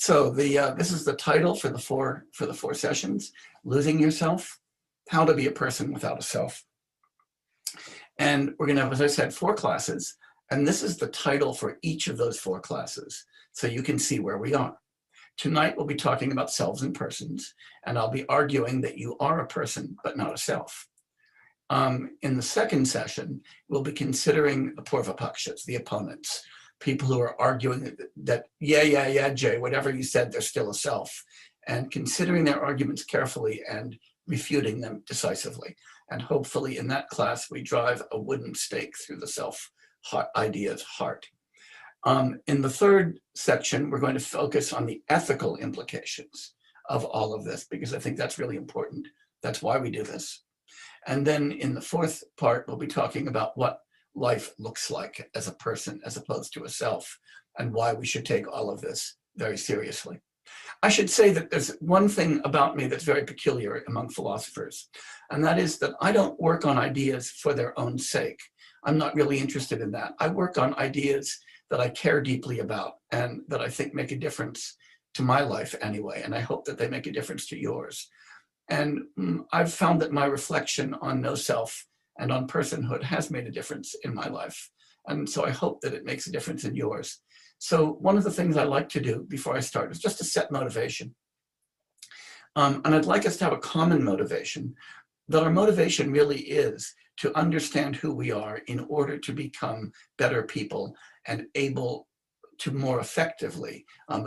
So this is the title for the four sessions: Losing Yourself, How to Be a Person Without a Self. And we're going to have, as I said, 4 classes, and this is the title for each of those 4 classes, so you can see where we are. Tonight we'll be talking about selves and persons, and I'll be arguing that you are a person but not a self. In the second session, we'll be considering the Purvapakshas, the opponents, people who are arguing that yeah, Jay, whatever you said, they're still a self, and considering their arguments carefully and refuting them decisively. And hopefully in that class, we drive a wooden stake through the self idea's heart. In the third section, we're going to focus on the ethical implications of all of this, because I think that's really important. That's why we do this. And then in the fourth part, we'll be talking about what life looks like as a person as opposed to a self, and why we should take all of this very seriously. I should say that there's one thing about me that's very peculiar among philosophers, and that is that I don't work on ideas for their own sake. I'm not really interested in that. I work on ideas that I care deeply about and that I think make a difference to my life anyway, and I hope that they make a difference to yours. And I've found that my reflection on no self and on personhood has made a difference in my life. And so I hope that it makes a difference in yours. So one of the things I like to do before I start is just to set motivation. And I'd like us to have a common motivation, that our motivation really is to understand who we are in order to become better people and able to more effectively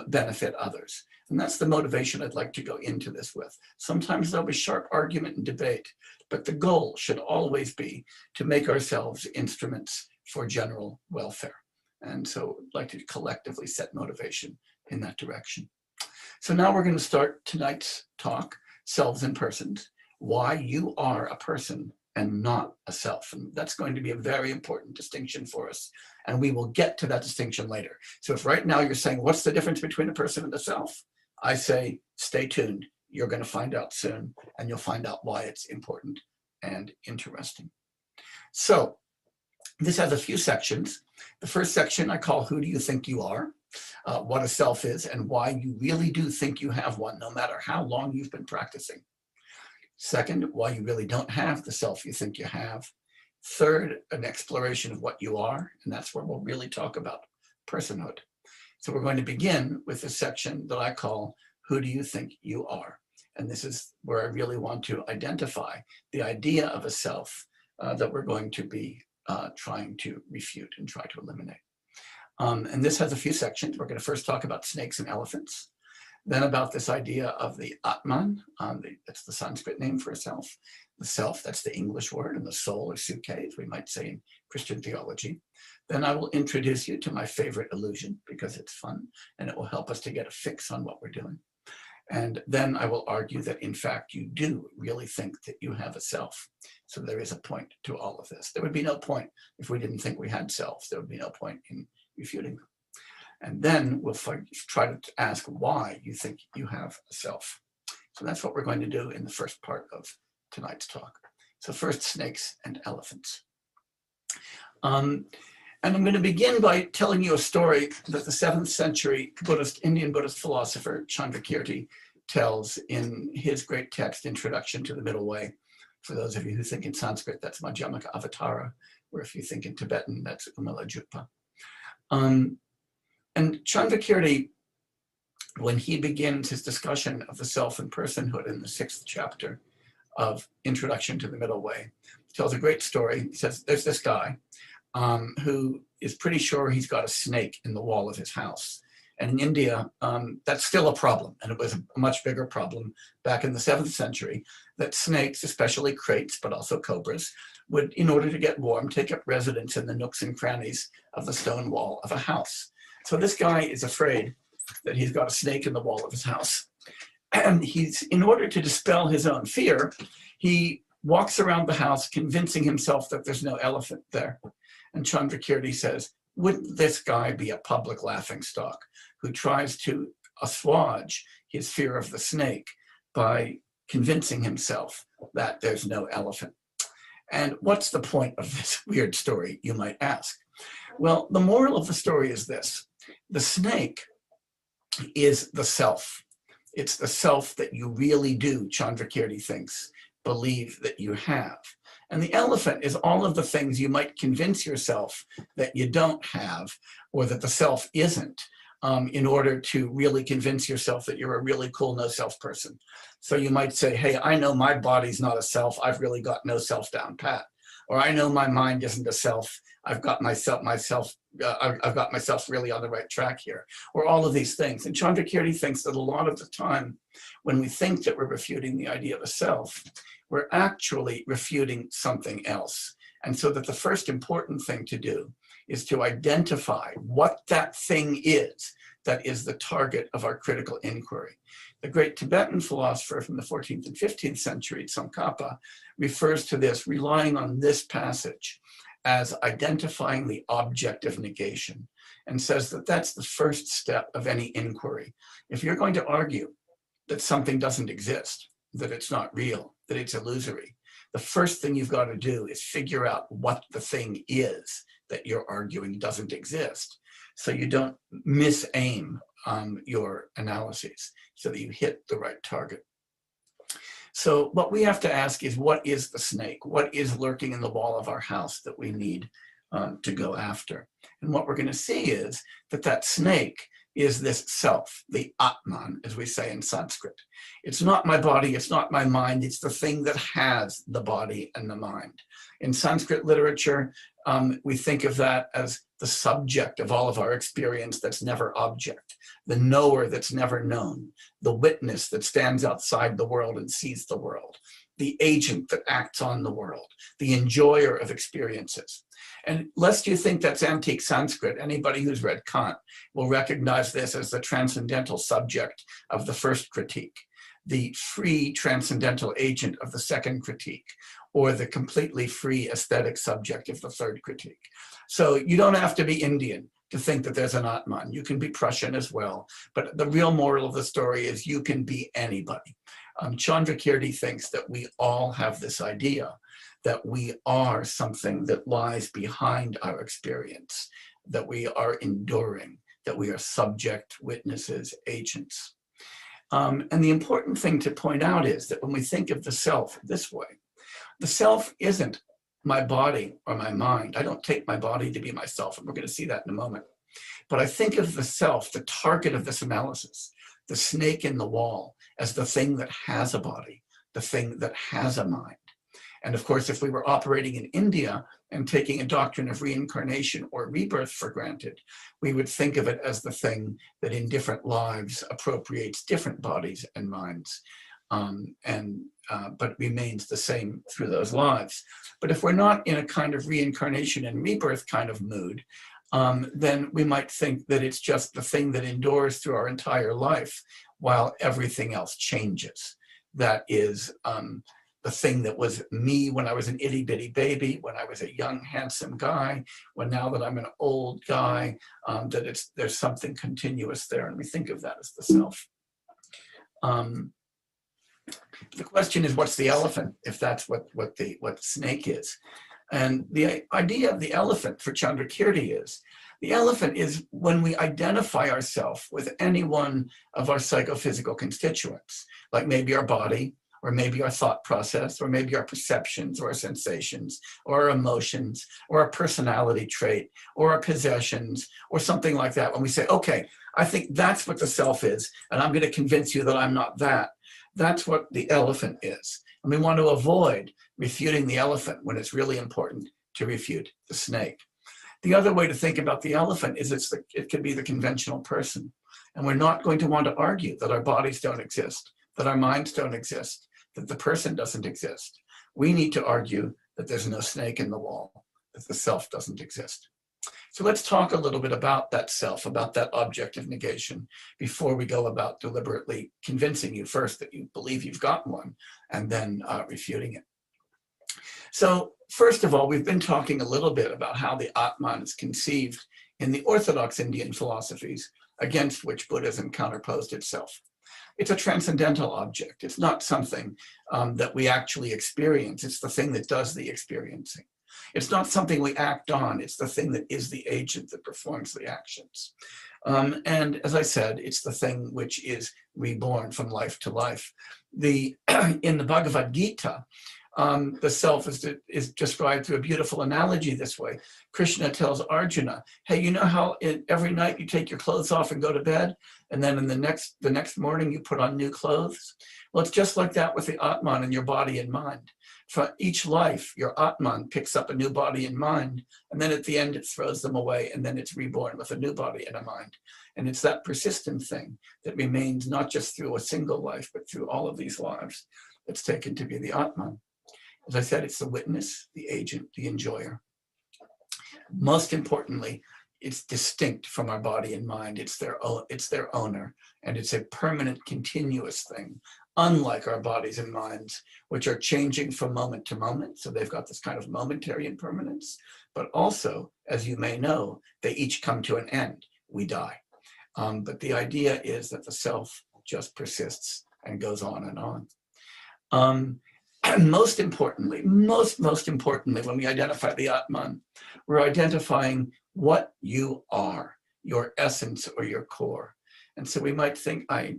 benefit others. And that's the motivation I'd like to go into this with. Sometimes there'll be sharp argument and debate, but the goal should always be to make ourselves instruments for general welfare. And so I'd like to collectively set motivation in that direction. So now we're going to start tonight's talk, Selves and Persons, why you are a person and not a self. And that's going to be a very important distinction for us. And we will get to that distinction later. So if right now you're saying, what's the difference between a person and a self? I say, stay tuned. You're going to find out soon, and you'll find out why it's important and interesting. So this has a few sections. The first section I call, who do you think you are? What a self is and why you really do think you have one, no matter how long you've been practicing. Second, why you really don't have the self you think you have. Third, an exploration of what you are, and that's where we'll really talk about personhood. So we're going to begin with the section that I call, who do you think you are? And this is where I really want to identify the idea of a self that we're going to be trying to refute and try to eliminate. And this has a few sections. We're going to first talk about snakes and elephants, then about this idea of the Atman, that's the Sanskrit name for a self, the self, that's the English word, and the soul, or suke, as we might say in Christian theology. Then I will introduce you to my favorite illusion, because it's fun, and it will help us to get a fix on what we're doing. And then I will argue that, in fact, you do really think that you have a self. So there is a point to all of this. There would be no point if we didn't think we had selves. There would be no point in refuting them. And then we'll try to ask why you think you have a self. So that's what we're going to do in the first part of tonight's talk. So first, snakes and elephants. And I'm going to begin by telling you a story that the 7th century Indian Buddhist philosopher Chandrakirti tells in his great text, Introduction to the Middle Way. For those of you who think in Sanskrit, that's Madhyamaka Avatara, or if you think in Tibetan, that's Umala Jutpa. And Chandrakirti, when he begins his discussion of the self and personhood in the 6th chapter of Introduction to the Middle Way, tells a great story. He says, there's this guy who is pretty sure he's got a snake in the wall of his house. And in India, that's still a problem. And it was a much bigger problem back in the 7th century, that snakes, especially kraits, but also cobras, would, in order to get warm, take up residence in the nooks and crannies of the stone wall of a house. So this guy is afraid that he's got a snake in the wall of his house. And in order to dispel his own fear, he walks around the house convincing himself that there's no elephant there. And Chandrakirti says, wouldn't this guy be a public laughingstock who tries to assuage his fear of the snake by convincing himself that there's no elephant? And what's the point of this weird story, you might ask? Well, the moral of the story is this. The snake is the self. It's the self that you really do, Chandrakirti thinks, believe that you have. And the elephant is all of the things you might convince yourself that you don't have, or that the self isn't, in order to really convince yourself that you're a really cool no self person. So you might say, hey, I know my body's not a self. I've really got no self down pat. Or I know my mind isn't a self. I've got myself really on the right track here. Or all of these things. And Chandrakirti thinks that a lot of the time when we think that we're refuting the idea of a self, we're actually refuting something else. And so that the first important thing to do is to identify what that thing is that is the target of our critical inquiry. The great Tibetan philosopher from the 14th and 15th century, Tsongkhapa, refers to this, relying on this passage as identifying the object of negation, and says that that's the first step of any inquiry. If you're going to argue that something doesn't exist, that it's not real, that it's illusory, the first thing you've got to do is figure out what the thing is that you're arguing doesn't exist, so you don't misaim your analyses, so that you hit the right target. So what we have to ask is, what is the snake? What is lurking in the wall of our house that we need to go after? And what we're going to see is that that snake is this self, the Atman, as we say in Sanskrit. It's not my body, it's not my mind, it's the thing that has the body and the mind. In Sanskrit literature, we think of that as the subject of all of our experience that's never object, the knower that's never known, the witness that stands outside the world and sees the world, the agent that acts on the world, the enjoyer of experiences. And lest you think that's antique Sanskrit, anybody who's read Kant will recognize this as the transcendental subject of the first critique, the free transcendental agent of the second critique, or the completely free aesthetic subject of the third critique. So you don't have to be Indian to think that there's an Atman. You can be Prussian as well. But the real moral of the story is you can be anybody. Chandrakirti thinks that we all have this idea that we are something that lies behind our experience, that we are enduring, that we are subject, witnesses, agents. And the important thing to point out is that when we think of the self this way, the self isn't my body or my mind. I don't take my body to be myself, and we're going to see that in a moment. But I think of the self, the target of this analysis, the snake in the wall, as the thing that has a body, the thing that has a mind. And of course, if we were operating in India and taking a doctrine of reincarnation or rebirth for granted, we would think of it as the thing that in different lives appropriates different bodies and minds, but remains the same through those lives. But if we're not in a kind of reincarnation and rebirth kind of mood, then we might think that it's just the thing that endures through our entire life while everything else changes. That is the thing that was me when I was an itty bitty baby, when I was a young, handsome guy, when now that I'm an old guy, that there's something continuous there, and we think of that as the self. The question is, what's the elephant, if that's what snake is? And the idea of the elephant for Chandrakirti is, the elephant is when we identify ourselves with any one of our psychophysical constituents, like maybe our body, or maybe our thought process, or maybe our perceptions, or our sensations, or our emotions, or our personality trait, or our possessions, or something like that. When we say, okay, I think that's what the self is, and I'm going to convince you that I'm not that. That's what the elephant is. And we want to avoid refuting the elephant when it's really important to refute the snake. The other way to think about the elephant is it could be the conventional person. And we're not going to want to argue that our bodies don't exist, that our minds don't exist, that the person doesn't exist. We need to argue that there's no snake in the wall, that the self doesn't exist. So let's talk a little bit about that self, about that object of negation, before we go about deliberately convincing you first that you believe you've got one, and then refuting it. So first of all, we've been talking a little bit about how the Atman is conceived in the orthodox Indian philosophies against which Buddhism counterposed itself. It's a transcendental object. It's not something that we actually experience. It's the thing that does the experiencing. It's not something we act on. It's the thing that is the agent that performs the actions. And as I said, it's the thing which is reborn from life to life. In the Bhagavad Gita, the self is described through a beautiful analogy this way. Krishna tells Arjuna, hey, you know how every night you take your clothes off and go to bed, and then in the next morning you put on new clothes? Well, it's just like that with the Atman in your body and mind. For each life, your Atman picks up a new body and mind, and then at the end it throws them away, and then it's reborn with a new body and a mind. And it's that persistent thing that remains not just through a single life, but through all of these lives that's taken to be the Atman. As I said, it's the witness, the agent, the enjoyer. Most importantly, it's distinct from our body and mind. It's their owner, and it's a permanent, continuous thing, unlike our bodies and minds, which are changing from moment to moment. So they've got this kind of momentary impermanence, but also, as you may know, they each come to an end. We die. But the idea is that the self just persists and goes on and on. And most importantly, most importantly, when we identify the Atman, we're identifying what you are, your essence or your core. And so we might think, I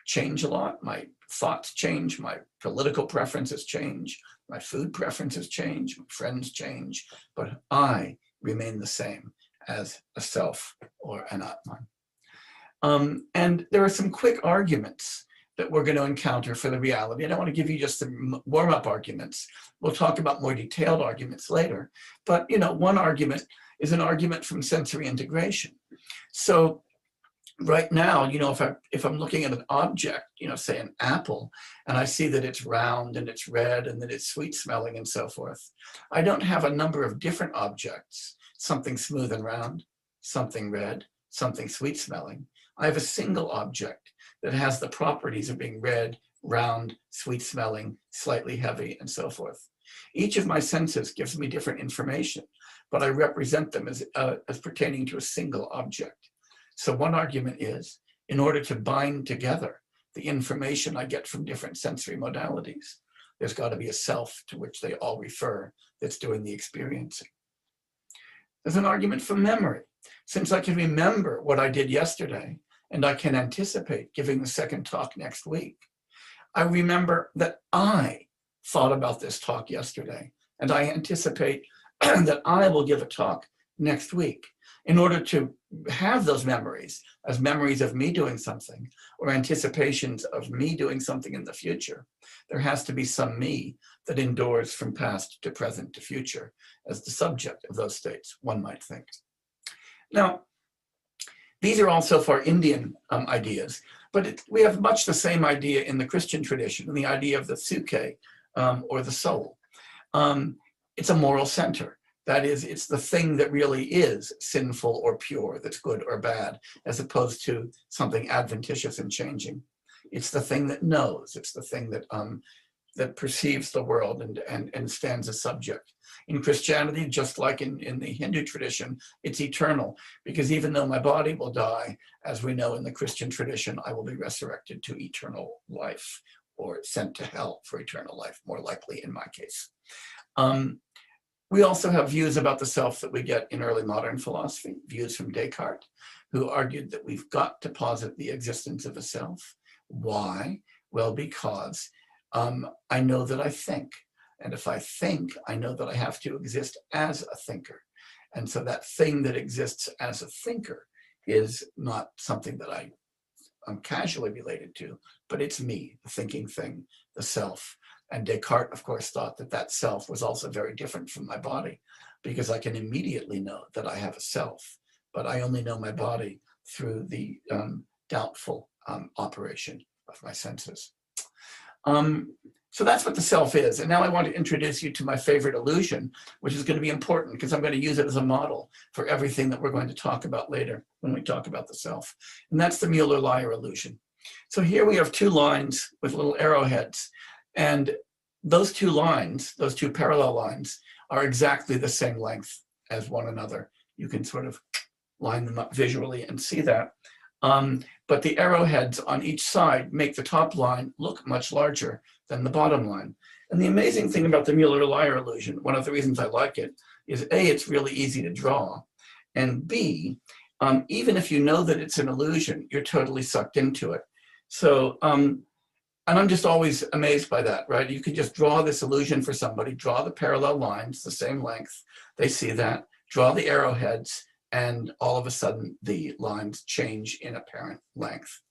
change a lot, my thoughts change, my political preferences change, my food preferences change, my friends change, but I remain the same as a self or an Atman. And there are some quick arguments that we're going to encounter for the reality. And I want to give you just some warm-up arguments. We'll talk about more detailed arguments later. But one argument is an argument from sensory integration. So right now, if I'm looking at an object, say an apple, and I see that it's round and it's red and that it's sweet smelling and so forth, I don't have a number of different objects, something smooth and round, something red, something sweet smelling. I have a single object that has the properties of being red, round, sweet smelling, slightly heavy, and so forth. Each of my senses gives me different information, but I represent them as pertaining to a single object. So one argument is, in order to bind together the information I get from different sensory modalities, there's got to be a self to which they all refer that's doing the experiencing. There's an argument for memory. Since I can remember what I did yesterday, and I can anticipate giving the second talk next week, I remember that I thought about this talk yesterday, and I anticipate that I will give a talk next week. In order to have those memories as memories of me doing something or anticipations of me doing something in the future, there has to be some me that endures from past to present to future as the subject of those states, one might think. Now, these are all so far Indian ideas, but we have much the same idea in the Christian tradition, the idea of the psyche or the soul. It's a moral center. That is, it's the thing that really is sinful or pure, that's good or bad, as opposed to something adventitious and changing. It's the thing that knows. It's the thing that that perceives the world and stands as subject. In Christianity, just like in the Hindu tradition, it's eternal, because even though my body will die, as we know in the Christian tradition, I will be resurrected to eternal life, or sent to hell for eternal life, more likely in my case. We also have views about the self that we get in early modern philosophy, views from Descartes, who argued that we've got to posit the existence of a self. Why? Well, because I know that I think. And if I think, I know that I have to exist as a thinker. And so that thing that exists as a thinker is not something that I'm casually related to, but it's me, the thinking thing, the self. And Descartes, of course, thought that that self was also very different from my body, because I can immediately know that I have a self, but I only know my body through the doubtful operation of my senses. So that's what the self is. And now I want to introduce you to my favorite illusion, which is going to be important because I'm going to use it as a model for everything that we're going to talk about later when we talk about the self. And that's the Mueller-Lyer illusion. So here we have two lines with little arrowheads. And those two lines, those two parallel lines, are exactly the same length as one another. You can sort of line them up visually and see that. But the arrowheads on each side make the top line look much larger than the bottom line. And the amazing thing about the Mueller-Lyer illusion, one of the reasons I like it, is A, it's really easy to draw, and B, Even if you know that it's an illusion, you're totally sucked into it. So, and I'm just always amazed by that, right? You can just draw this illusion for somebody, draw the parallel lines, the same length, they see that, draw the arrowheads, and all of a sudden the lines change in apparent length.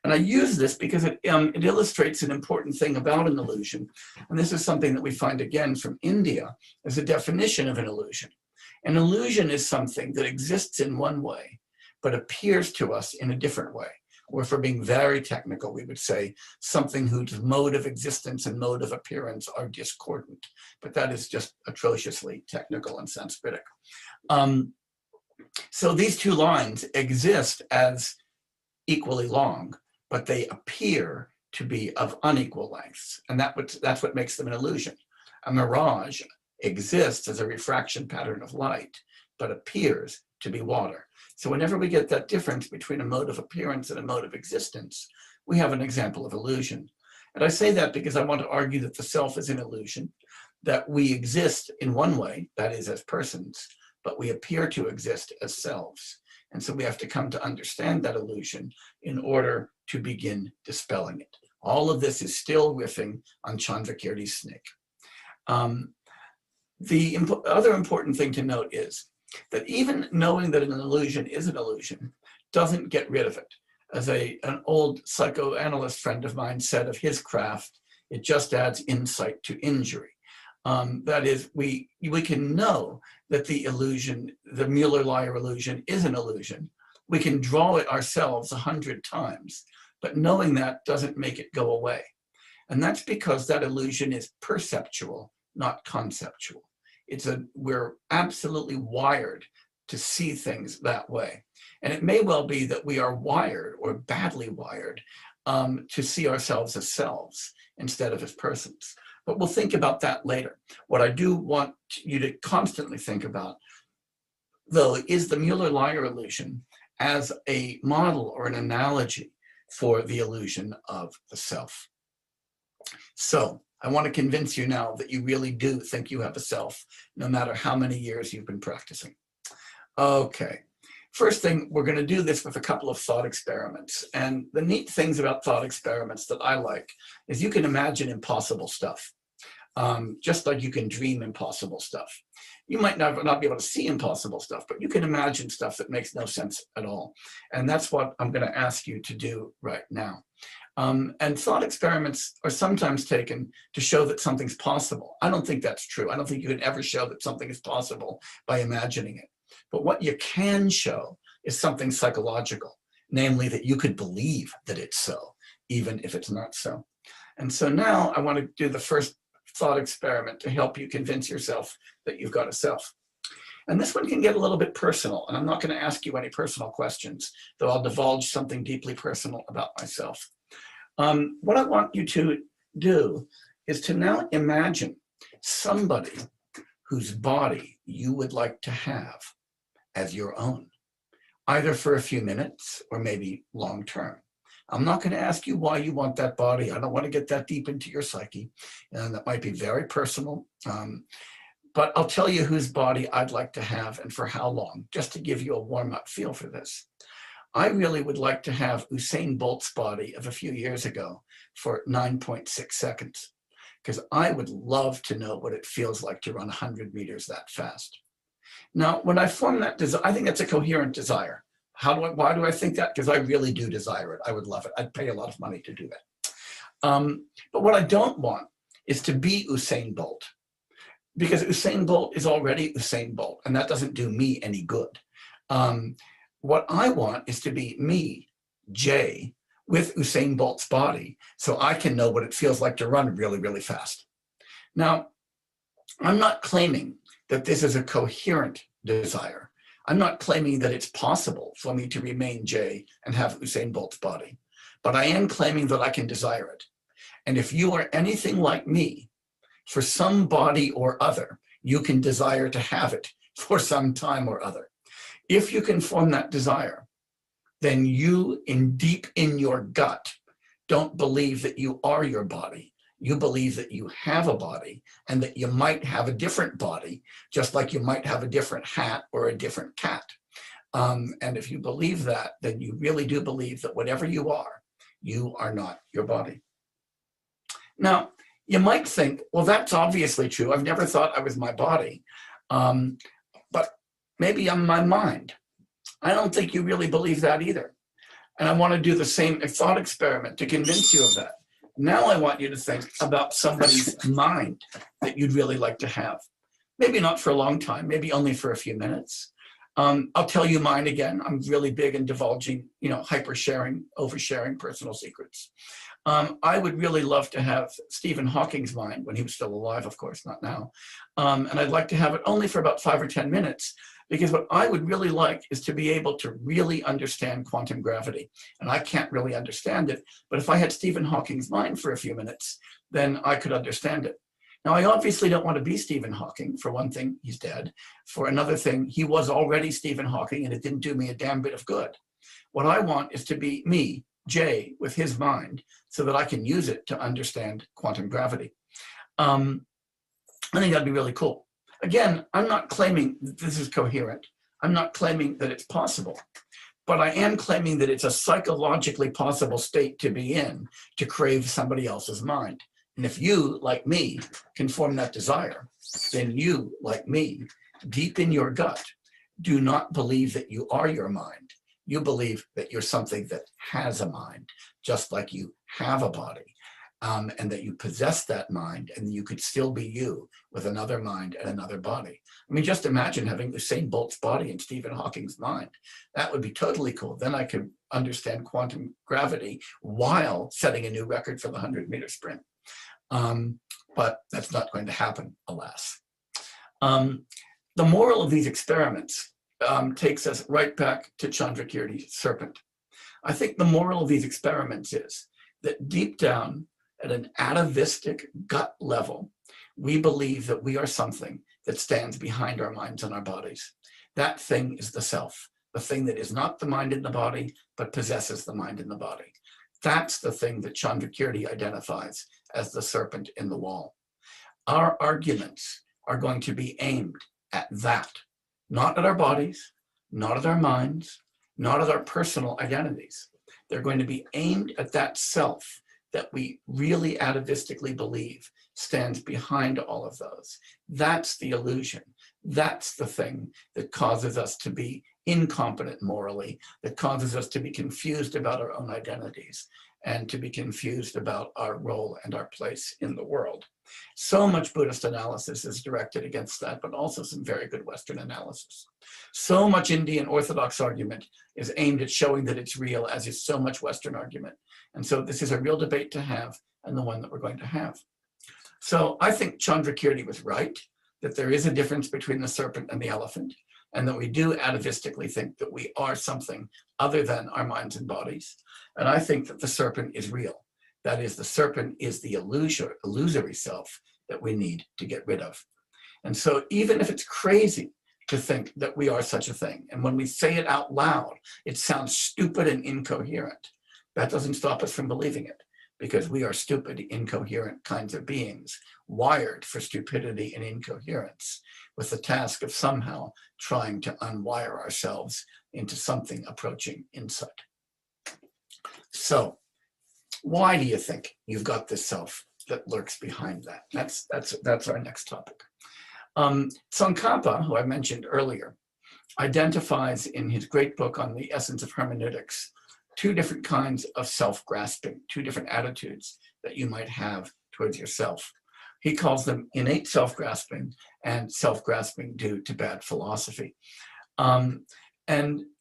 And I use this because it illustrates an important thing about an illusion. And this is something that we find again from India as a definition of an illusion. An illusion is something that exists in one way, but appears to us in a different way. Or if we're being very technical, we would say something whose mode of existence and mode of appearance are discordant. But that is just atrociously technical and Sanskritic. So these two lines exist as equally long, but they appear to be of unequal lengths. And that's what makes them an illusion. A mirage exists as a refraction pattern of light, but appears to be water. So whenever we get that difference between a mode of appearance and a mode of existence, we have an example of illusion. And I say that because I want to argue that the self is an illusion, that we exist in one way, that is as persons, but we appear to exist as selves. And so we have to come to understand that illusion in order to begin dispelling it. All of this is still riffing on Chandrakirti's snake. The other important thing to note is that even knowing that an illusion is an illusion doesn't get rid of it. As an old psychoanalyst friend of mine said of his craft, it just adds insight to injury. That is, we can know that the illusion, the Mueller-Lyer illusion, is an illusion. We can draw it ourselves 100 times, but knowing that doesn't make it go away. And that's because that illusion is perceptual, not conceptual. We're absolutely wired to see things that way. And it may well be that we are wired or badly wired to see ourselves as selves instead of as persons. But we'll think about that later. What I do want you to constantly think about, though, is the Mueller-Lyer illusion as a model or an analogy for the illusion of the self. So I want to convince you now that you really do think you have a self, no matter how many years you've been practicing. Okay. First thing, we're going to do this with a couple of thought experiments. And the neat things about thought experiments that I like is you can imagine impossible stuff, just like you can dream impossible stuff. You might not be able to see impossible stuff, but you can imagine stuff that makes no sense at all. And that's what I'm going to ask you to do right now. And thought experiments are sometimes taken to show that something's possible. I don't think that's true. I don't think you can ever show that something is possible by imagining it. But what you can show is something psychological, namely that you could believe that it's so, even if it's not so. And so now I want to do the first thought experiment to help you convince yourself that you've got a self. And this one can get a little bit personal, and I'm not going to ask you any personal questions, though I'll divulge something deeply personal about myself. What I want you to do is to now imagine somebody whose body you would like to have as your own, either for a few minutes or maybe long term. I'm not going to ask you why you want that body. I don't want to get that deep into your psyche, and that might be very personal. But I'll tell you whose body I'd like to have and for how long, just to give you a warm-up feel for this. I really would like to have Usain Bolt's body of a few years ago for 9.6 seconds, because I would love to know what it feels like to run 100 meters that fast. Now, when I form that desire, I think that's a coherent desire. Why do I think that? Because I really do desire it. I would love it. I'd pay a lot of money to do that. But what I don't want is to be Usain Bolt, because Usain Bolt is already Usain Bolt, and that doesn't do me any good. What I want is to be me, Jay, with Usain Bolt's body, so I can know what it feels like to run really, really fast. Now, I'm not claiming that this is a coherent desire. I'm not claiming that it's possible for me to remain Jay and have Usain Bolt's body, but I am claiming that I can desire it. And if you are anything like me, for some body or other, you can desire to have it for some time or other. If you can form that desire, then you, deep in your gut, don't believe that you are your body. You believe that you have a body and that you might have a different body, just like you might have a different hat or a different cat. And if you believe that, then you really do believe that whatever you are not your body. Now, you might think, well, that's obviously true. I've never thought I was my body, but maybe I'm my mind. I don't think you really believe that either. And I want to do the same thought experiment to convince you of that. Now I want you to think about somebody's mind that you'd really like to have. Maybe not for a long time, maybe only for a few minutes. I'll tell you mine again. I'm really big in divulging, hyper sharing, oversharing personal secrets. I would really love to have Stephen Hawking's mind when he was still alive, of course, not now. And I'd like to have it only for about 5 or 10 minutes, because what I would really like is to be able to really understand quantum gravity. And I can't really understand it, but if I had Stephen Hawking's mind for a few minutes, then I could understand it. Now, I obviously don't want to be Stephen Hawking. For one thing, he's dead. For another thing, he was already Stephen Hawking, and it didn't do me a damn bit of good. What I want is to be me, Jay, with his mind, so that I can use it to understand quantum gravity. I think that'd be really cool. Again, I'm not claiming that this is coherent. I'm not claiming that it's possible, but I am claiming that it's a psychologically possible state to be in, to crave somebody else's mind. And if you, like me, can form that desire, then you, like me, deep in your gut, do not believe that you are your mind. You believe that you're something that has a mind, just like you have a body, and that you possess that mind, and you could still be you with another mind and another body. I mean, just imagine having Usain Bolt's body and Stephen Hawking's mind. That would be totally cool. Then I could understand quantum gravity while setting a new record for the 100-meter sprint. But that's not going to happen, alas. The moral of these experiments takes us right back to Chandrakirti's serpent. I think the moral of these experiments is that deep down at an atavistic gut level, we believe that we are something that stands behind our minds and our bodies. That thing is the self, the thing that is not the mind in the body, but possesses the mind in the body. That's the thing that Chandrakirti identifies as the serpent in the wall. Our arguments are going to be aimed at that, not at our bodies, not at our minds, not at our personal identities. They're going to be aimed at that self that we really atavistically believe stands behind all of those. That's the illusion. That's the thing that causes us to be incompetent morally, that causes us to be confused about our own identities and to be confused about our role and our place in the world. So much Buddhist analysis is directed against that, but also some very good Western analysis. So much Indian Orthodox argument is aimed at showing that it's real, as is so much Western argument. And so this is a real debate to have, and the one that we're going to have. So I think Chandrakirti was right, that there is a difference between the serpent and the elephant, and that we do atavistically think that we are something other than our minds and bodies. And I think that the serpent is real. That is, the serpent is the illusory self that we need to get rid of. And so even if it's crazy to think that we are such a thing, and when we say it out loud, it sounds stupid and incoherent, that doesn't stop us from believing it, because we are stupid, incoherent kinds of beings, wired for stupidity and incoherence, with the task of somehow trying to unwire ourselves into something approaching insight. So, why do you think you've got this self that lurks behind that? That's our next topic. Tsongkhapa, who I mentioned earlier, identifies in his great book on the essence of hermeneutics 2 different kinds of self-grasping, 2 different attitudes that you might have towards yourself. He calls them innate self-grasping and self-grasping due to bad philosophy. And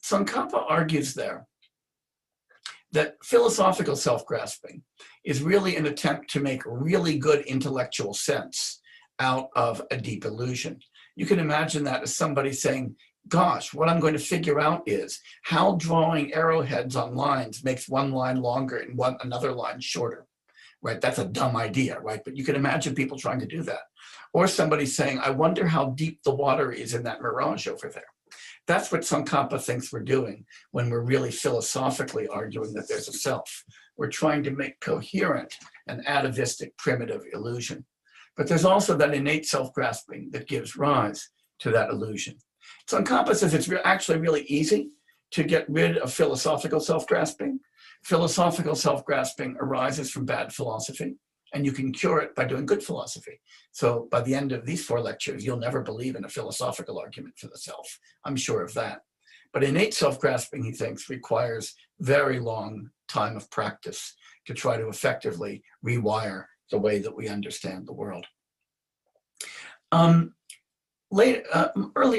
Tsongkhapa argues there that philosophical self-grasping is really an attempt to make really good intellectual sense out of a deep illusion. You can imagine that as somebody saying, gosh, what I'm going to figure out is how drawing arrowheads on lines makes one line longer and another line shorter, right? That's a dumb idea, right? But you can imagine people trying to do that. Or somebody saying, I wonder how deep the water is in that mirage over there. That's what Tsongkhapa thinks we're doing when we're really philosophically arguing that there's a self. We're trying to make coherent an atavistic primitive illusion. But there's also that innate self-grasping that gives rise to that illusion. So in compasses, it's actually really easy to get rid of philosophical self-grasping. Philosophical self-grasping arises from bad philosophy, and you can cure it by doing good philosophy. So by the end of these 4 lectures, you'll never believe in a philosophical argument for the self. I'm sure of that. But innate self-grasping, he thinks, requires very long time of practice to try to effectively rewire the way that we understand the world. Earlier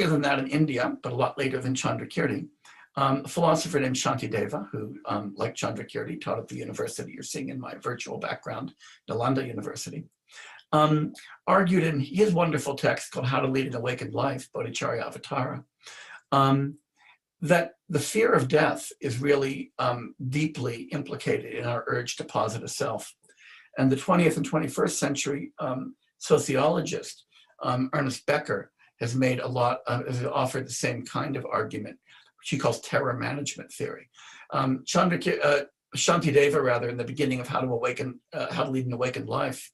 than that in India, but a lot later than Chandrakirti, a philosopher named Shantideva, who, like Chandrakirti, taught at the university you're seeing in my virtual background, Nalanda University, argued in his wonderful text called How to Lead an Awakened Life, Bodhicharya Avatara, that the fear of death is really deeply implicated in our urge to posit a self. And the 20th and 21st century sociologist, Ernest Becker, has made a lot, has offered the same kind of argument, which he calls terror management theory. Shantideva, rather, in the beginning of How to Lead an Awakened Life,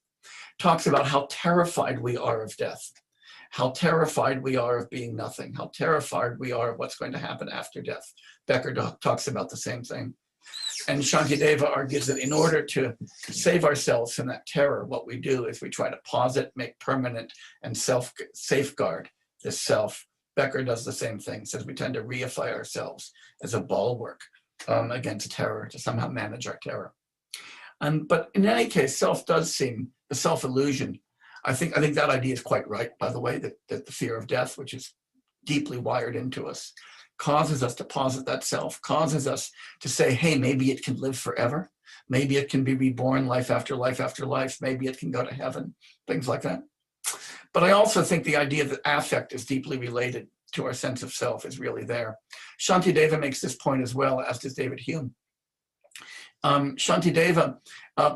talks about how terrified we are of death, how terrified we are of being nothing, how terrified we are of what's going to happen after death. Becker talks about the same thing. And Shantideva argues that in order to save ourselves from that terror, what we do is we try to posit, make permanent, and safeguard the self. Becker does the same thing, says we tend to reify ourselves as a bulwark against terror, to somehow manage our terror. But in any case, self does seem, the self-illusion, I think that idea is quite right, by the way, that the fear of death, which is deeply wired into us, causes us to posit that self, causes us to say, hey, maybe it can live forever. Maybe it can be reborn life after life after life. Maybe it can go to heaven, things like that. But I also think the idea that affect is deeply related to our sense of self is really there. Shantideva makes this point as well, as does David Hume. Shantideva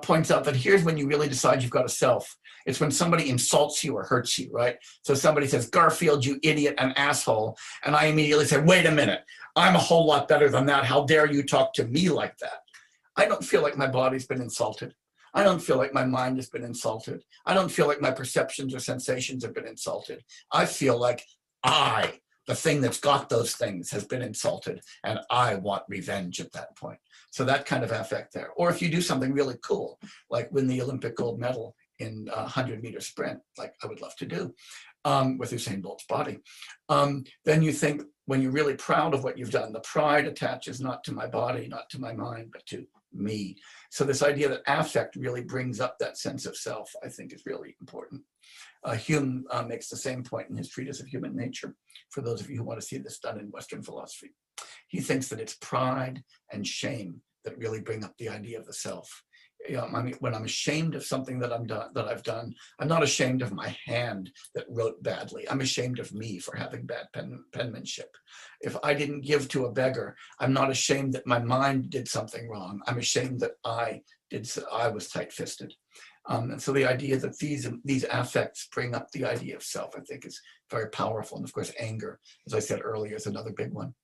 points out that here's when you really decide you've got a self. It's when somebody insults you or hurts you, right? So somebody says, Garfield, you idiot, an asshole. And I immediately say, wait a minute, I'm a whole lot better than that. How dare you talk to me like that? I don't feel like my body's been insulted. I don't feel like my mind has been insulted. I don't feel like my perceptions or sensations have been insulted. I feel like I, the thing that's got those things, has been insulted, and I want revenge at that point. So that kind of affect there. Or if you do something really cool, like win the Olympic gold medal in a 100-meter sprint, like I would love to do, with Usain Bolt's body, then you think, when you're really proud of what you've done, the pride attaches not to my body, not to my mind, but to me. So this idea that affect really brings up that sense of self, I think, is really important. Hume makes the same point in his treatise of human nature, for those of you who want to see this done in Western philosophy. He thinks that it's pride and shame that really bring up the idea of the self. I mean, when I'm ashamed of something that I've done, I'm not ashamed of my hand that wrote badly. I'm ashamed of me for having bad penmanship. If I didn't give to a beggar, I'm not ashamed that my mind did something wrong. I'm ashamed that I was tight-fisted. And so the idea that these affects bring up the idea of self, I think, is very powerful. And of course, anger, as I said earlier, is another big one.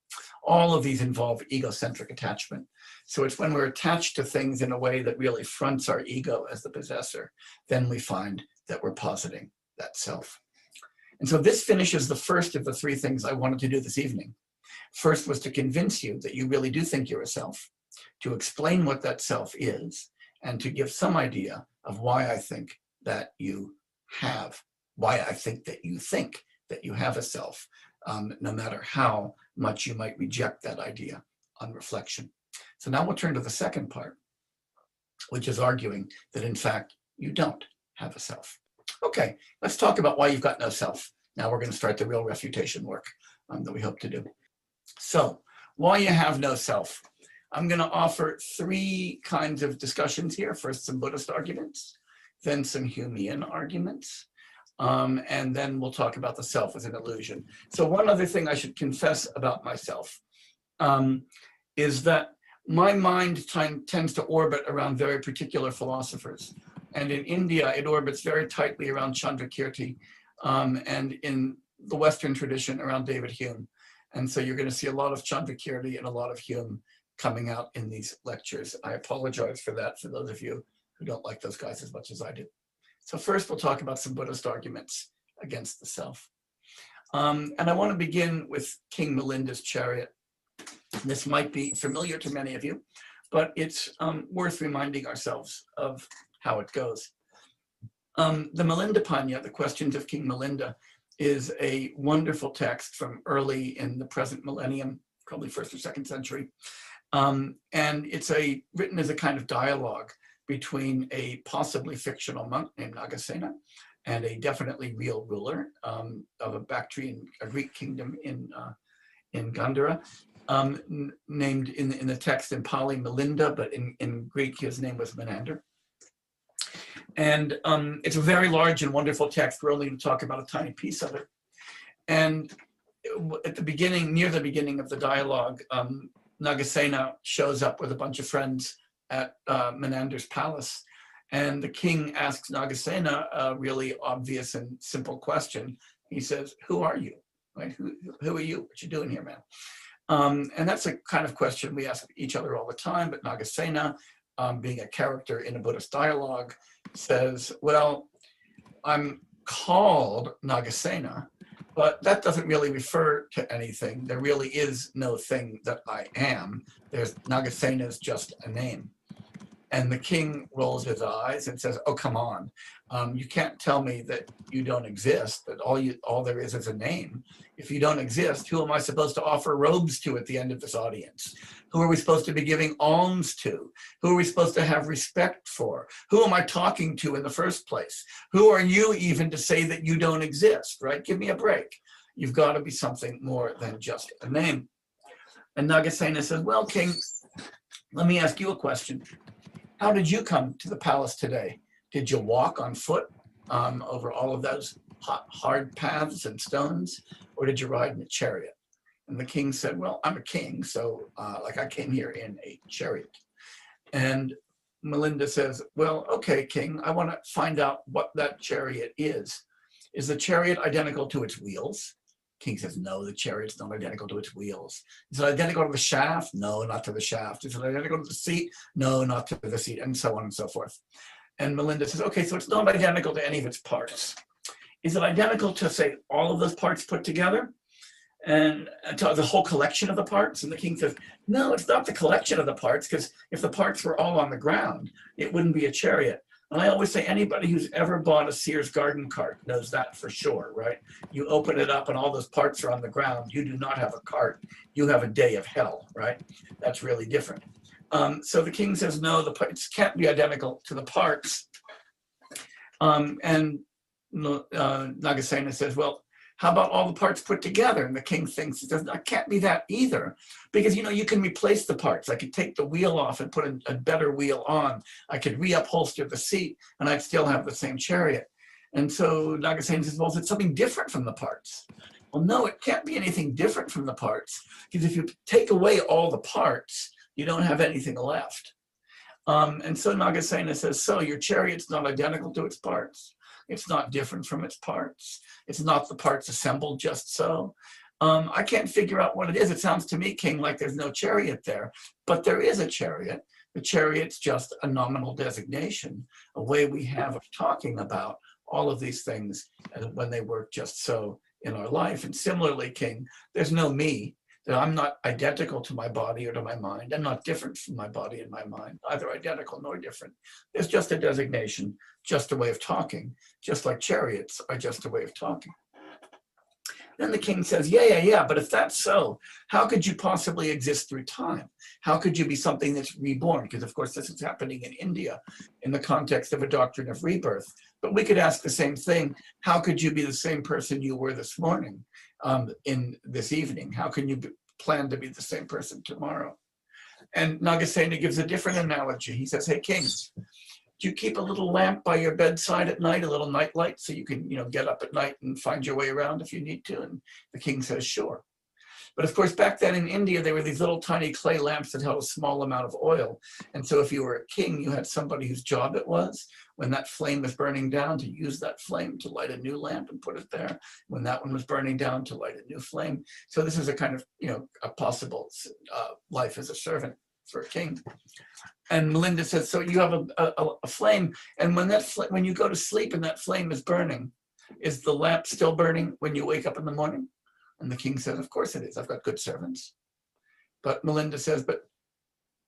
All of these involve egocentric attachment. So it's when we're attached to things in a way that really fronts our ego as the possessor, then we find that we're positing that self. And so this finishes the first of the 3 things I wanted to do this evening. First was to convince you that you really do think you're a self, to explain what that self is, and to give some idea of why I think that you have, why I think that you have a self, no matter how much you might reject that idea on reflection. So now we'll turn to the second part, which is arguing that in fact, you don't have a self. Okay, let's talk about why you've got no self. Now we're going to start the real refutation work that we hope to do. So why you have no self. I'm going to offer 3 kinds of discussions here. First, some Buddhist arguments, then some Humean arguments, and then we'll talk about the self as an illusion. So one other thing I should confess about myself is that my mind tends to orbit around very particular philosophers. And in India, it orbits very tightly around Chandrakirti, and in the Western tradition around David Hume. And so you're going to see a lot of Chandrakirti and a lot of Hume coming out in these lectures. I apologize for that, for those of you who don't like those guys as much as I do. So first, we'll talk about some Buddhist arguments against the self. And I want to begin with King Milinda's chariot. This might be familiar to many of you, but it's worth reminding ourselves of how it goes. The Milindapanya, the Questions of King Milinda, is a wonderful text from early in the present millennium, probably 1st or 2nd century. And it's written as a kind of dialogue between a possibly fictional monk named Nagasena and a definitely real ruler of a Bactrian, a Greek kingdom in Gandhara, named in the text in Pali Milinda, but in Greek his name was Menander. And it's a very large and wonderful text. We're only going to talk about a tiny piece of it. And at the beginning, near the beginning of the dialogue, Nagasena shows up with a bunch of friends at Menander's palace. And the king asks Nagasena a really obvious and simple question. He says, "Who are you? Right? Who are you? What you doing here, man?" And that's a kind of question we ask each other all the time, but Nagasena, being a character in a Buddhist dialogue, says, "Well, I'm called Nagasena, but that doesn't really refer to anything. There really is no thing that I am. Nagasena is just a name." And the king rolls his eyes and says, "Oh, come on. You can't tell me that you don't exist, that all there is a name. If you don't exist, who am I supposed to offer robes to at the end of this audience? Who are we supposed to be giving alms to? Who are we supposed to have respect for? Who am I talking to in the first place? Who are you even to say that you don't exist, right? Give me a break. You've got to be something more than just a name." And Nagasena says, "Well, king, let me ask you a question. How did you come to the palace today? Did you walk on foot over all of those hard paths and stones, or did you ride in a chariot?" And the king said, "Well, I'm a king, so I came here in a chariot." And Melinda says, "Well, okay, king, I want to find out what that chariot is. Is the chariot identical to its wheels?" King says, "No, the chariot's not identical to its wheels." "Is it identical to the shaft?" "No, not to the shaft." "Is it identical to the seat?" "No, not to the seat," and so on and so forth. And Melinda says, "Okay, so it's not identical to any of its parts. Is it identical to, say, all of those parts put together? And to the whole collection of the parts?" And the king says, "No, it's not the collection of the parts, because if the parts were all on the ground, it wouldn't be a chariot." And I always say, anybody who's ever bought a Sears garden cart knows that for sure, right? You open it up and all those parts are on the ground. You do not have a cart. You have a day of hell, right? That's really different. So the king says, "No, the parts can't be identical to the parts." And Nagasena says, "Well, how about all the parts put together?" And the king thinks, "That can't be that either, because you can replace the parts. I could take the wheel off and put a better wheel on. I could reupholster the seat and I'd still have the same chariot." And so Nagasena says, "Well, it's something different from the parts." "Well, no, it can't be anything different from the parts, because if you take away all the parts, you don't have anything left." And so Nagasena says, "So your chariot's not identical to its parts. It's not different from its parts. It's not the parts assembled just so. I can't figure out what it is. It sounds to me, king, like there's no chariot there, but there is a chariot. The chariot's just a nominal designation, a way we have of talking about all of these things when they work just so in our life. And similarly, king, there's no me. That I'm not identical to my body or to my mind. I'm not different from my body and my mind, either identical nor different. There's just a designation, just a way of talking, just like chariots are just a way of talking." Then the king says, yeah, but if that's so, how could you possibly exist through time? How could you be something that's reborn? Because of course this is happening in India in the context of a doctrine of rebirth. But we could ask the same thing. How could you be the same person you were this morning, in this evening? How can you plan to be the same person tomorrow? And Nagasena gives a different analogy. He says, "Hey, king, do you keep a little lamp by your bedside at night, a little night light, so you can, get up at night and find your way around if you need to?" And the king says, "Sure." But of course, back then in India, there were these little tiny clay lamps that held a small amount of oil. And so if you were a king, you had somebody whose job it was, when that flame was burning down, to use that flame to light a new lamp and put it there. When that one was burning down, to light a new flame. So this is a kind of, a possible life as a servant for a king. And Melinda says, "So you have a flame, and when you go to sleep and that flame is burning, is the lamp still burning when you wake up in the morning? And the king says, of course it is. I've got good servants. But Melinda says, but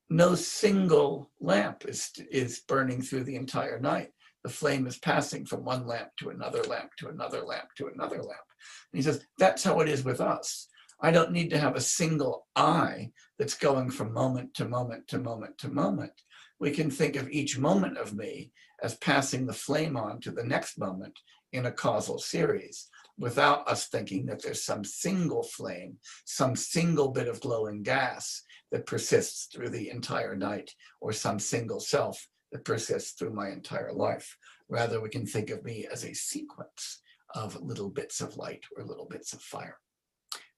no single lamp is burning through the entire night. The flame is passing from one lamp to another lamp to another lamp to another lamp. And he says, that's how it is with us. I don't need to have a single I that's going from moment to moment to moment to moment. We can think of each moment of me as passing the flame on to the next moment in a causal series, without us thinking that there's some single flame, some single bit of glowing gas that persists through the entire night, or some single self that persists through my entire life. Rather, we can think of me as a sequence of little bits of light or little bits of fire.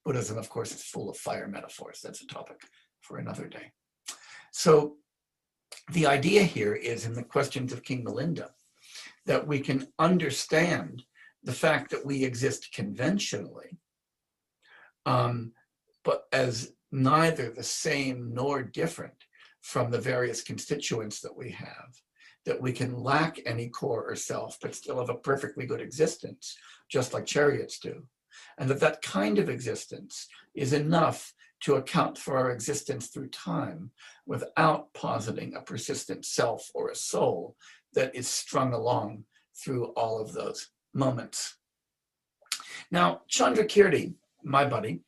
Buddhism, of course, is full of fire metaphors. That's a topic for another day. So the idea here is, in the questions of King Melinda, that we can understand the fact that we exist conventionally, but as neither the same nor different from the various constituents that we have, that we can lack any core or self, but still have a perfectly good existence, just like chariots do. And that kind of existence is enough to account for our existence through time without positing a persistent self or a soul that is strung along through all of those moments. Now, Chandrakirti, my buddy,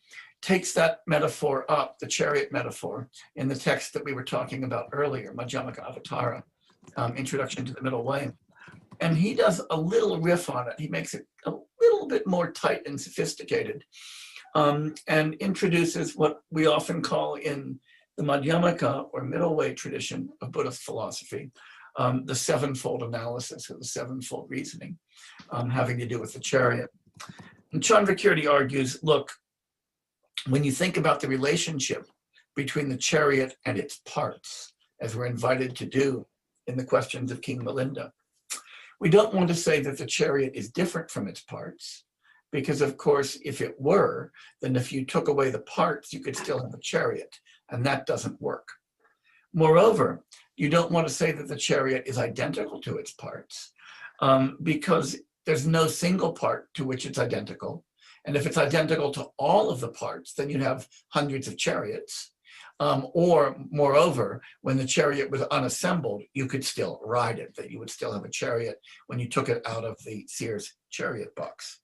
takes that metaphor up, the chariot metaphor, in the text that we were talking about earlier, Madhyamaka Avatara, Introduction to the Middle Way. And he does a little riff on it. He makes it a little bit more tight and sophisticated, and introduces what we often call in the Madhyamaka or middle way tradition of Buddhist philosophy, the sevenfold analysis or the sevenfold reasoning, having to do with the chariot. And Chandrakirti argues, look, when you think about the relationship between the chariot and its parts, as we're invited to do in the questions of King Melinda, we don't want to say that the chariot is different from its parts, because of course, if it were, then if you took away the parts, you could still have a chariot, and that doesn't work. Moreover, you don't want to say that the chariot is identical to its parts, because there's no single part to which it's identical. And if it's identical to all of the parts, then you'd have hundreds of chariots. Or moreover, when the chariot was unassembled, you could still ride it, that you would still have a chariot when you took it out of the Sears chariot box.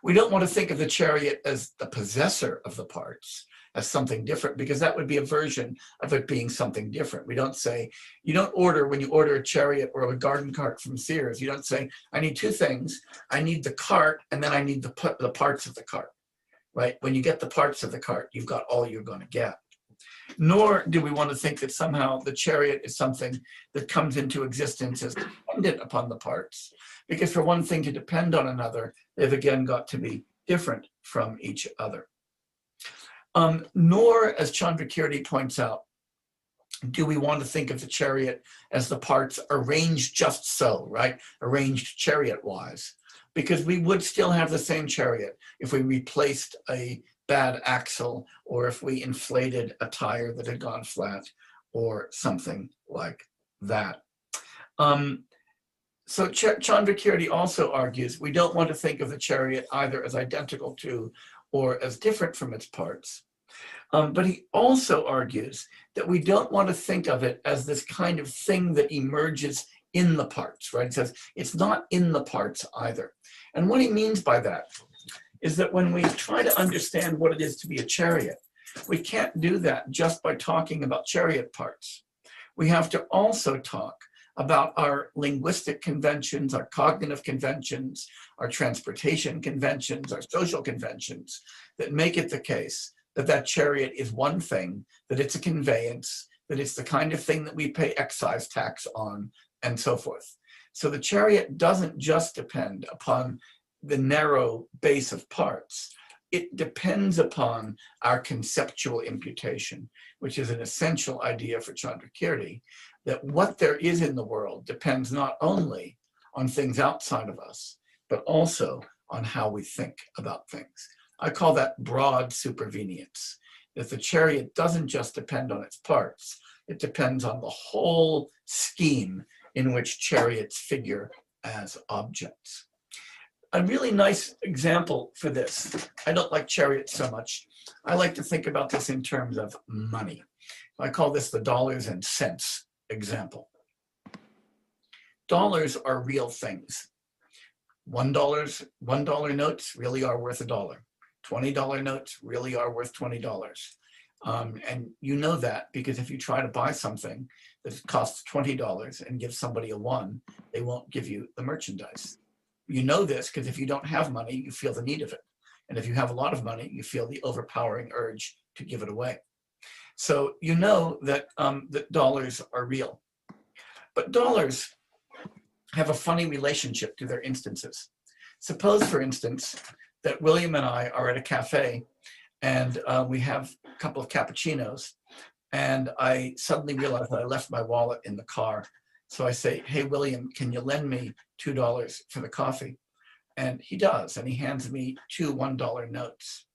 We don't want to think of the chariot as the possessor of the parts, as something different, because that would be a version of it being something different. We don't say, you don't order, when you order a chariot or a garden cart from Sears, you don't say, I need two things. I need the cart, and then I need the parts of the cart, right? When you get the parts of the cart, you've got all you're going to get. Nor do we want to think that somehow the chariot is something that comes into existence as dependent upon the parts, because for one thing to depend on another, they've again got to be different from each other. Nor, as Chandrakirti points out, do we want to think of the chariot as the parts arranged just so, right? Arranged chariot-wise, because we would still have the same chariot if we replaced a bad axle, or if we inflated a tire that had gone flat, or something like that. So Chandrakirti also argues we don't want to think of the chariot either as identical to or as different from its parts. But he also argues that we don't want to think of it as this kind of thing that emerges in the parts, right? He says it's not in the parts either. And what he means by that is that when we try to understand what it is to be a chariot, we can't do that just by talking about chariot parts. We have to also talk about our linguistic conventions, our cognitive conventions, our transportation conventions, our social conventions that make it the case that that chariot is one thing, that it's a conveyance, that it's the kind of thing that we pay excise tax on, and so forth. So the chariot doesn't just depend upon the narrow base of parts. It depends upon our conceptual imputation, which is an essential idea for Chandrakirti, that what there is in the world depends not only on things outside of us, but also on how we think about things. I call that broad supervenience, that the chariot doesn't just depend on its parts, it depends on the whole scheme in which chariots figure as objects. A really nice example for this, I don't like chariots so much. I like to think about this in terms of money. I call this the dollars and cents example. Dollars are real things. $1 notes really are worth $1. $20 notes really are worth $20. And you know that because if you try to buy something that costs $20 and give somebody a $1, they won't give you the merchandise. You know this because if you don't have money, you feel the need of it. And if you have a lot of money, you feel the overpowering urge to give it away. So you know that, that dollars are real. But dollars have a funny relationship to their instances. Suppose, for instance, that William and I are at a cafe and we have a couple of cappuccinos, and I suddenly realize that I left my wallet in the car. So I say, hey, William, can you lend me $2 for the coffee? And he does, and he hands me two $1 notes,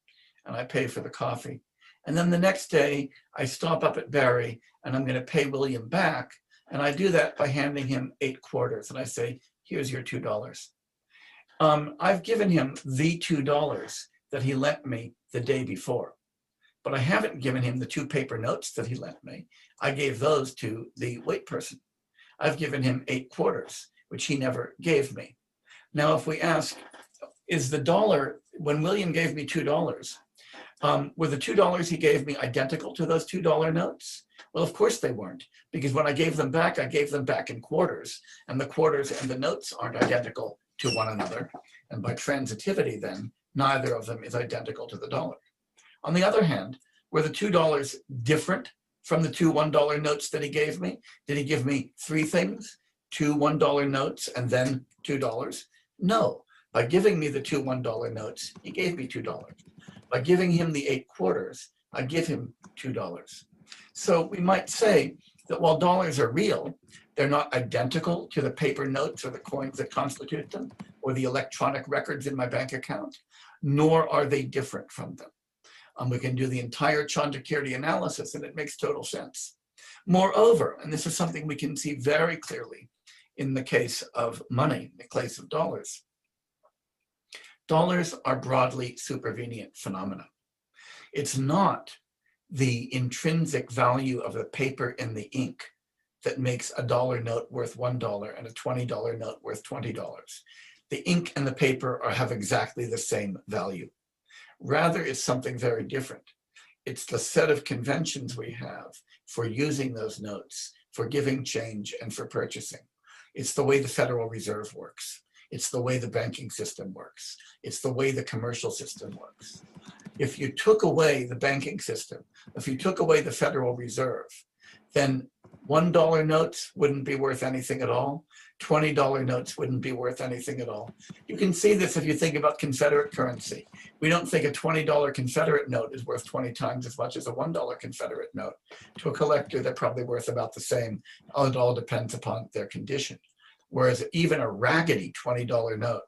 and I pay for the coffee. And then the next day, I stop up at Barry, and I'm going to pay William back, and I do that by handing him 8 quarters, and I say, here's your $2. I've given him the $2 that he lent me the day before, but I haven't given him the 2 paper notes that he lent me. I gave those to the wait person. I've given him 8 quarters, which he never gave me. Now, if we ask, is the dollar, when William gave me $2, were the $2 he gave me identical to those $2 notes? Well, of course they weren't, because when I gave them back in quarters, and the quarters and the notes aren't identical to one another. And by transitivity, then, neither of them is identical to the dollar. On the other hand, were the $2 different from the 2 $1 notes that he gave me? Did he give me 3 things? 2 $1 notes and then $2? No. By giving me the 2 $1 notes, he gave me $2. By giving him the 8 quarters, I give him $2. So we might say that while dollars are real, they're not identical to the paper notes or the coins that constitute them, or the electronic records in my bank account, nor are they different from them. We can do the entire Chandrakirti analysis and it makes total sense. Moreover, and this is something we can see very clearly in the case of money, in the case of dollars, dollars are broadly supervenient phenomena. It's not the intrinsic value of the paper and the ink that makes a $1 note worth $1 and a $20 note worth $20. The ink and the paper have exactly the same value. Rather, it's something very different. It's the set of conventions we have for using those notes, for giving change, and for purchasing. It's the way the Federal Reserve works. It's the way the banking system works. It's the way the commercial system works. If you took away the banking system, if you took away the Federal Reserve, then $1 notes wouldn't be worth anything at all. $20 notes wouldn't be worth anything at all. You can see this if you think about Confederate currency. We don't think a $20 Confederate note is worth 20 times as much as a $1 Confederate note. To a collector, they're probably worth about the same. It all depends upon their condition. Whereas even a raggedy $20 note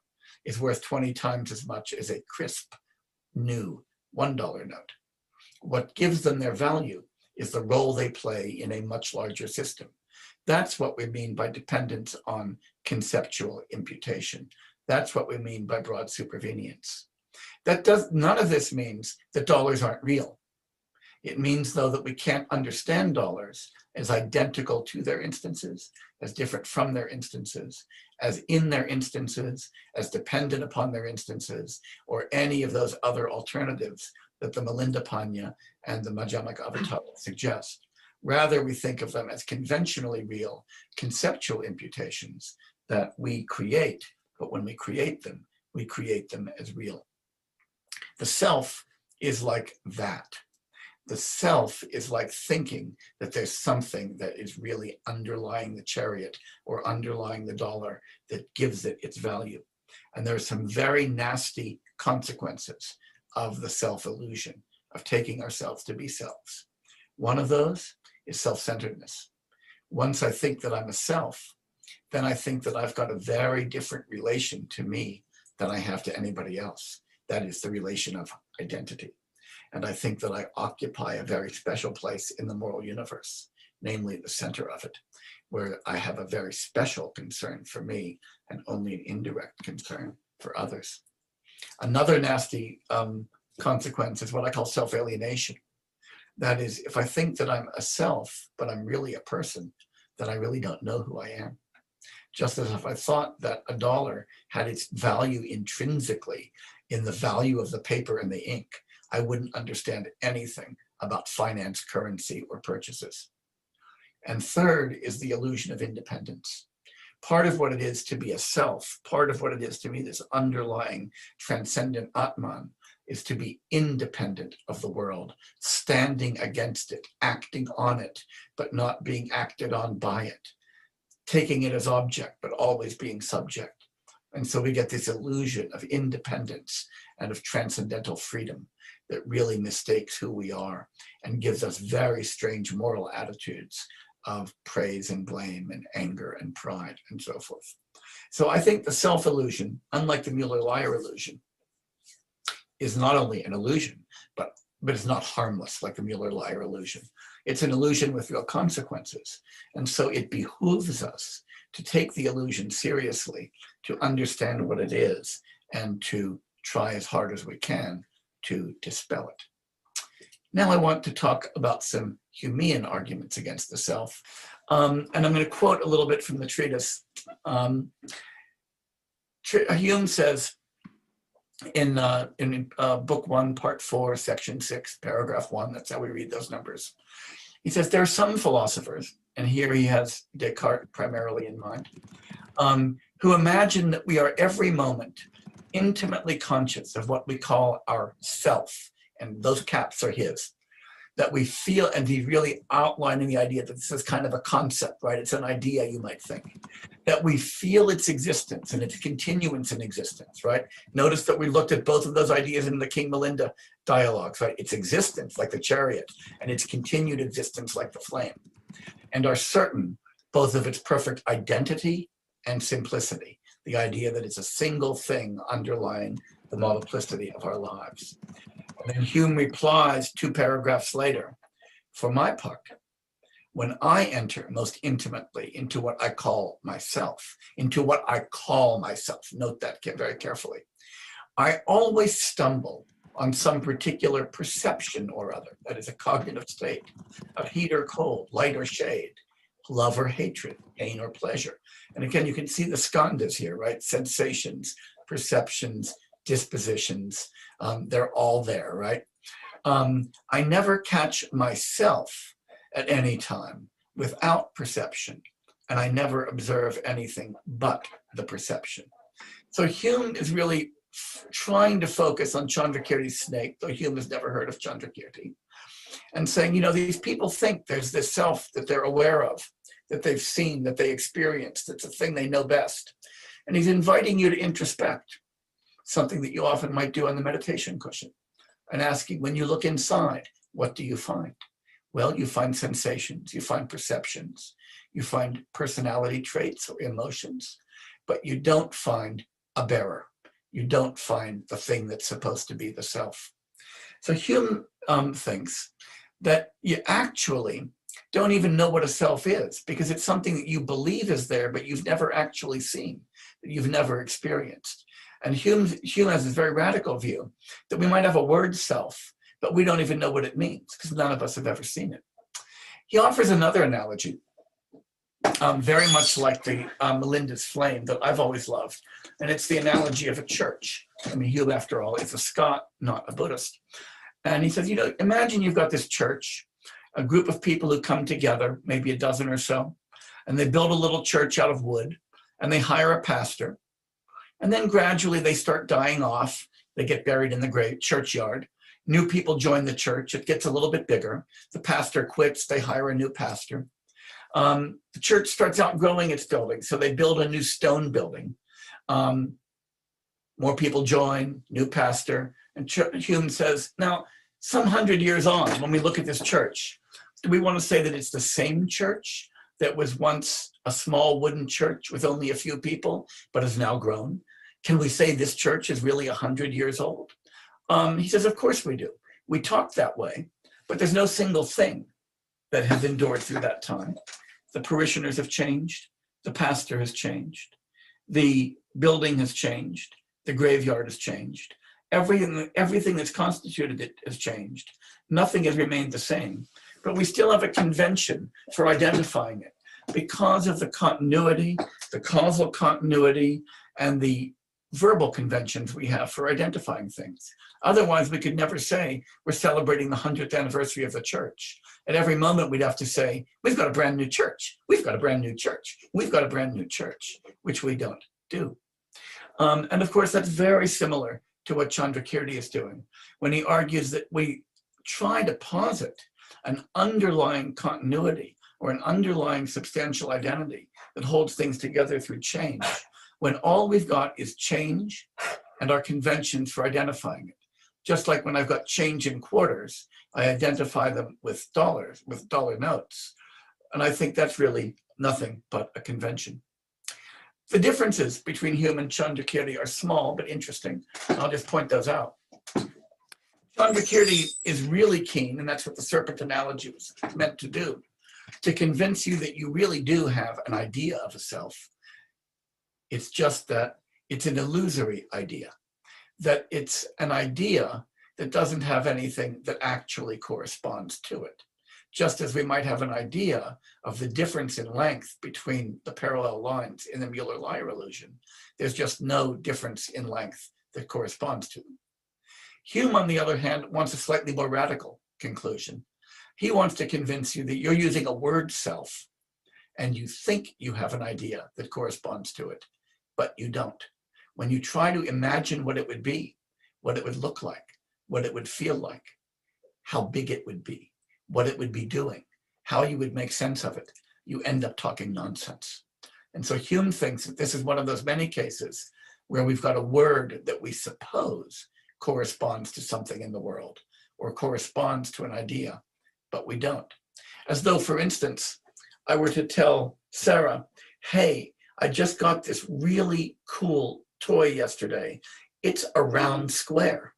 is worth 20 times as much as a crisp, new $1 note. What gives them their value is the role they play in a much larger system. That's what we mean by dependence on conceptual imputation. That's what we mean by broad supervenience. None of this means that dollars aren't real. It means, though, that we can't understand dollars as identical to their instances, as different from their instances, as in their instances, as dependent upon their instances, or any of those other alternatives that the Milindapanya and the Madhyamaka Avatara suggest. Rather, we think of them as conventionally real, conceptual imputations that we create, but when we create them as real. The self is like that. The self is like thinking that there's something that is really underlying the chariot or underlying the dollar that gives it its value. And there are some very nasty consequences of the self-illusion, of taking ourselves to be selves. One of those is self-centeredness. Once I think that I'm a self, then I think that I've got a very different relation to me than I have to anybody else. That is the relation of identity. And I think that I occupy a very special place in the moral universe, namely the center of it, where I have a very special concern for me and only an indirect concern for others. Another nasty consequence is what I call self-alienation. That is, if I think that I'm a self, but I'm really a person, then I really don't know who I am. Just as if I thought that a dollar had its value intrinsically in the value of the paper and the ink, I wouldn't understand anything about finance, currency, or purchases. And third is the illusion of independence. Part of what it is to be a self, part of what it is to me, this underlying transcendent Atman, is to be independent of the world, standing against it, acting on it, but not being acted on by it, taking it as object, but always being subject. And so we get this illusion of independence and of transcendental freedom that really mistakes who we are and gives us very strange moral attitudes of praise and blame and anger and pride and so forth. So I think the self-illusion, unlike the Mueller-Lyer illusion, is not only an illusion, but it's not harmless like the Mueller-Lyer illusion. It's an illusion with real consequences. And so it behooves us to take the illusion seriously, to understand what it is, and to try as hard as we can to dispel it. Now I want to talk about some Humean arguments against the self. And I'm going to quote a little bit from the treatise. Hume says in book 1, part 4, section 6, paragraph 1, that's how we read those numbers. He says, there are some philosophers, and here he has Descartes primarily in mind, who imagine that we are every moment intimately conscious of what we call our self, and those caps are his, that we feel, and he's really outlining the idea that this is kind of a concept, right? It's an idea, you might think, that we feel its existence and its continuance in existence, right? Notice that we looked at both of those ideas in the King Melinda dialogues, right? Its existence, like the chariot, and its continued existence, like the flame, and are certain both of its perfect identity and simplicity, the idea that it's a single thing underlying the multiplicity of our lives. And then Hume replies 2 paragraphs later, for my part, when I enter most intimately into what I call myself, note that very carefully, I always stumble on some particular perception or other, that is a cognitive state, of heat or cold, light or shade, love or hatred, pain or pleasure. And again, you can see the skandhas here, right? Sensations, perceptions, dispositions, they're all there, right? I never catch myself at any time without perception, and I never observe anything but the perception. So Hume is really trying to focus on Chandrakirti's snake, though Hume has never heard of Chandrakirti, and saying, you know, these people think there's this self that they're aware of, that they've seen, that they experienced, it's a thing they know best. And he's inviting you to introspect, something that you often might do on the meditation cushion, and asking, when you look inside, what do you find? Well, you find sensations, you find perceptions, you find personality traits or emotions, but you don't find a bearer. You don't find the thing that's supposed to be the self. So Hume thinks that you actually don't even know what a self is, because it's something that you believe is there, but you've never actually seen, that you've never experienced. And Hume has this very radical view that we might have a word self, but we don't even know what it means, because none of us have ever seen it. He offers another analogy, very much like the Melinda's flame that I've always loved, and it's the analogy of a church. I mean, Hume, after all, is a Scot, not a Buddhist. And he says, you know, imagine you've got this church, a group of people who come together, maybe a dozen or so, and they build a little church out of wood, and they hire a pastor. And then gradually they start dying off. They get buried in the churchyard. New people join the church. It gets a little bit bigger. The pastor quits. They hire a new pastor. The church starts outgrowing its building, so they build a new stone building. More people join, new pastor. And Hume says, now, some 100 years on, when we look at this church, do we want to say that it's the same church that was once a small wooden church with only a few people, but has now grown? Can we say this church is really 100 years old? He says, of course we do. We talk that way, but there's no single thing that has endured through that time. The parishioners have changed. The pastor has changed. The building has changed. The graveyard has changed. Everything that's constituted it has changed. Nothing has remained the same, but we still have a convention for identifying it because of the continuity, the causal continuity, and the verbal conventions we have for identifying things. Otherwise, we could never say we're celebrating the 100th anniversary of the church. At every moment, we'd have to say, we've got a brand new church. We've got a brand new church. We've got a brand new church, which we don't do. And of course, that's very similar to what Chandrakirti is doing when he argues that we try to posit an underlying continuity or an underlying substantial identity that holds things together through change, when all we've got is change and our conventions for identifying it. Just like when I've got change in quarters, I identify them with dollars, with dollar notes. And I think that's really nothing but a convention. The differences between Hume and Chandrakirti are small but interesting. I'll just point those out. Chandrakirti is really keen, and that's what the serpent analogy was meant to do, to convince you that you really do have an idea of a self. It's just that it's an illusory idea, that it's an idea that doesn't have anything that actually corresponds to it. Just as we might have an idea of the difference in length between the parallel lines in the Mueller-Lyer illusion, there's just no difference in length that corresponds to them. Hume, on the other hand, wants a slightly more radical conclusion. He wants to convince you that you're using a word self and you think you have an idea that corresponds to it, but you don't. When you try to imagine what it would be, what it would look like, what it would feel like, how big it would be, what it would be doing, how you would make sense of it, you end up talking nonsense. And so Hume thinks that this is one of those many cases where we've got a word that we suppose corresponds to something in the world or corresponds to an idea, but we don't. As though, for instance, I were to tell Sarah, hey, I just got this really cool toy yesterday. It's a round square.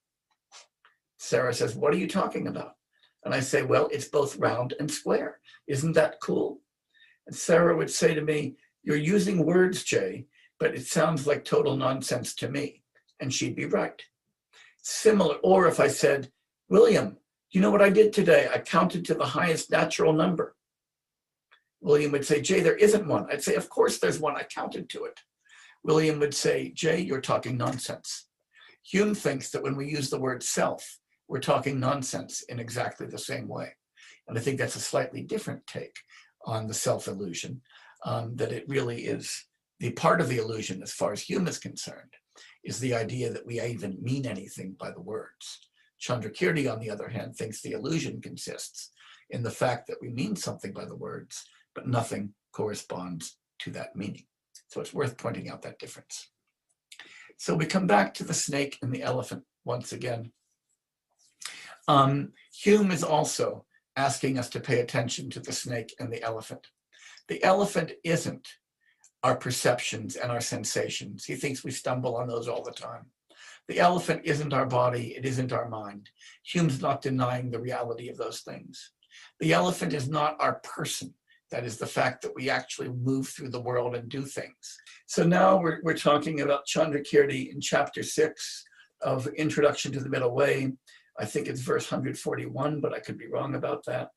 Sarah says, what are you talking about? And I say, well, it's both round and square. Isn't that cool? And Sarah would say to me, you're using words, Jay, but it sounds like total nonsense to me. And she'd be right. Similar, or if I said, William, you know what I did today? I counted to the highest natural number. William would say, Jay, there isn't one. I'd say, of course there's one. I counted to it. William would say, Jay, you're talking nonsense. Hume thinks that when we use the word self, we're talking nonsense in exactly the same way. And I think that's a slightly different take on the self-illusion, that it really is the part of the illusion, as far as Hume is concerned, is the idea that we even mean anything by the words. Chandrakirti, on the other hand, thinks the illusion consists in the fact that we mean something by the words, but nothing corresponds to that meaning. So it's worth pointing out that difference. So we come back to the snake and the elephant once again. Hume is also asking us to pay attention to the snake and the elephant. The elephant isn't our perceptions and our sensations. He thinks we stumble on those all the time. The elephant isn't our body, it isn't our mind. Hume's not denying the reality of those things. The elephant is not our person. That is the fact that we actually move through the world and do things. So now we're talking about Chandrakirti in chapter 6 of Introduction to the Middle Way. I think it's verse 141, but I could be wrong about that,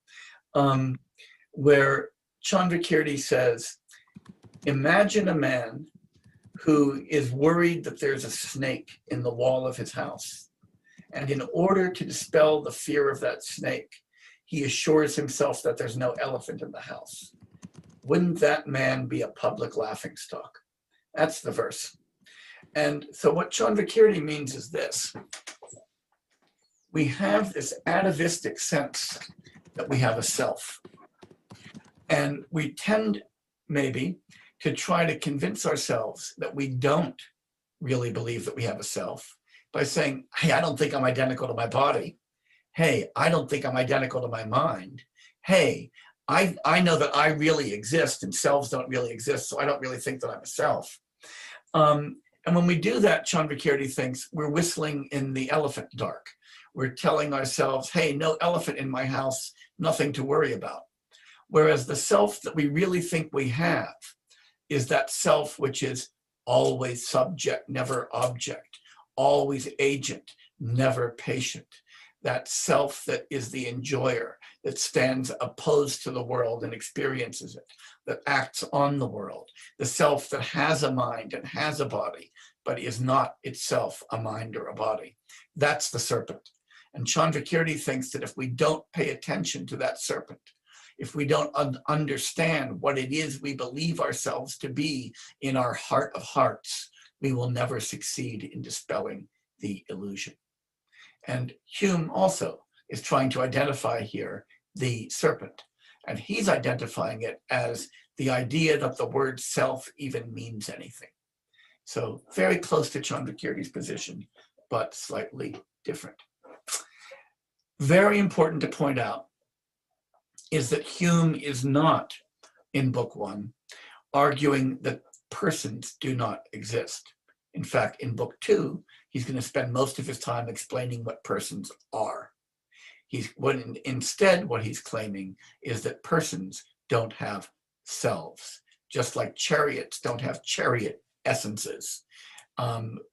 where Chandrakirti says, imagine a man who is worried that there's a snake in the wall of his house. And in order to dispel the fear of that snake, he assures himself that there's no elephant in the house. Wouldn't that man be a public laughingstock? That's the verse. And so what Chandrakirti means is this. We have this atavistic sense that we have a self. And we tend, maybe, to try to convince ourselves that we don't really believe that we have a self by saying, hey, I don't think I'm identical to my body. Hey, I don't think I'm identical to my mind. Hey, I know that I really exist and selves don't really exist, so I don't really think that I'm a self. And when we do that, Chandrakirti thinks we're whistling in the elephant dark. We're telling ourselves, hey, no elephant in my house, nothing to worry about. Whereas the self that we really think we have is that self which is always subject, never object, always agent, never patient. That self that is the enjoyer, that stands opposed to the world and experiences it, that acts on the world, the self that has a mind and has a body, but is not itself a mind or a body. That's the serpent. And Chandrakirti thinks that if we don't pay attention to that serpent, if we don't understand what it is we believe ourselves to be in our heart of hearts, we will never succeed in dispelling the illusion. And Hume also is trying to identify here the serpent. And he's identifying it as the idea that the word self even means anything. So very close to Chandrakirti's position, but slightly different. Very important to point out is that Hume is not, in book 1, arguing that persons do not exist. In fact, in book 2, he's going to spend most of his time explaining what persons are. Instead, what he's claiming is that persons don't have selves, just like chariots don't have chariot essences.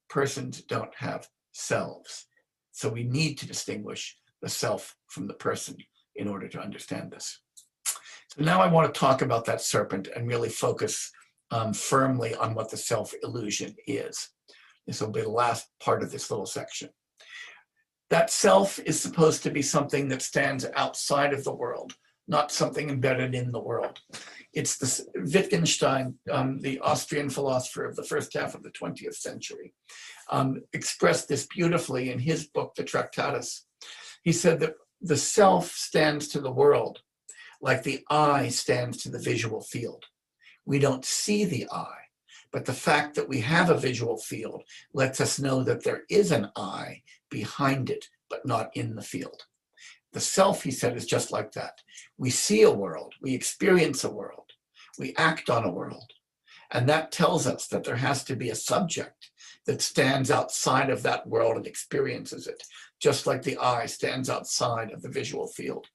Persons don't have selves. So we need to distinguish the self from the person in order to understand this. So now I want to talk about that serpent and really focus firmly on what the self-illusion is. This will be the last part of this little section. That self is supposed to be something that stands outside of the world, not something embedded in the world. It's the Wittgenstein, the Austrian philosopher of the first half of the 20th century, expressed this beautifully in his book, The Tractatus. He said that the self stands to the world like the eye stands to the visual field. We don't see the eye, but the fact that we have a visual field lets us know that there is an eye behind it, but not in the field. The self, he said, is just like that. We see a world, we experience a world, we act on a world, and that tells us that there has to be a subject that stands outside of that world and experiences it, just like the eye stands outside of the visual field.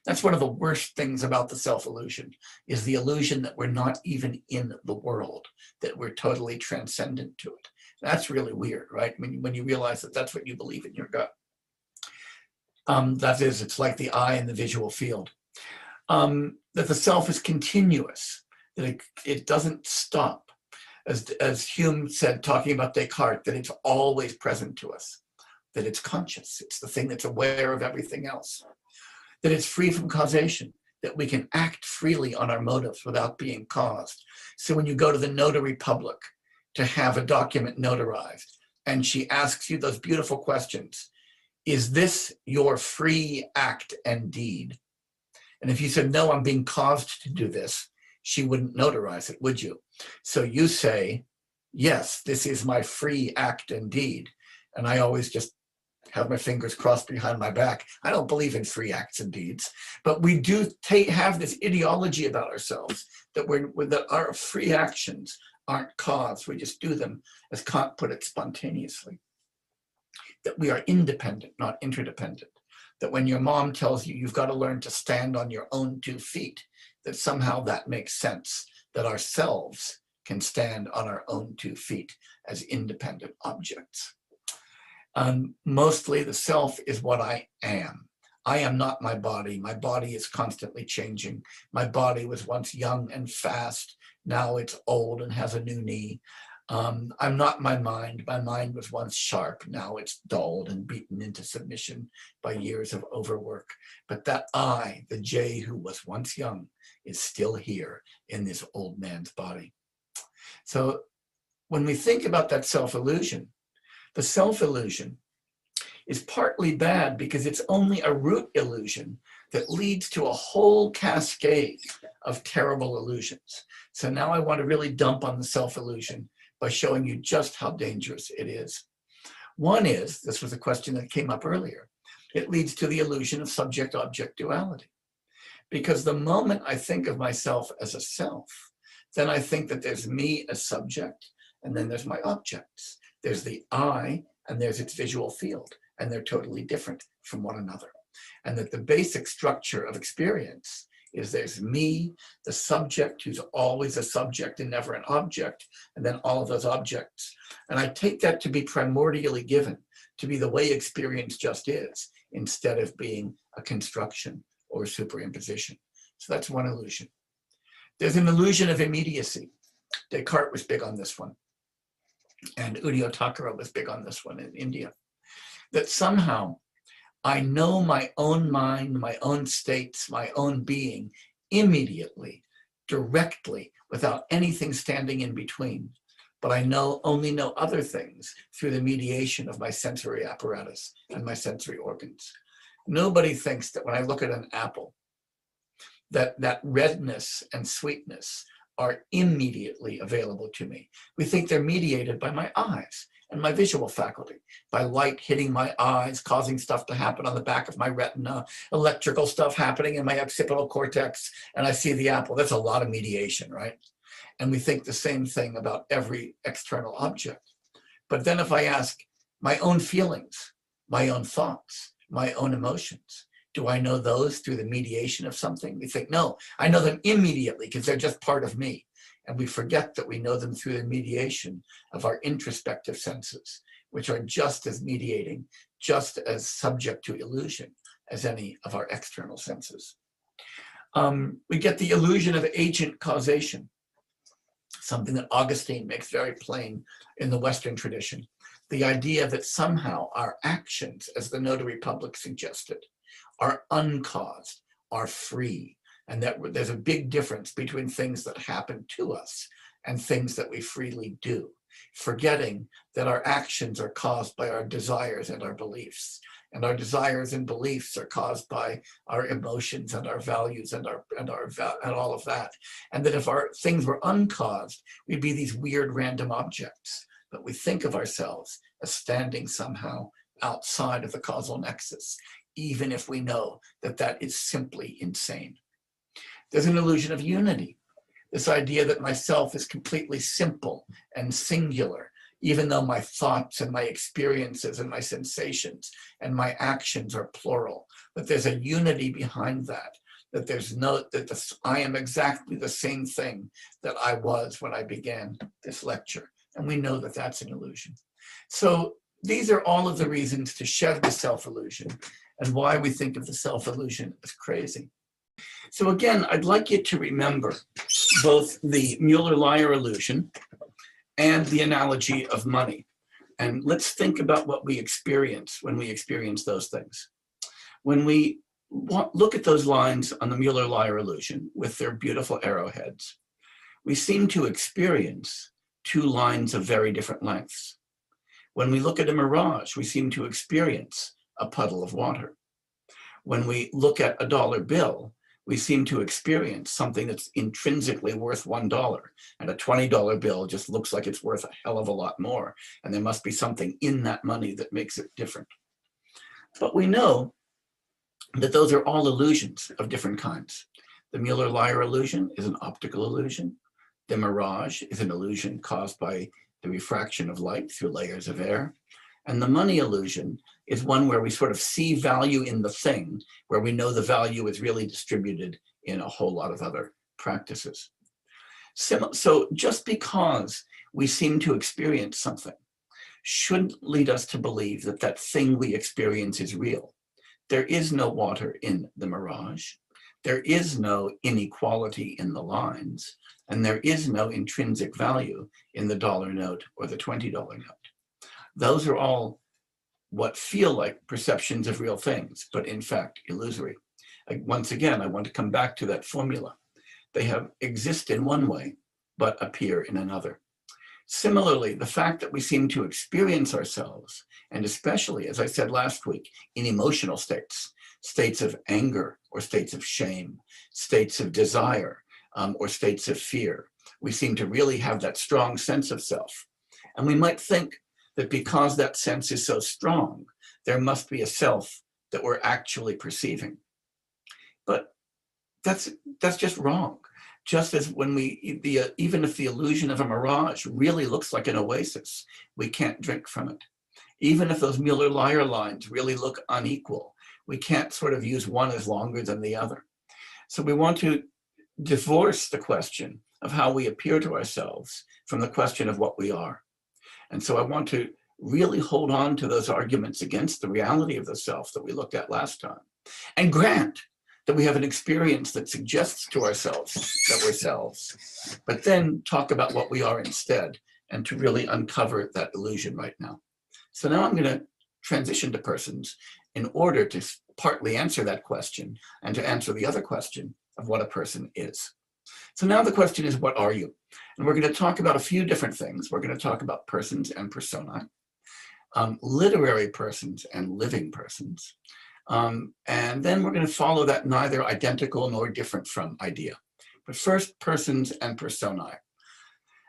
That's one of the worst things about the self-illusion, is the illusion that we're not even in the world, that we're totally transcendent to it. That's really weird, right? When you realize that that's what you believe in your gut. That is, it's like the eye in the visual field. That the self is continuous, that it doesn't stop. As Hume said, talking about Descartes, that it's always present to us, that it's conscious, it's the thing that's aware of everything else, that it's free from causation, that we can act freely on our motives without being caused. So when you go to the notary public to have a document notarized, and she asks you those beautiful questions, is this your free act and deed? And if you said, no, I'm being caused to do this, she wouldn't notarize it, would you? So you say, yes, this is my free act and deed. And I always just have my fingers crossed behind my back. I don't believe in free acts and deeds, but we do have this ideology about ourselves that that our free actions aren't caused. We just do them, as Kant put it, spontaneously. That we are independent, not interdependent. That when your mom tells you you've got to learn to stand on your own 2 feet, that somehow that makes sense, that ourselves can stand on our own 2 feet as independent objects. Mostly the self is what I am. I am not my body. My body is constantly changing. My body was once young and fast. Now it's old and has a new knee. I'm not my mind. My mind was once sharp. Now it's dulled and beaten into submission by years of overwork. But that I, the Jay who was once young, is still here in this old man's body. So when we think about that self-illusion, the self-illusion is partly bad because it's only a root illusion that leads to a whole cascade of terrible illusions. So now I want to really dump on the self-illusion by showing you just how dangerous it is. One is, this was a question that came up earlier, it leads to the illusion of subject-object duality. Because the moment I think of myself as a self, then I think that there's me as subject, and then there's my objects. There's the I, and there's its visual field, and they're totally different from one another. And that the basic structure of experience is there's me, the subject, who's always a subject and never an object, and then all of those objects. And I take that to be primordially given, to be the way experience just is, instead of being a construction or a superimposition. So that's one illusion. There's an illusion of immediacy. Descartes was big on this one. And Udio Takara was big on this one in India. That somehow I know my own mind, my own states, my own being immediately, directly, without anything standing in between. But I only know other things through the mediation of my sensory apparatus and my sensory organs. Nobody thinks that when I look at an apple, that redness and sweetness are immediately available to me. We think they're mediated by my eyes and my visual faculty, by light hitting my eyes, causing stuff to happen on the back of my retina, electrical stuff happening in my occipital cortex, and I see the apple. That's a lot of mediation, right? And we think the same thing about every external object. But then if I ask my own feelings, my own thoughts, my own emotions, do I know those through the mediation of something? We think, no, I know them immediately because they're just part of me. And we forget that we know them through the mediation of our introspective senses, which are just as mediating, just as subject to illusion as any of our external senses. We get the illusion of agent causation, something that Augustine makes very plain in the Western tradition. The idea that somehow our actions, as the Notary Public suggested, are uncaused, are free, and that there's a big difference between things that happen to us and things that we freely do, forgetting that our actions are caused by our desires and our beliefs, and our desires and beliefs are caused by our emotions and our values and all of that, and that if our things were uncaused, we'd be these weird random objects. But we think of ourselves as standing somehow outside of the causal nexus, even if we know that that is simply insane. There's an illusion of unity, this idea that myself is completely simple and singular, even though my thoughts and my experiences and my sensations and my actions are plural, but there's a unity behind that, that there's I am exactly the same thing that I was when I began this lecture. And we know that that's an illusion. So these are all of the reasons to shed the self-illusion and why we think of the self-illusion as crazy. So again, I'd like you to remember both the Mueller-Lyer illusion and the analogy of money. And let's think about what we experience when we experience those things. When we look at those lines on the Mueller-Lyer illusion with their beautiful arrowheads, we seem to experience two lines of very different lengths. When we look at a mirage, we seem to experience a puddle of water. When we look at a dollar bill, we seem to experience something that's intrinsically worth $1, and a $20 bill just looks like it's worth a hell of a lot more, and there must be something in that money that makes it different. But we know that those are all illusions of different kinds. The Mueller-Lyer illusion is an optical illusion. The mirage is an illusion caused by the refraction of light through layers of air. And the money illusion is one where we sort of see value in the thing, where we know the value is really distributed in a whole lot of other practices. So just because we seem to experience something shouldn't lead us to believe that that thing we experience is real. There is no water in the mirage. There is no inequality in the lines, and there is no intrinsic value in the dollar note or the $20 note. Those are all what feel like perceptions of real things, but in fact, illusory. Once again, I want to come back to that formula. They exist in one way, but appear in another. Similarly, the fact that we seem to experience ourselves, and especially, as I said last week, in emotional states, states of anger or states of shame, states of desire, or states of fear, we seem to really have that strong sense of self. And we might think that because that sense is so strong, there must be a self that we're actually perceiving. But that's just wrong. Just as when even if the illusion of a mirage really looks like an oasis, we can't drink from it. Even if those Mueller-Lyer lines really look unequal, we can't sort of use one as longer than the other. So we want to divorce the question of how we appear to ourselves from the question of what we are. And so I want to really hold on to those arguments against the reality of the self that we looked at last time, and grant that we have an experience that suggests to ourselves that we're selves, but then talk about what we are instead, and to really uncover that illusion right now. So now I'm going to transition to persons in order to partly answer that question and to answer the other question of what a person is. So now the question is, what are you? And we're going to talk about a few different things. We're going to talk about persons and personae, literary persons and living persons. And then we're going to follow that neither identical nor different from idea. But first, persons and personae.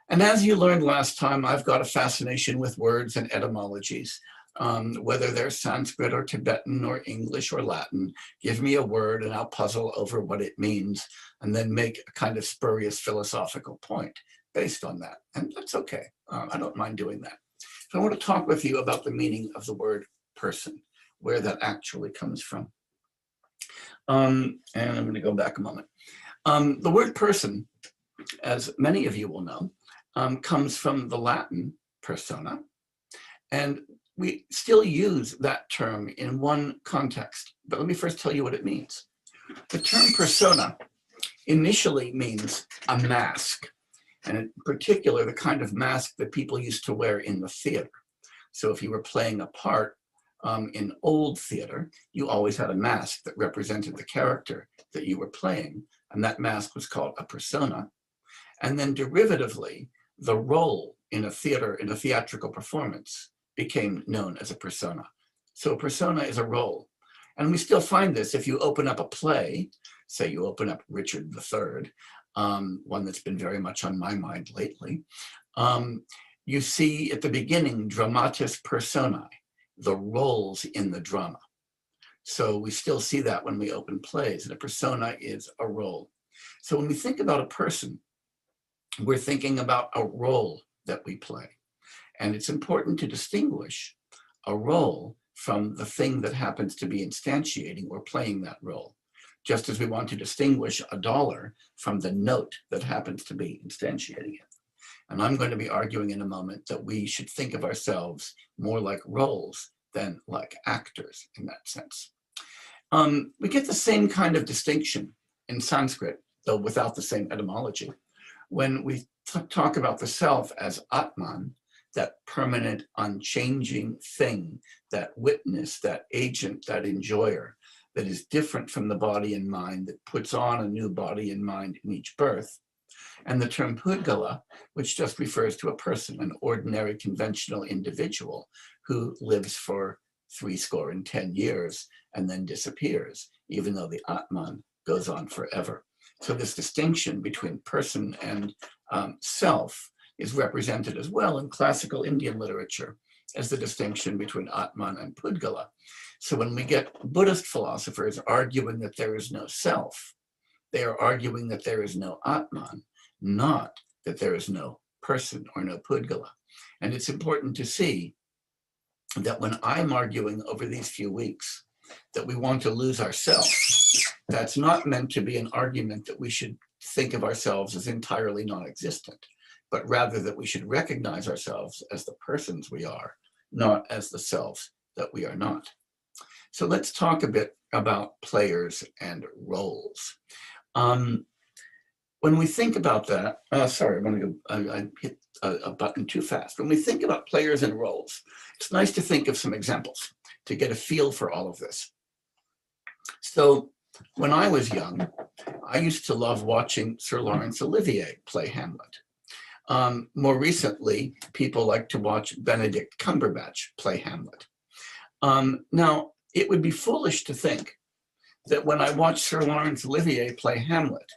And as you learned last time, I've got a fascination with words and etymologies. Whether they're Sanskrit or Tibetan or English or Latin, give me a word and I'll puzzle over what it means and then make a kind of spurious philosophical point based on that. And that's okay. I don't mind doing that. So I want to talk with you about the meaning of the word person, where that actually comes from. And I'm going to go back a moment. The word person, as many of you will know, comes from the Latin persona. And we still use that term in one context, but let me first tell you what it means. The term persona initially means a mask, and in particular, the kind of mask that people used to wear in the theater. So if you were playing a part in old theater, you always had a mask that represented the character that you were playing, and that mask was called a persona. And then derivatively, the role in a theatrical performance became known as a persona. So a persona is a role. And we still find this if you open up a play, say you open up Richard III, one that's been very much on my mind lately, you see at the beginning dramatis personae, the roles in the drama. So we still see that when we open plays, and a persona is a role. So when we think about a person, we're thinking about a role that we play. And it's important to distinguish a role from the thing that happens to be instantiating or playing that role, just as we want to distinguish a dollar from the note that happens to be instantiating it. And I'm going to be arguing in a moment that we should think of ourselves more like roles than like actors in that sense. We get the same kind of distinction in Sanskrit, though without the same etymology, when we talk about the self as Atman, that permanent, unchanging thing, that witness, that agent, that enjoyer, that is different from the body and mind, that puts on a new body and mind in each birth. And the term Pudgala, which just refers to a person, an ordinary conventional individual who lives for 70 years and then disappears, even though the Atman goes on forever. So this distinction between person and self is represented as well in classical Indian literature as the distinction between Atman and Pudgala. So when we get Buddhist philosophers arguing that there is no self, they are arguing that there is no Atman, not that there is no person or no Pudgala. And it's important to see that when I'm arguing over these few weeks that we want to lose ourselves, that's not meant to be an argument that we should think of ourselves as entirely non-existent, but rather that we should recognize ourselves as the persons we are, not as the selves that we are not. So let's talk a bit about players and roles. When we think about that, sorry, I hit a button too fast. When we think about players and roles, it's nice to think of some examples to get a feel for all of this. So when I was young, I used to love watching Sir Laurence Olivier play Hamlet. More recently, people like to watch Benedict Cumberbatch play Hamlet. Now, it would be foolish to think that when I watch Sir Laurence Olivier play Hamlet,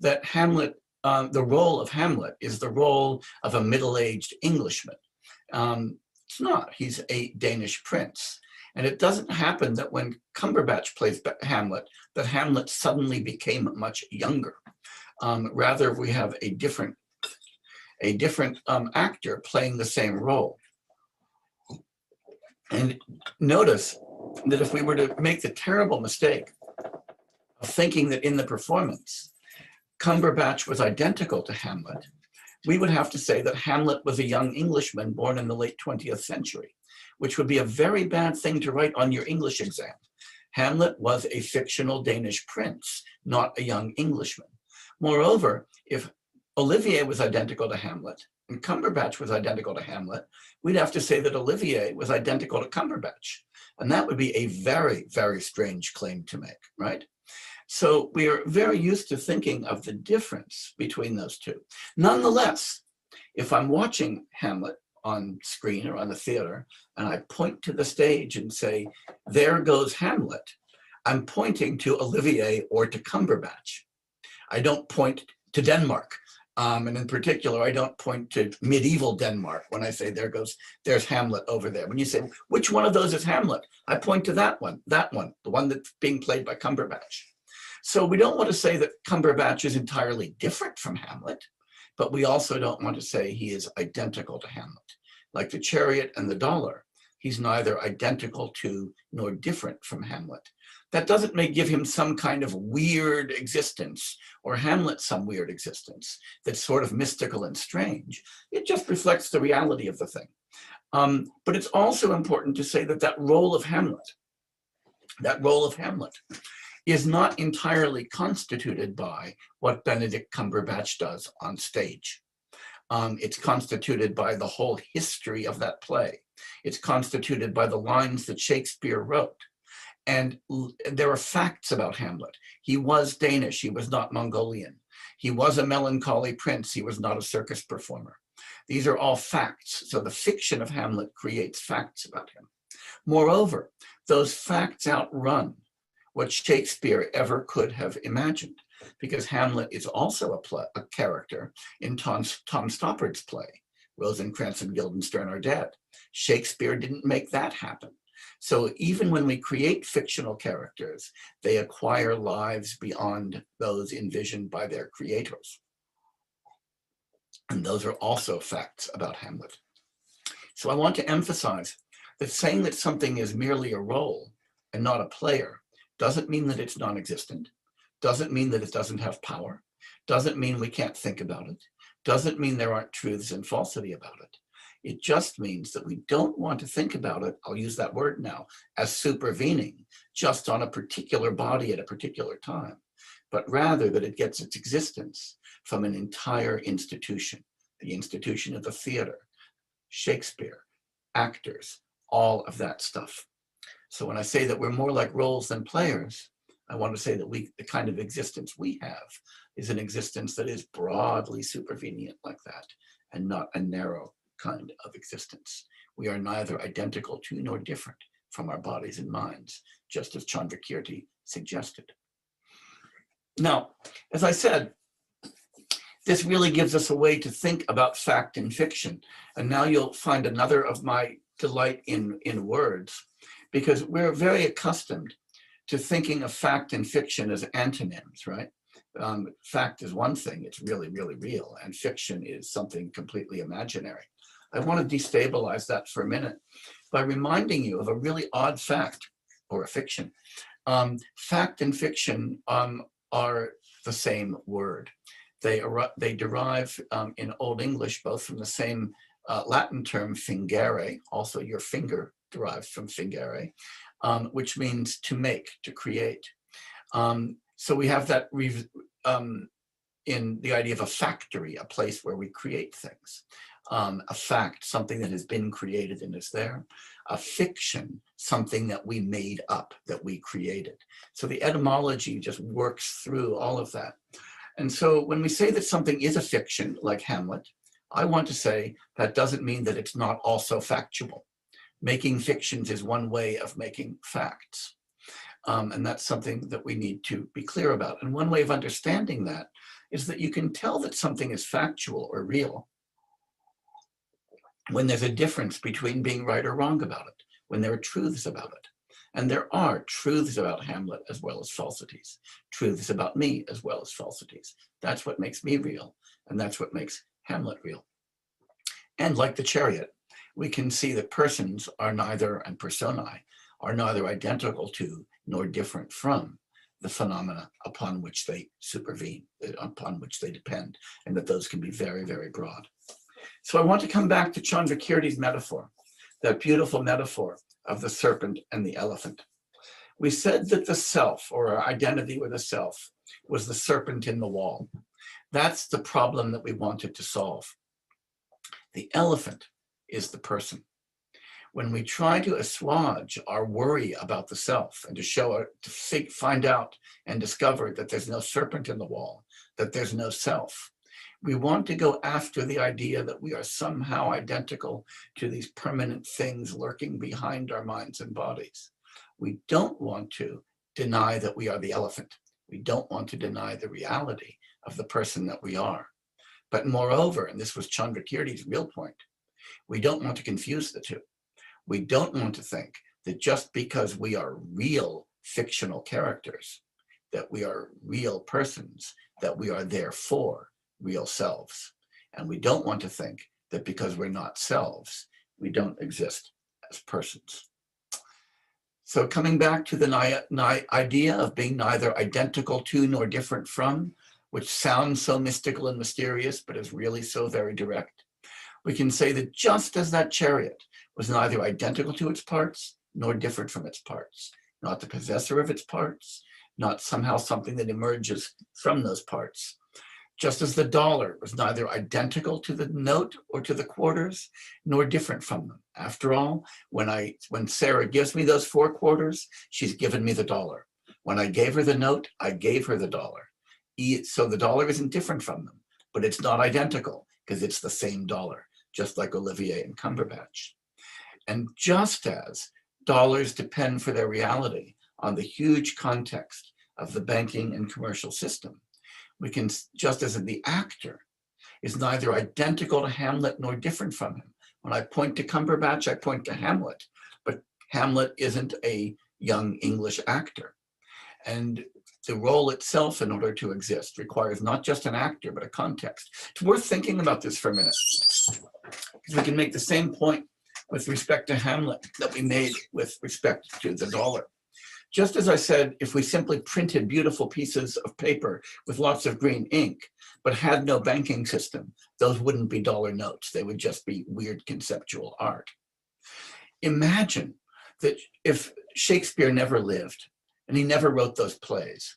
that Hamlet, the role of Hamlet is the role of a middle-aged Englishman. It's not. He's a Danish prince. And it doesn't happen that when Cumberbatch plays Hamlet, that Hamlet suddenly became much younger. Rather, we have a different actor playing the same role. And notice that if we were to make the terrible mistake of thinking that in the performance, Cumberbatch was identical to Hamlet, we would have to say that Hamlet was a young Englishman born in the late 20th century, which would be a very bad thing to write on your English exam. Hamlet was a fictional Danish prince, not a young Englishman. Moreover, if Olivier was identical to Hamlet and Cumberbatch was identical to Hamlet, we'd have to say that Olivier was identical to Cumberbatch. And that would be a very, very strange claim to make, right? So we are very used to thinking of the difference between those two. Nonetheless, if I'm watching Hamlet on screen or on the theater, and I point to the stage and say, there goes Hamlet, I'm pointing to Olivier or to Cumberbatch. I don't point to Denmark. And in particular, I don't point to medieval Denmark when I say there's Hamlet over there. When you say, which one of those is Hamlet? I point to that one, the one that's being played by Cumberbatch. So we don't want to say that Cumberbatch is entirely different from Hamlet, but we also don't want to say he is identical to Hamlet. Like the chariot and the dollar, he's neither identical to nor different from Hamlet. That doesn't give him some kind of weird existence or Hamlet some weird existence that's sort of mystical and strange. It just reflects the reality of the thing. But it's also important to say that that role of Hamlet is not entirely constituted by what Benedict Cumberbatch does on stage. It's constituted by the whole history of that play. It's constituted by the lines that Shakespeare wrote. And there are facts about Hamlet. He was Danish, he was not Mongolian. He was a melancholy prince, he was not a circus performer. These are all facts. So the fiction of Hamlet creates facts about him. Moreover, those facts outrun what Shakespeare ever could have imagined, because Hamlet is also a character in Tom Stoppard's play, Rosencrantz and Guildenstern Are Dead. Shakespeare didn't make that happen. So even when we create fictional characters, they acquire lives beyond those envisioned by their creators. And those are also facts about Hamlet. So I want to emphasize that saying that something is merely a role and not a player doesn't mean that it's non-existent, doesn't mean that it doesn't have power, doesn't mean we can't think about it, doesn't mean there aren't truths and falsity about it. It just means that we don't want to think about it, I'll use that word now, as supervening just on a particular body at a particular time, but rather that it gets its existence from an entire institution, the institution of the theater, Shakespeare, actors, all of that stuff. So when I say that we're more like roles than players, I want to say that the kind of existence we have is an existence that is broadly supervenient like that, and not a narrow kind of existence. We are neither identical to nor different from our bodies and minds, just as Chandrakirti suggested. Now, as I said, this really gives us a way to think about fact and fiction. And now you'll find another of my delight in words, because we're very accustomed to thinking of fact and fiction as antonyms, right? Fact is one thing, it's really, really real, and fiction is something completely imaginary. I want to destabilize that for a minute by reminding you of a really odd fact, or a fiction. Fact and fiction are the same word. They derive in Old English both from the same Latin term fingere, also your finger derives from fingere, which means to make, to create. So we have that in the idea of a factory, a place where we create things. A fact, something that has been created and is there. A fiction, something that we made up, that we created. So the etymology just works through all of that. And so when we say that something is a fiction, like Hamlet, I want to say that doesn't mean that it's not also factual. Making fictions is one way of making facts. And that's something that we need to be clear about. And one way of understanding that is that you can tell that something is factual or real when there's a difference between being right or wrong about it, when there are truths about it. And there are truths about Hamlet as well as falsities, truths about me as well as falsities. That's what makes me real, and that's what makes Hamlet real. And like the chariot, we can see that persons are neither, and personae, are neither identical to nor different from the phenomena upon which they supervene, upon which they depend, and that those can be very, very broad. So I want to come back to Chandrakirti's metaphor, that beautiful metaphor of the serpent and the elephant. We said that the self, or our identity with the self, was the serpent in the wall. That's the problem that we wanted to solve. The elephant is the person. When we try to assuage our worry about the self and to find out and discover that there's no serpent in the wall, that there's no self, we want to go after the idea that we are somehow identical to these permanent things lurking behind our minds and bodies. We don't want to deny that we are the elephant. We don't want to deny the reality of the person that we are. But moreover, and this was Chandrakirti's real point, we don't want to confuse the two. We don't want to think that just because we are real fictional characters, that we are real persons, that we are therefore real selves. And we don't want to think that because we're not selves, we don't exist as persons. So coming back to the idea of being neither identical to nor different from, which sounds so mystical and mysterious, but is really so very direct, we can say that just as that chariot was neither identical to its parts nor different from its parts, not the possessor of its parts, not somehow something that emerges from those parts, just as the dollar was neither identical to the note or to the quarters, nor different from them. After all, when Sarah gives me those 4 quarters, she's given me the dollar. When I gave her the note, I gave her the dollar. So the dollar isn't different from them, but it's not identical because it's the same dollar, just like Olivier and Cumberbatch. And just as dollars depend for their reality on the huge context of the banking and commercial system, we can, just as the actor is neither identical to Hamlet nor different from him. When I point to Cumberbatch, I point to Hamlet, but Hamlet isn't a young English actor. And the role itself, in order to exist, requires not just an actor, but a context. It's worth thinking about this for a minute, because we can make the same point with respect to Hamlet that we made with respect to the dollar. Just as I said, if we simply printed beautiful pieces of paper with lots of green ink, but had no banking system, those wouldn't be dollar notes. They would just be weird conceptual art. Imagine that if Shakespeare never lived and he never wrote those plays,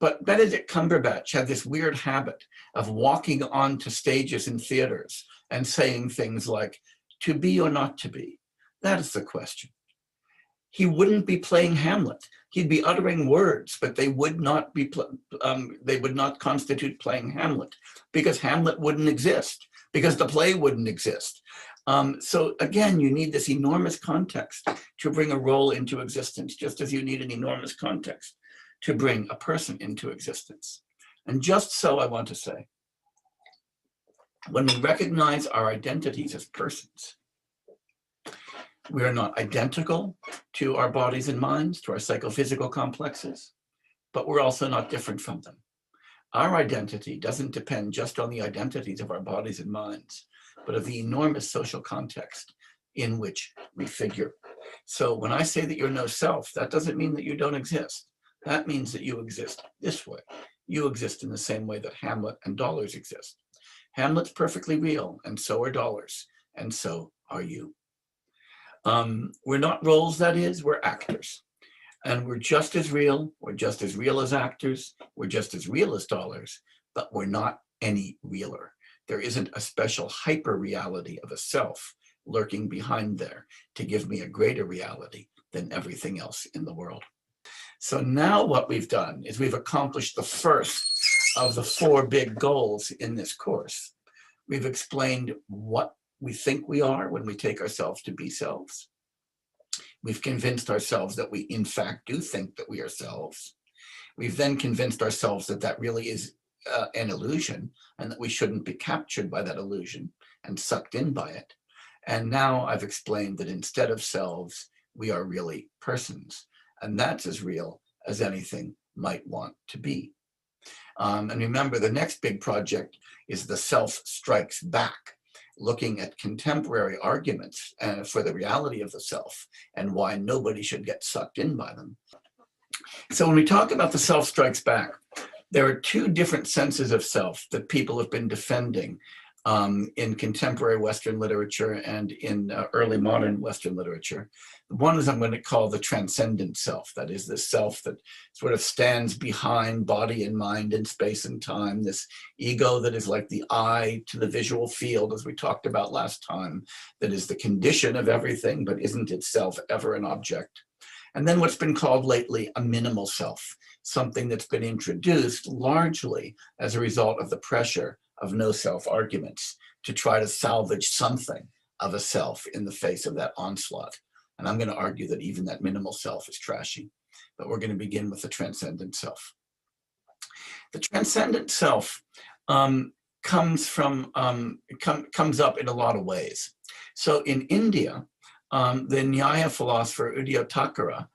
but Benedict Cumberbatch had this weird habit of walking onto stages in theaters and saying things like, "To be or not to be? That is the question." He wouldn't be playing Hamlet. He'd be uttering words, but they would not constitute playing Hamlet, because Hamlet wouldn't exist, because the play wouldn't exist. So again, you need this enormous context to bring a role into existence, just as you need an enormous context to bring a person into existence. And just so, I want to say, when we recognize our identities as persons, we are not identical to our bodies and minds, to our psychophysical complexes, but we're also not different from them. Our identity doesn't depend just on the identities of our bodies and minds, but of the enormous social context in which we figure. So when I say that you're no self, that doesn't mean that you don't exist. That means that you exist this way. You exist in the same way that Hamlet and dollars exist. Hamlet's perfectly real, and so are dollars, and so are you. We're not roles, that is, we're actors. And we're just as real as actors, we're just as real as dollars, but we're not any realer. There isn't a special hyper reality of a self lurking behind there to give me a greater reality than everything else in the world. So now what we've done is we've accomplished the first of the 4 big goals in this course. We've explained what we think we are when we take ourselves to be selves. We've convinced ourselves that we in fact do think that we are selves. We've then convinced ourselves that that really is an illusion, and that we shouldn't be captured by that illusion and sucked in by it. And now I've explained that instead of selves, we are really persons, and that's as real as anything might want to be. And remember, the next big project is the Self Strikes Back, looking at contemporary arguments for the reality of the self and why nobody should get sucked in by them. So when we talk about the self strikes back, there are two different senses of self that people have been defending in contemporary Western literature and in early modern Western literature. One is I'm going to call the transcendent self. That is the self that sort of stands behind body and mind and space and time, this ego that is like the eye to the visual field, as we talked about last time, that is the condition of everything, but isn't itself ever an object. And then what's been called lately a minimal self, something that's been introduced largely as a result of the pressure of no self arguments to try to salvage something of a self in the face of that onslaught. And I'm going to argue that even that minimal self is trashy, but we're going to begin with the transcendent self. The transcendent self comes up in a lot of ways. So in India, the Nyaya philosopher Udayatthacura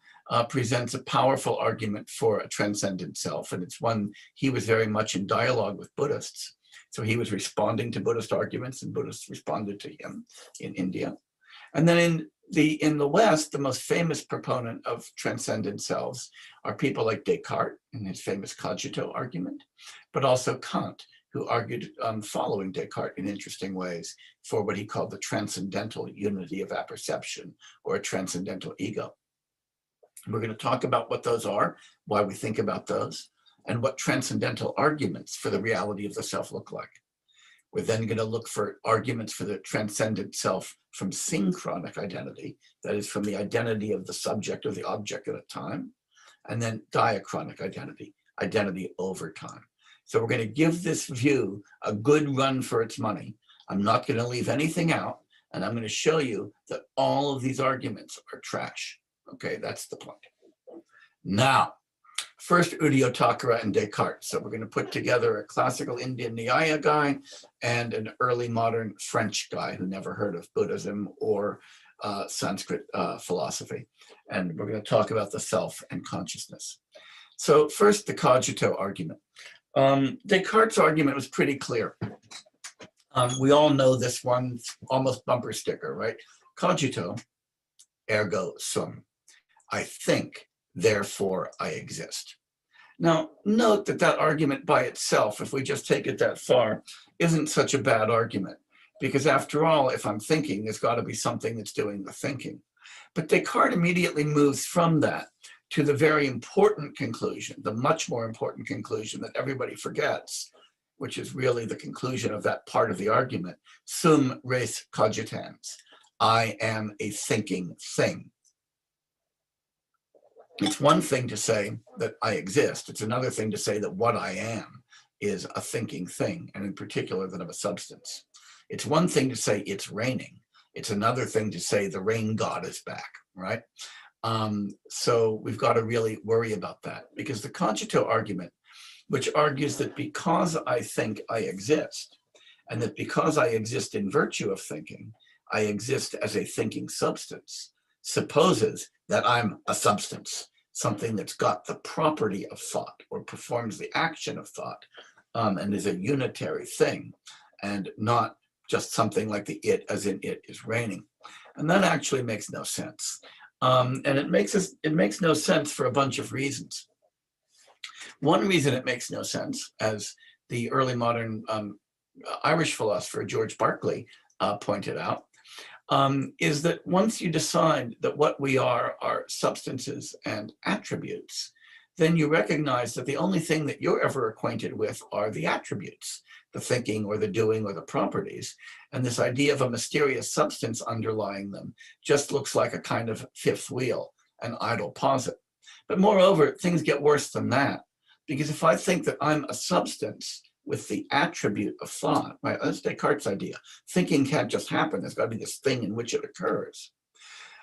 presents a powerful argument for a transcendent self, and it's one he was very much in dialogue with Buddhists. So he was responding to Buddhist arguments, and Buddhists responded to him in India. And then in the West, the most famous proponent of transcendent selves are people like Descartes in his famous cogito argument, but also Kant, who argued following Descartes in interesting ways for what he called the transcendental unity of apperception, or a transcendental ego. We're going to talk about what those are, why we think about those, and what transcendental arguments for the reality of the self look like. We're then going to look for arguments for the transcendent self from synchronic identity, that is, from the identity of the subject or the object at a time, and then diachronic identity, identity over time. So we're going to give this view a good run for its money. I'm not going to leave anything out, and I'm going to show you that all of these arguments are trash. Okay, that's the point. Now, first Udayatthacura and Descartes. So we're going to put together a classical Indian Nyaya guy and an early modern French guy who never heard of Buddhism or Sanskrit philosophy. And we're going to talk about the self and consciousness. So first, the cogito argument. Descartes' argument was pretty clear. We all know this one, almost bumper sticker, right? Cogito, ergo sum. I think, therefore I exist. Now, note that that argument by itself, if we just take it that far, isn't such a bad argument. Because after all, if I'm thinking, there's got to be something that's doing the thinking. But Descartes immediately moves from that to the very important conclusion, the much more important conclusion that everybody forgets, which is really the conclusion of that part of the argument, sum res cogitans, I am a thinking thing. It's one thing to say that I exist. It's another thing to say that what I am is a thinking thing, and in particular that of a substance. It's one thing to say it's raining. It's another thing to say the rain god is back, right? So we've got to really worry about that, because the cogito argument, which argues that because I think I exist, and that because I exist in virtue of thinking, I exist as a thinking substance, supposes that I'm a substance, something that's got the property of thought or performs the action of thought, and is a unitary thing, and not just something like the it, as in it is raining. And that actually makes no sense. And it makes no sense for a bunch of reasons. One reason it makes no sense, as the early modern Irish philosopher George Berkeley pointed out, is that once you decide that what we are substances and attributes, then you recognize that the only thing that you're ever acquainted with are the attributes, the thinking or the doing or the properties. And this idea of a mysterious substance underlying them just looks like a kind of fifth wheel, an idle posit. But moreover, things get worse than that, because if I think that I'm a substance with the attribute of thought, right? That's Descartes' idea. Thinking can't just happen. There's got to be this thing in which it occurs.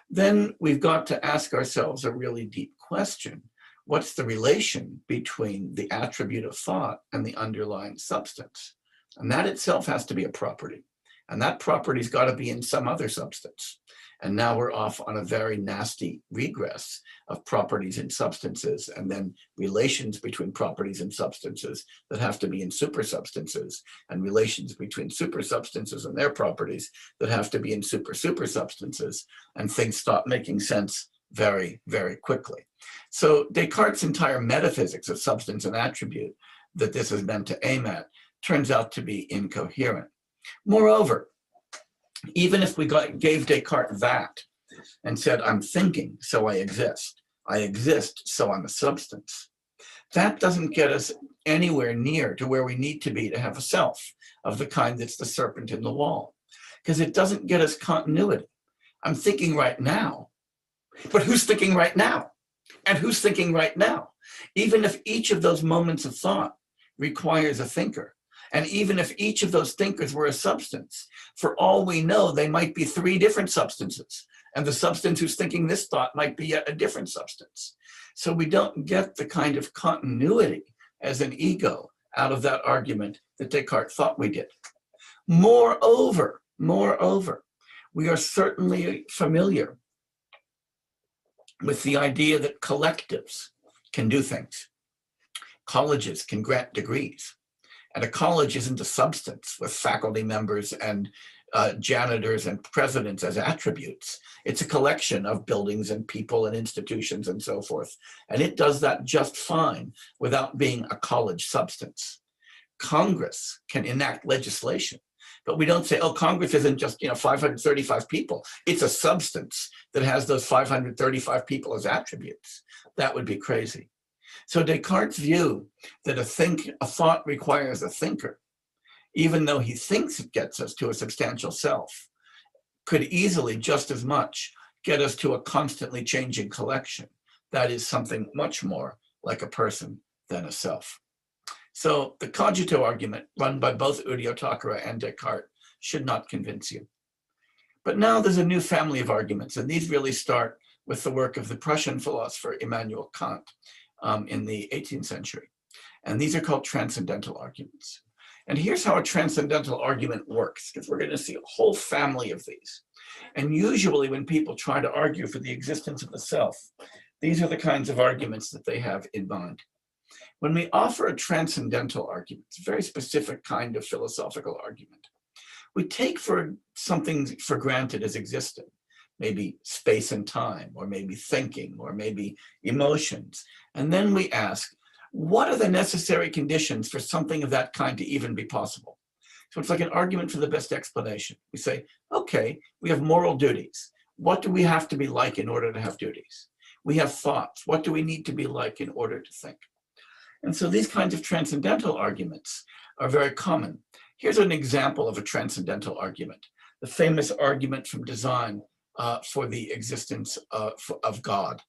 Then we've got to ask ourselves a really deep question. What's the relation between the attribute of thought and the underlying substance? And that itself has to be a property. And that property's got to be in some other substance. And now we're off on a very nasty regress of properties in substances, and then relations between properties and substances that have to be in supersubstances, and relations between supersubstances and their properties that have to be in supersubstances, and things stop making sense very, very quickly. So Descartes' entire metaphysics of substance and attribute that this is meant to aim at turns out to be incoherent. Moreover, even if we gave Descartes that and said, I'm thinking, so I exist, so I'm a substance, that doesn't get us anywhere near to where we need to be to have a self of the kind that's the serpent in the wall, because it doesn't get us continuity. I'm thinking right now, but who's thinking right now? And who's thinking right now? Even if each of those moments of thought requires a thinker, and even if each of those thinkers were a substance, for all we know, they might be three different substances. And the substance who's thinking this thought might be a different substance. So we don't get the kind of continuity as an ego out of that argument that Descartes thought we did. Moreover, we are certainly familiar with the idea that collectives can do things. Colleges can grant degrees. And a college isn't a substance with faculty members and janitors and presidents as attributes. It's a collection of buildings and people and institutions and so forth. And it does that just fine without being a college substance. Congress can enact legislation, but we don't say, oh, Congress isn't just 535 people. It's a substance that has those 535 people as attributes. That would be crazy. So Descartes' view that a thought requires a thinker, even though he thinks it gets us to a substantial self, could easily just as much get us to a constantly changing collection. That is something much more like a person than a self. So the cogito argument run by both Udayotthakara and Descartes should not convince you. But now there's a new family of arguments, and these really start with the work of the Prussian philosopher Immanuel Kant in the 18th century. And these are called transcendental arguments. And here's how a transcendental argument works, because we're going to see a whole family of these. And usually when people try to argue for the existence of the self, these are the kinds of arguments that they have in mind. When we offer a transcendental argument, it's a very specific kind of philosophical argument. We take something for granted as existing, maybe space and time, or maybe thinking, or maybe emotions. And then we ask, what are the necessary conditions for something of that kind to even be possible? So it's like an argument for the best explanation. We say, okay, we have moral duties. What do we have to be like in order to have duties? We have thoughts. What do we need to be like in order to think? And so these kinds of transcendental arguments are very common. Here's an example of a transcendental argument, the famous argument from design for the existence of God.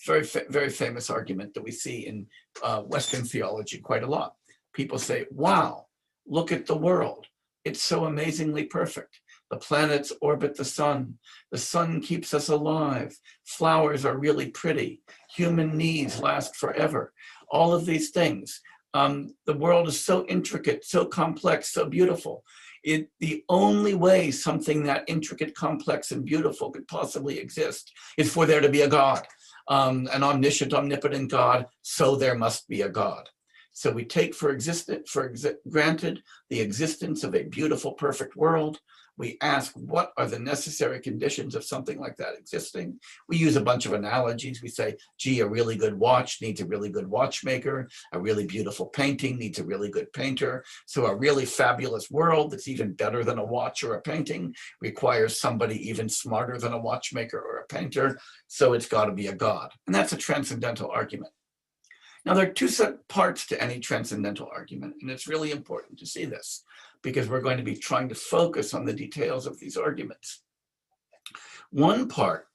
Very, very famous argument that we see in Western theology quite a lot. People say, wow, look at the world. It's so amazingly perfect. The planets orbit the sun. The sun keeps us alive. Flowers are really pretty. Human needs last forever. All of these things. The world is so intricate, so complex, so beautiful. The only way something that intricate, complex, and beautiful could possibly exist is for there to be a God, an omniscient, omnipotent God, so there must be a God. So we take for granted the existence of a beautiful, perfect world. We ask, what are the necessary conditions of something like that existing? We use a bunch of analogies. We say, gee, a really good watch needs a really good watchmaker. A really beautiful painting needs a really good painter. So a really fabulous world that's even better than a watch or a painting requires somebody even smarter than a watchmaker or a painter. So it's got to be a God. And that's a transcendental argument. Now, there are two parts to any transcendental argument, and it's really important to see this, because we're going to be trying to focus on the details of these arguments. One part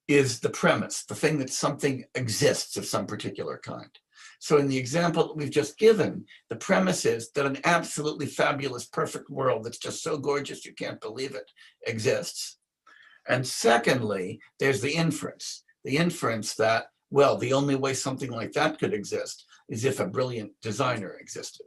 is the premise, the thing that something exists of some particular kind. So in the example that we've just given, the premise is that an absolutely fabulous, perfect world that's just so gorgeous you can't believe it exists. And secondly, there's the inference that, well, the only way something like that could exist is if a brilliant designer existed.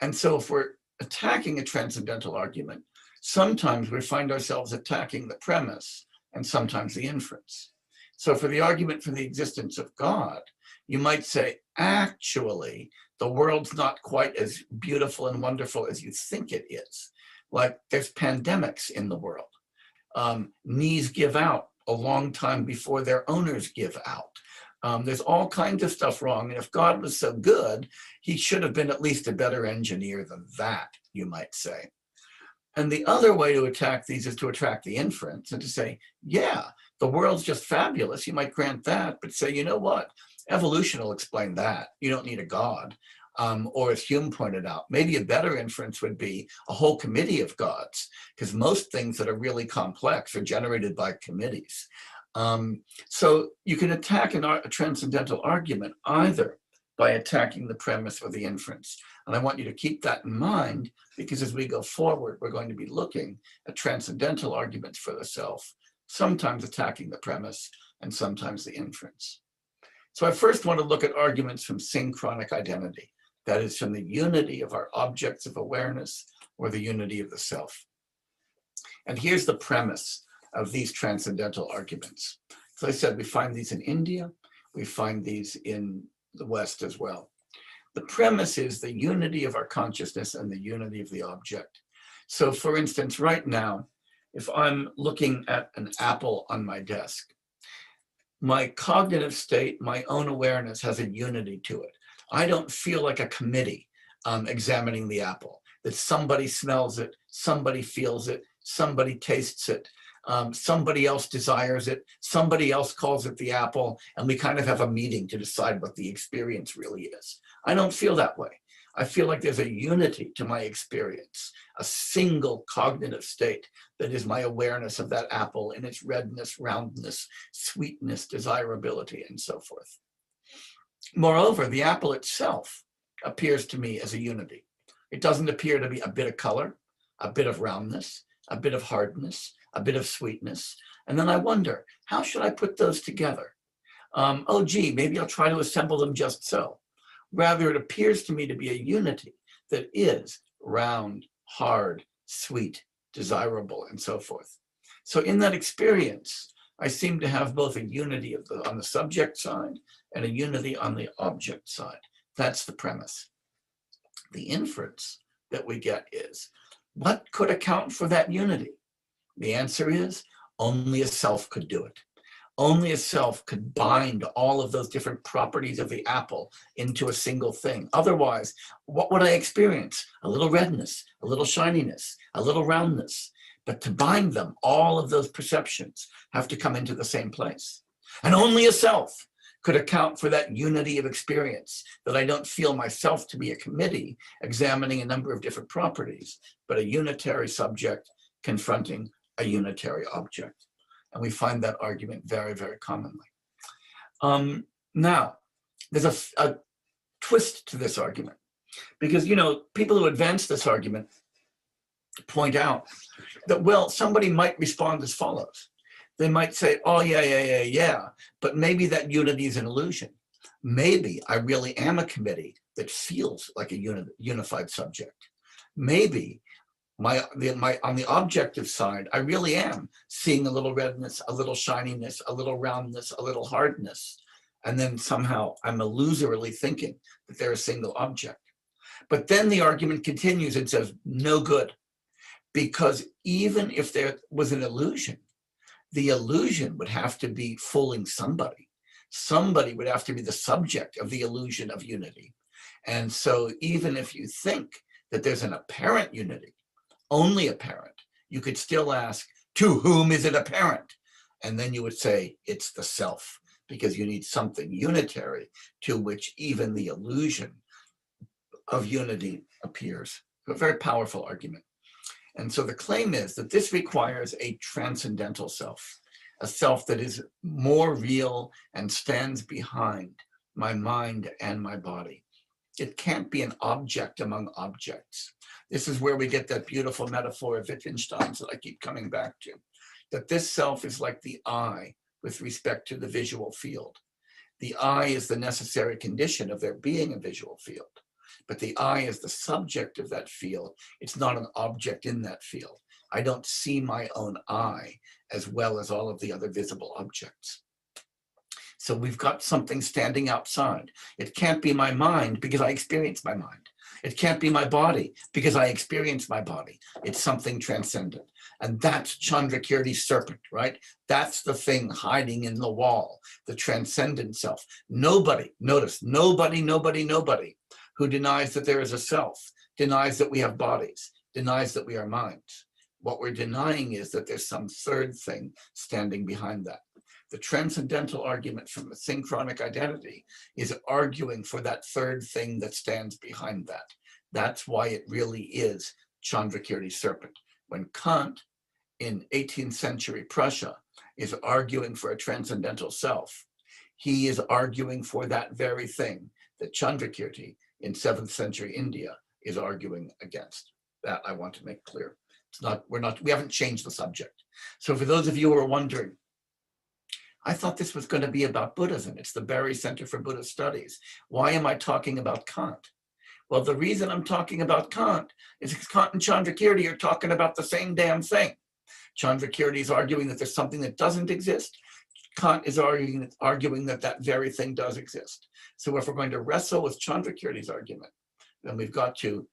And so if we're attacking a transcendental argument, sometimes we find ourselves attacking the premise and sometimes the inference. So for the argument for the existence of God, you might say, actually, the world's not quite as beautiful and wonderful as you think it is. Like there's pandemics in the world. Knees give out a long time before their owners give out. There's all kinds of stuff wrong. And if God was so good, he should have been at least a better engineer than that, you might say. And the other way to attack these is to attract the inference and to say, yeah, the world's just fabulous. You might grant that, but say, you know what? Evolution will explain that. You don't need a God. Or as Hume pointed out, maybe a better inference would be a whole committee of gods, because most things that are really complex are generated by committees. So you can attack a transcendental argument either by attacking the premise or the inference. And I want you to keep that in mind, because as we go forward, we're going to be looking at transcendental arguments for the self, sometimes attacking the premise and sometimes the inference. So I first want to look at arguments from synchronic identity, that is, from the unity of our objects of awareness or the unity of the self. And here's the premise of these transcendental arguments. As I said, we find these in India, we find these in the West as well. The premise is the unity of our consciousness and the unity of the object. So for instance, right now, if I'm looking at an apple on my desk, my cognitive state, my own awareness has a unity to it. I don't feel like a committee examining the apple, that somebody smells it, somebody feels it, somebody tastes it, somebody else desires it, somebody else calls it the apple, and we kind of have a meeting to decide what the experience really is. I don't feel that way. I feel like there's a unity to my experience, a single cognitive state that is my awareness of that apple in its redness, roundness, sweetness, desirability, and so forth. Moreover, the apple itself appears to me as a unity. It doesn't appear to be a bit of color, a bit of roundness, a bit of hardness, a bit of sweetness. And then I wonder, how should I put those together? Oh, gee, maybe I'll try to assemble them just so. Rather, it appears to me to be a unity that is round, hard, sweet, desirable, and so forth. So in that experience, I seem to have both a unity on the subject side and a unity on the object side. That's the premise. The inference that we get is, what could account for that unity? The answer is, only a self could do it. Only a self could bind all of those different properties of the apple into a single thing. Otherwise, what would I experience? A little redness, a little shininess, a little roundness. But to bind them, all of those perceptions have to come into the same place. And only a self could account for that unity of experience, that I don't feel myself to be a committee examining a number of different properties, but a unitary subject confronting a unitary object. And we find that argument very, very commonly. Now, there's a twist to this argument, because, you know, people who advance this argument point out that, well, somebody might respond as follows. They might say, oh, yeah, but maybe that unity is an illusion. Maybe I really am a committee that feels like a unified subject. Maybe on the objective side, I really am seeing a little redness, a little shininess, a little roundness, a little hardness. And then somehow I'm illusorily thinking that they're a single object. But then the argument continues and says, no good. Because even if there was an illusion, the illusion would have to be fooling somebody. Somebody would have to be the subject of the illusion of unity. And so even if you think that there's an apparent unity, only apparent, you could still ask, to whom is it apparent? And then you would say, it's the self, because you need something unitary to which even the illusion of unity appears. A very powerful argument. And so the claim is that this requires a transcendental self, a self that is more real and stands behind my mind and my body. It can't be an object among objects. This is where we get that beautiful metaphor of Wittgenstein's that I keep coming back to, that this self is like the eye with respect to the visual field. The eye is the necessary condition of there being a visual field, but the eye is the subject of that field. It's not an object in that field. I don't see my own eye as well as all of the other visible objects. So we've got something standing outside. It can't be my mind because I experience my mind. It can't be my body because I experience my body. It's something transcendent. And that's Chandrakirti's serpent, right? That's the thing hiding in the wall, the transcendent self. Nobody, notice, nobody who denies that there is a self, denies that we have bodies, denies that we are minds. What we're denying is that there's some third thing standing behind that. The transcendental argument from the synchronic identity is arguing for that third thing that stands behind that. That's why it really is Chandrakirti's serpent. When Kant in 18th century Prussia is arguing for a transcendental self, he is arguing for that very thing that Chandrakirti in 7th century India is arguing against. That I want to make clear. It's not, we haven't changed the subject. So for those of you who are wondering, I thought this was going to be about Buddhism. It's the Barry Center for Buddhist Studies. Why am I talking about Kant? Well, the reason I'm talking about Kant is because Kant and Chandrakirti are talking about the same damn thing. Chandrakirti is arguing that there's something that doesn't exist. Kant is arguing that that very thing does exist. So if we're going to wrestle with Chandrakirti's argument, then we've got to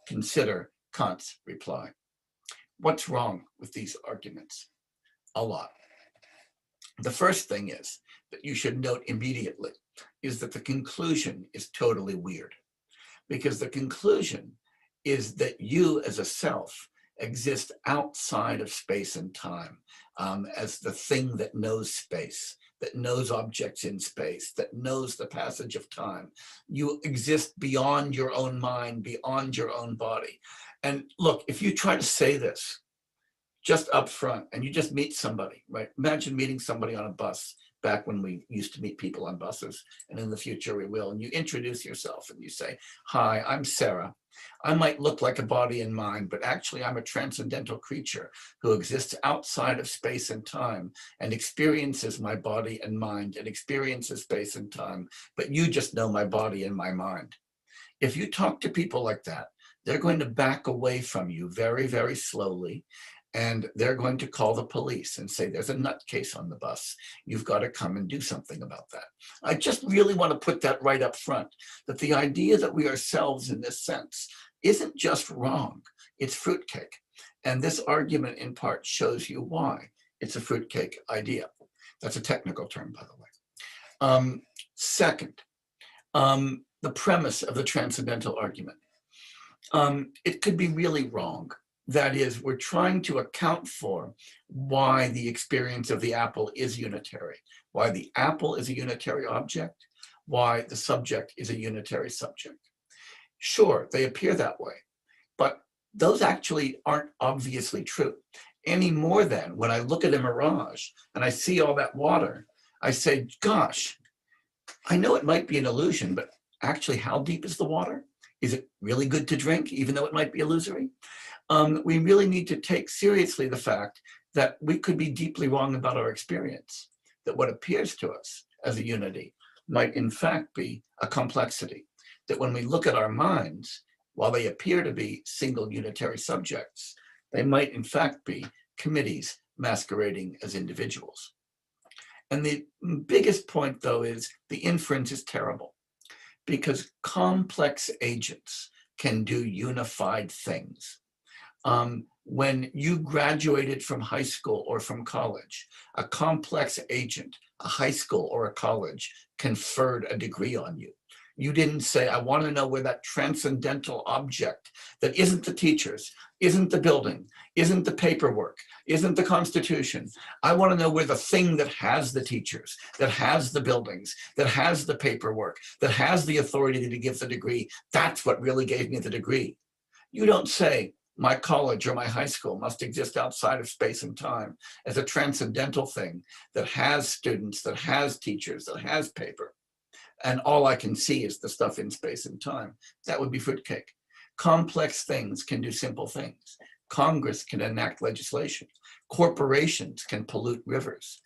consider Kant's reply. What's wrong with these arguments? A lot. The first thing is that you should note immediately is that the conclusion is totally weird, because the conclusion is that you as a self exist outside of space and time, as the thing that knows space, that knows objects in space, that knows the passage of time. You exist beyond your own mind, beyond your own body. And look, if you try to say this just up front and you just meet somebody, right? Imagine meeting somebody on a bus back when we used to meet people on buses, and in the future we will, and you introduce yourself and you say, hi, I'm Sarah. I might look like a body and mind, but actually I'm a transcendental creature who exists outside of space and time and experiences my body and mind and experiences space and time, but you just know my body and my mind. If you talk to people like that, they're going to back away from you very, very slowly. And they're going to call the police and say, there's a nutcase on the bus. You've got to come and do something about that. I just really want to put that right up front, that the idea that we are selves in this sense isn't just wrong, it's fruitcake. And this argument in part shows you why it's a fruitcake idea. That's a technical term, by the way. Second, the premise of the transcendental argument. It could be really wrong. That is, we're trying to account for why the experience of the apple is unitary, why the apple is a unitary object, why the subject is a unitary subject. Sure, they appear that way, but those actually aren't obviously true. Any more than when I look at a mirage and I see all that water, I say, gosh, I know it might be an illusion, but actually how deep is the water? Is it really good to drink, even though it might be illusory? We really need to take seriously the fact that we could be deeply wrong about our experience, that what appears to us as a unity might in fact be a complexity, that when we look at our minds, while they appear to be single unitary subjects, they might in fact be committees masquerading as individuals. And the biggest point, though, is the inference is terrible, because complex agents can do unified things. When you graduated from high school or from college, a complex agent, a high school or a college, conferred a degree on you. You didn't say, I want to know where that transcendental object that isn't the teachers, isn't the building, isn't the paperwork, isn't the Constitution. I want to know where the thing that has the teachers, that has the buildings, that has the paperwork, that has the authority to give the degree, that's what really gave me the degree. You don't say, my college or my high school must exist outside of space and time as a transcendental thing that has students, that has teachers, that has paper. And all I can see is the stuff in space and time. That would be fruitcake. Complex things can do simple things. Congress can enact legislation. Corporations can pollute rivers.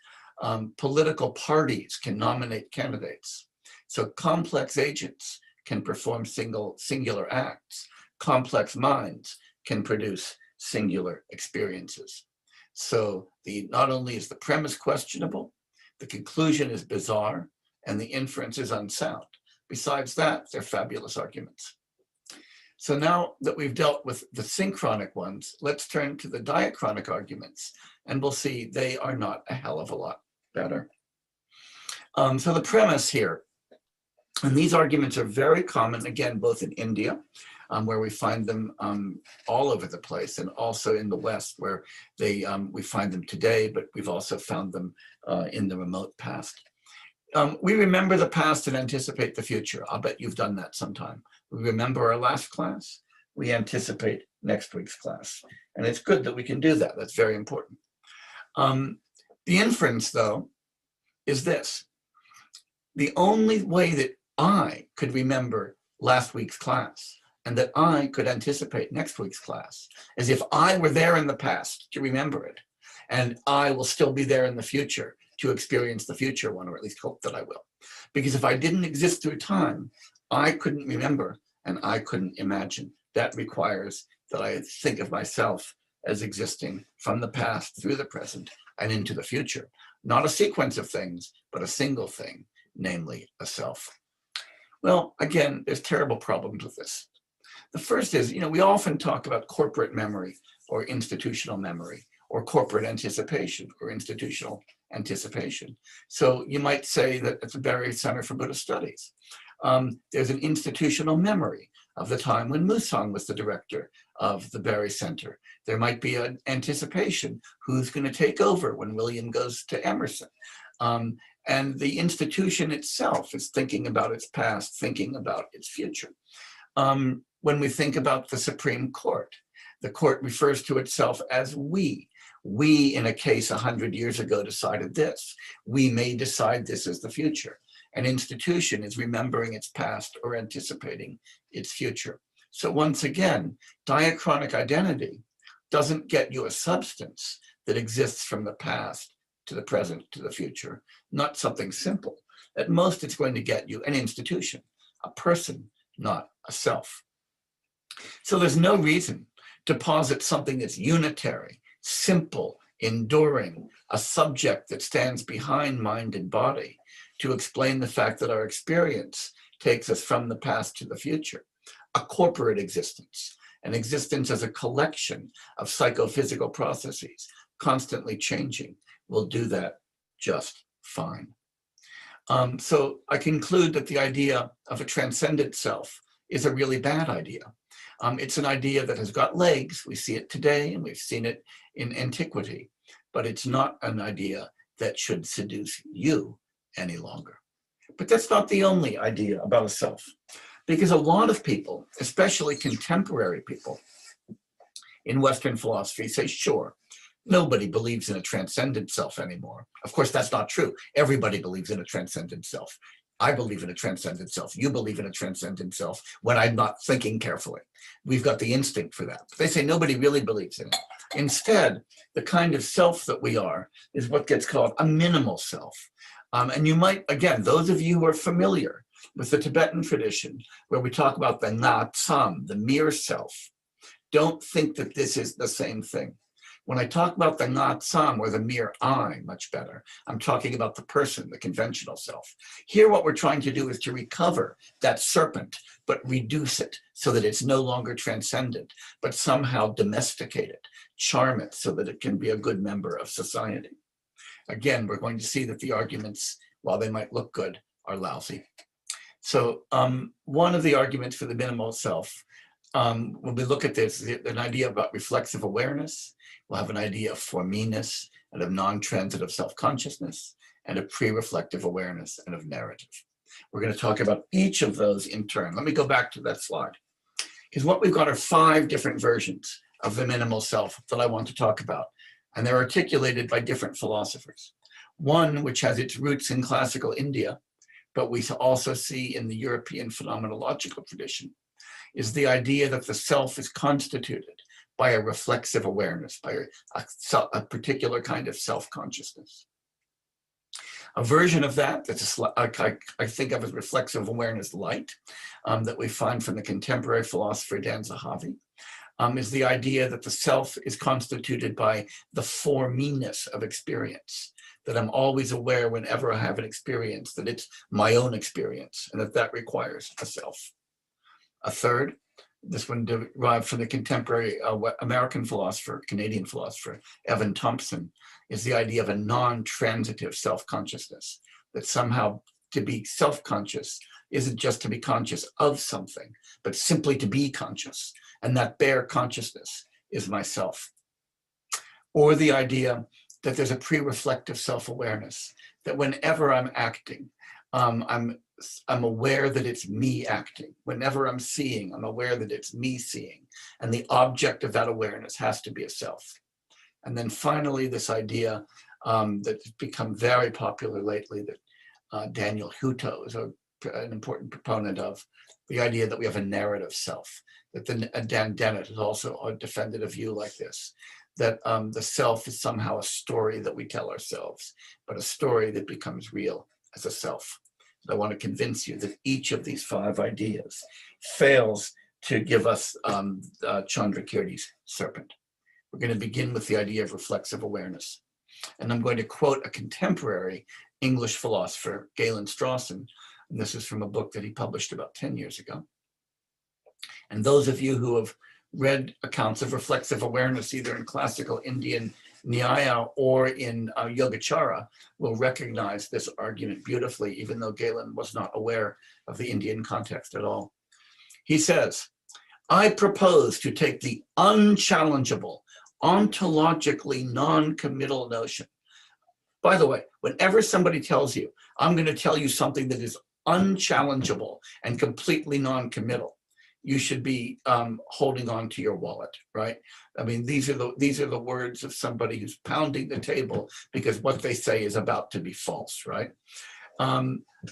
Political parties can nominate candidates. So complex agents can perform singular acts. Complex minds can produce singular experiences. So not only is the premise questionable, the conclusion is bizarre, and the inference is unsound. Besides that, they're fabulous arguments. So now that we've dealt with the synchronic ones, let's turn to the diachronic arguments, and we'll see they are not a hell of a lot better. So the premise here, and these arguments are very common, again, both in India, where we find them all over the place, and also in the West, where we find them today, but we've also found them in the remote past. We remember the past and anticipate the future. I'll bet you've done that sometime. We remember our last class, we anticipate next week's class. And it's good that we can do that. That's very important. The inference, though, is this. The only way that I could remember last week's class and that I could anticipate next week's class is if I were there in the past to remember it, and I will still be there in the future to experience the future one, or at least hope that I will. Because if I didn't exist through time, I couldn't remember and I couldn't imagine. That requires that I think of myself as existing from the past through the present and into the future. Not a sequence of things, but a single thing, namely a self. Well, again, there's terrible problems with this. The first is, we often talk about corporate memory or institutional memory, or corporate anticipation or institutional anticipation. So you might say that at the Barry Center for Buddhist Studies, there's an institutional memory of the time when Musang was the director of the Barry Center. There might be an anticipation who's going to take over when William goes to Emerson. And the institution itself is thinking about its past, thinking about its future. When we think about the Supreme Court, the court refers to itself as we. We, in a case 100 years ago, decided this. We may decide this as the future. An institution is remembering its past or anticipating its future. So once again, diachronic identity doesn't get you a substance that exists from the past to the present to the future, not something simple. At most, it's going to get you an institution, a person, not a self. So there's no reason to posit something that's unitary, simple, enduring, a subject that stands behind mind and body to explain the fact that our experience takes us from the past to the future. A corporate existence, an existence as a collection of psychophysical processes, constantly changing, will do that just fine. So I conclude that the idea of a transcendent self is a really bad idea. It's an idea that has got legs. We see it today and we've seen it in antiquity, but it's not an idea that should seduce you any longer. But that's not the only idea about a self, because a lot of people, especially contemporary people in Western philosophy, say, sure, nobody believes in a transcendent self anymore. Of course, that's not true. Everybody believes in a transcendent self. I believe in a transcendent self. You believe in a transcendent self when I'm not thinking carefully. We've got the instinct for that. But they say nobody really believes in it. Instead, the kind of self that we are is what gets called a minimal self. And you might, again, those of you who are familiar with the Tibetan tradition, where we talk about the na tsam, the mere self, don't think that this is the same thing. When I talk about the na tsam, or the mere I, much better, I'm talking about the person, the conventional self. Here, what we're trying to do is to recover that serpent, but reduce it so that it's no longer transcendent, but somehow domesticate it, charm it so that it can be a good member of society. Again, we're going to see that the arguments, while they might look good, are lousy. So one of the arguments for the minimal self, when we look at this, an idea about reflexive awareness. We'll have an idea of for-me-ness and of non-transitive self-consciousness and of pre-reflective awareness and of narrative. We're going to talk about each of those in turn. Let me go back to that slide. Because what we've got are 5 different versions of the minimal self that I want to talk about. And they're articulated by different philosophers. One, which has its roots in classical India, but we also see in the European phenomenological tradition, is the idea that the self is constituted by a reflexive awareness, by a particular kind of self-consciousness. A version of that, I think of as reflexive awareness light, that we find from the contemporary philosopher Dan Zahavi, is the idea that the self is constituted by the for-me-ness of experience, that I'm always aware whenever I have an experience, that it's my own experience, and that requires a self. A third This one derived from the contemporary American philosopher, Canadian philosopher, Evan Thompson, is the idea of a non-transitive self-consciousness, that somehow to be self-conscious isn't just to be conscious of something, but simply to be conscious. And that bare consciousness is myself. Or the idea that there's a pre-reflective self-awareness, that whenever I'm acting, I'm aware that it's me acting. Whenever I'm seeing, I'm aware that it's me seeing. And the object of that awareness has to be a self. And then finally, this idea that's become very popular lately, that Daniel Hutto is an important proponent of, the idea that we have a narrative self, that Dan Dennett has also defended a view like this, that the self is somehow a story that we tell ourselves, but a story that becomes real as a self. I want to convince you that each of these 5 ideas fails to give us Chandrakirti's serpent. We're going to begin with the idea of reflexive awareness. And I'm going to quote a contemporary English philosopher, Galen Strawson, and this is from a book that he published about 10 years ago. And those of you who have read accounts of reflexive awareness, either in classical Indian Nyaya or in Yogacara, will recognize this argument beautifully, even though Galen was not aware of the Indian context at all. He says, I propose to take the unchallengeable, ontologically non-committal notion. By the way, whenever somebody tells you, I'm going to tell you something that is unchallengeable and completely non-committal, you should be holding on to your wallet, right? I mean, these are the words of somebody who's pounding the table because what they say is about to be false, right?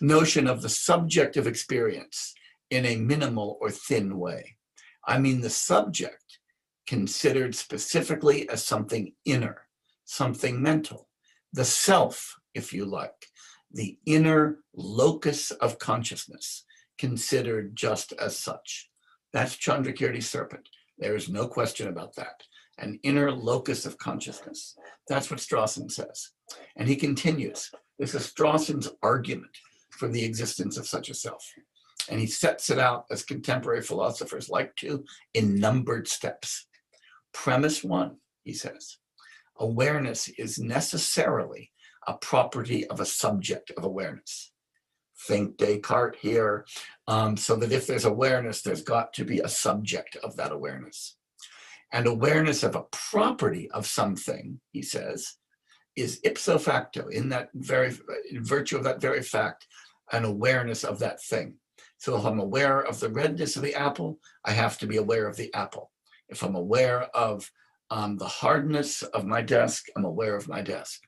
Notion of the subjective experience in a minimal or thin way. I mean, the subject considered specifically as something inner, something mental, the self, if you like, the inner locus of consciousness, considered just as such. That's Chandrakirti's serpent. There is no question about that. An inner locus of consciousness. That's what Strawson says. And he continues. This is Strawson's argument for the existence of such a self. And he sets it out, as contemporary philosophers like to, in numbered steps. Premise 1, he says, awareness is necessarily a property of a subject of awareness. Think Descartes here, so that if there's awareness, there's got to be a subject of that awareness. And awareness of a property of something, he says, is ipso facto, in virtue of that very fact, an awareness of that thing. So if I'm aware of the redness of the apple, I have to be aware of the apple. If I'm aware of the hardness of my desk, I'm aware of my desk.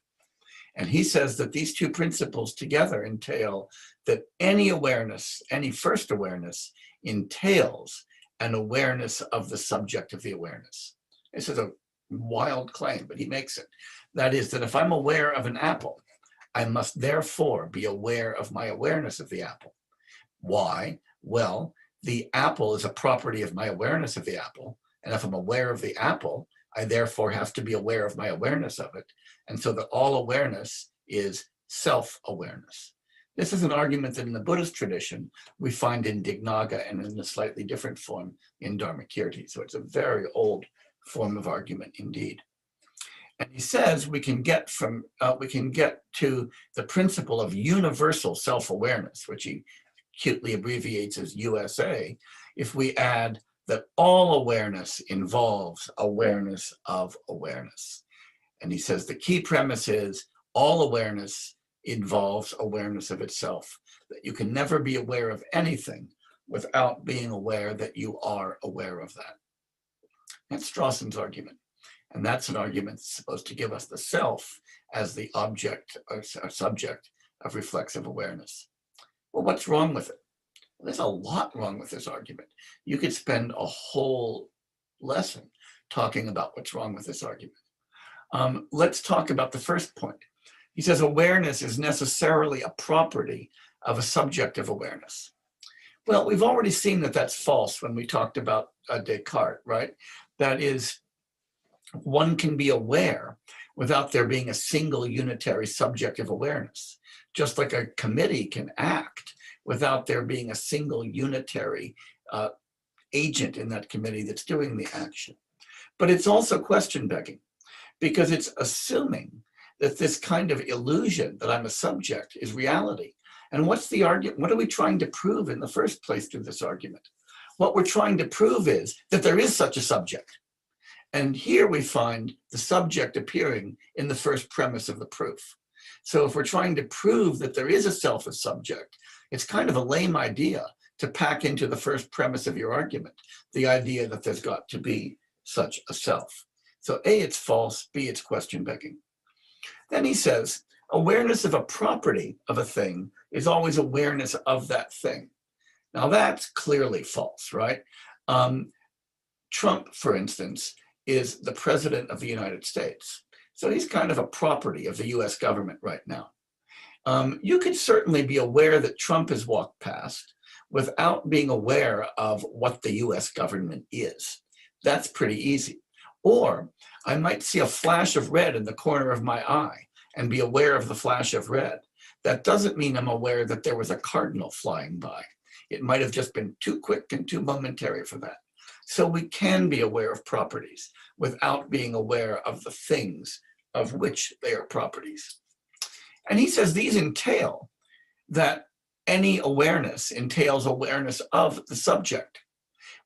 And he says that these 2 principles together entail that any awareness, any first awareness, entails an awareness of the subject of the awareness. This is a wild claim, but he makes it. That is, that if I'm aware of an apple, I must therefore be aware of my awareness of the apple. Why? Well, the apple is a property of my awareness of the apple. And if I'm aware of the apple, I therefore have to be aware of my awareness of it. And so that all awareness is self-awareness. This is an argument that in the Buddhist tradition, we find in Dignaga and in a slightly different form in Dharmakirti. So it's a very old form of argument indeed. And he says we can get to the principle of universal self-awareness, which he cutely abbreviates as USA, if we add that all awareness involves awareness of awareness. And he says the key premise is all awareness involves awareness of itself, that you can never be aware of anything without being aware that you are aware of that. That's Strawson's argument. And that's an argument that's supposed to give us the self as the object or subject of reflexive awareness. Well, what's wrong with it? Well, there's a lot wrong with this argument. You could spend a whole lesson talking about what's wrong with this argument. Let's talk about the first point. He says awareness is necessarily a property of a subjective awareness. Well, we've already seen that that's false when we talked about Descartes, right? That is, one can be aware without there being a single unitary subjective awareness, just like a committee can act without there being a single unitary agent in that committee that's doing the action. But it's also question begging, because it's assuming that this kind of illusion that I'm a subject is reality. And what's the argument? What are we trying to prove in the first place through this argument? What we're trying to prove is that there is such a subject. And here we find the subject appearing in the first premise of the proof. So if we're trying to prove that there is a self as subject, it's kind of a lame idea to pack into the first premise of your argument, the idea that there's got to be such a self. So A, it's false, B, it's question begging. Then he says, awareness of a property of a thing is always awareness of that thing. Now that's clearly false, right? Trump, for instance, is the president of the United States. So he's kind of a property of the US government right now. You could certainly be aware that Trump has walked past without being aware of what the US government is. That's pretty easy. Or I might see a flash of red in the corner of my eye and be aware of the flash of red. That doesn't mean I'm aware that there was a cardinal flying by. It might have just been too quick and too momentary for that. So we can be aware of properties without being aware of the things of which they are properties. And he says these entail that any awareness entails awareness of the subject.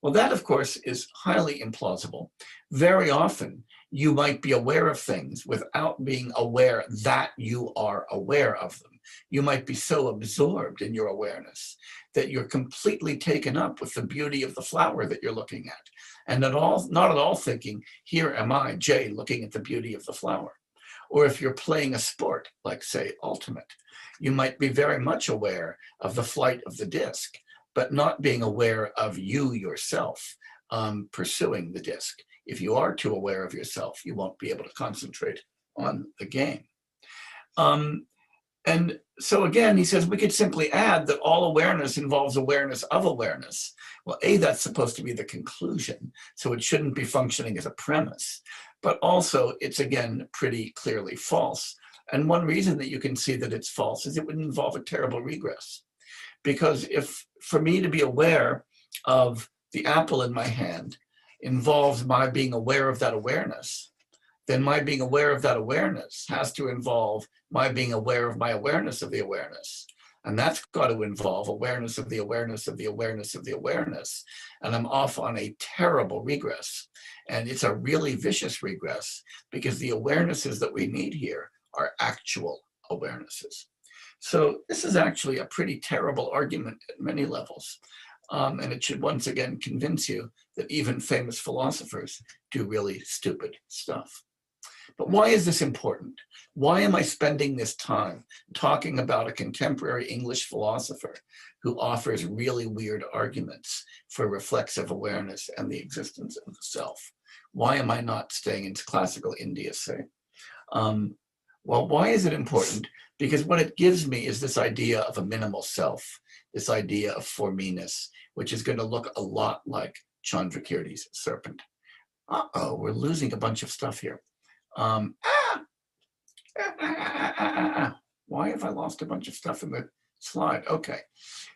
Well, that, of course, is highly implausible. Very often, you might be aware of things without being aware that you are aware of them. You might be so absorbed in your awareness that you're completely taken up with the beauty of the flower that you're looking at, and not at all thinking, here am I, Jay, looking at the beauty of the flower. Or if you're playing a sport, like, say, Ultimate, you might be very much aware of the flight of the disc, but not being aware of you yourself pursuing the disc. If you are too aware of yourself, you won't be able to concentrate on the game. And so again, he says we could simply add that all awareness involves awareness of awareness. Well, A, that's supposed to be the conclusion, so it shouldn't be functioning as a premise. But also, it's again pretty clearly false. And one reason that you can see that it's false is it would involve a terrible regress. Because if for me to be aware of the apple in my hand involves my being aware of that awareness, then my being aware of that awareness has to involve my being aware of my awareness of the awareness. And that's got to involve awareness of the awareness of the awareness of the awareness. And I'm off on a terrible regress. And it's a really vicious regress because the awarenesses that we need here are actual awarenesses. So this is actually a pretty terrible argument at many levels. And it should once again convince you that even famous philosophers do really stupid stuff. But why is this important? Why am I spending this time talking about a contemporary English philosopher who offers really weird arguments for reflexive awareness and the existence of the self? Why am I not staying in classical India, say? Well, why is it important? Because what it gives me is this idea of a minimal self, this idea of for-me-ness, which is going to look a lot like Chandrakirti's serpent. Uh-oh, we're losing a bunch of stuff here. Why have I lost a bunch of stuff in the slide? Okay,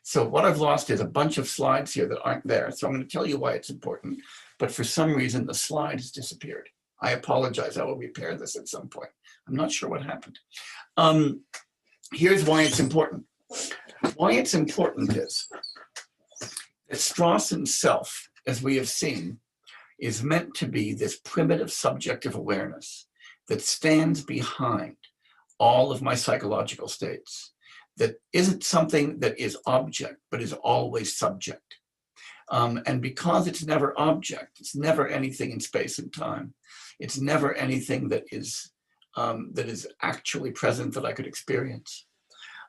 so what I've lost is a bunch of slides here that aren't there. So I'm going to tell you why it's important, but for some reason the slide has disappeared. I apologize, I will repair this at some point. I'm not sure what happened. Here's why it's important. Why it's important is that Strawson's self, as we have seen, is meant to be this primitive subjective awareness that stands behind all of my psychological states, that isn't something that is object, but is always subject. And because it's never object, it's never anything in space and time. It's never anything that is actually present that I could experience.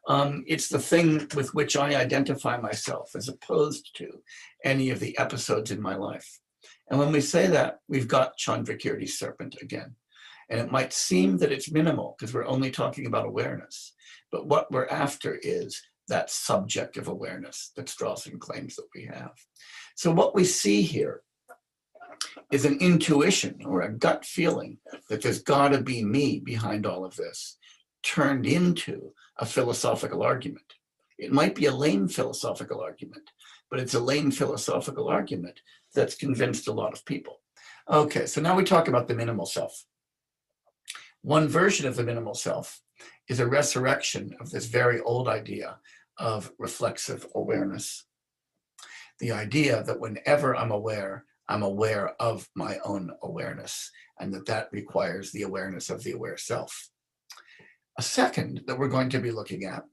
It's the thing with which I identify myself as opposed to any of the episodes in my life. And when we say that, we've got Chandrakirti's serpent again. And it might seem that it's minimal because we're only talking about awareness. But what we're after is that subjective awareness that Strawson claims that we have. So what we see here is an intuition or a gut feeling that there's got to be me behind all of this, turned into a philosophical argument. It might be a lame philosophical argument, but it's a lame philosophical argument that's convinced a lot of people. Okay, so now we talk about the minimal self. One version of the minimal self is a resurrection of this very old idea of reflexive awareness. The idea that whenever I'm aware of my own awareness, and that requires the awareness of the aware self. A second that we're going to be looking at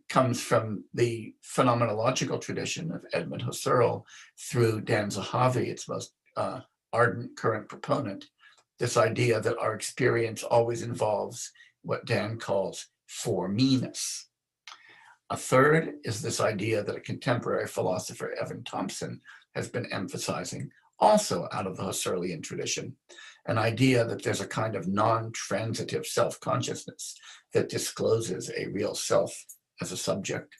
comes from the phenomenological tradition of Edmund Husserl through Dan Zahavi, its most ardent current proponent, this idea that our experience always involves what Dan calls for-me-ness. A third is this idea that a contemporary philosopher, Evan Thompson, has been emphasizing, also out of the Husserlian tradition, an idea that there's a kind of non-transitive self-consciousness that discloses a real self as a subject,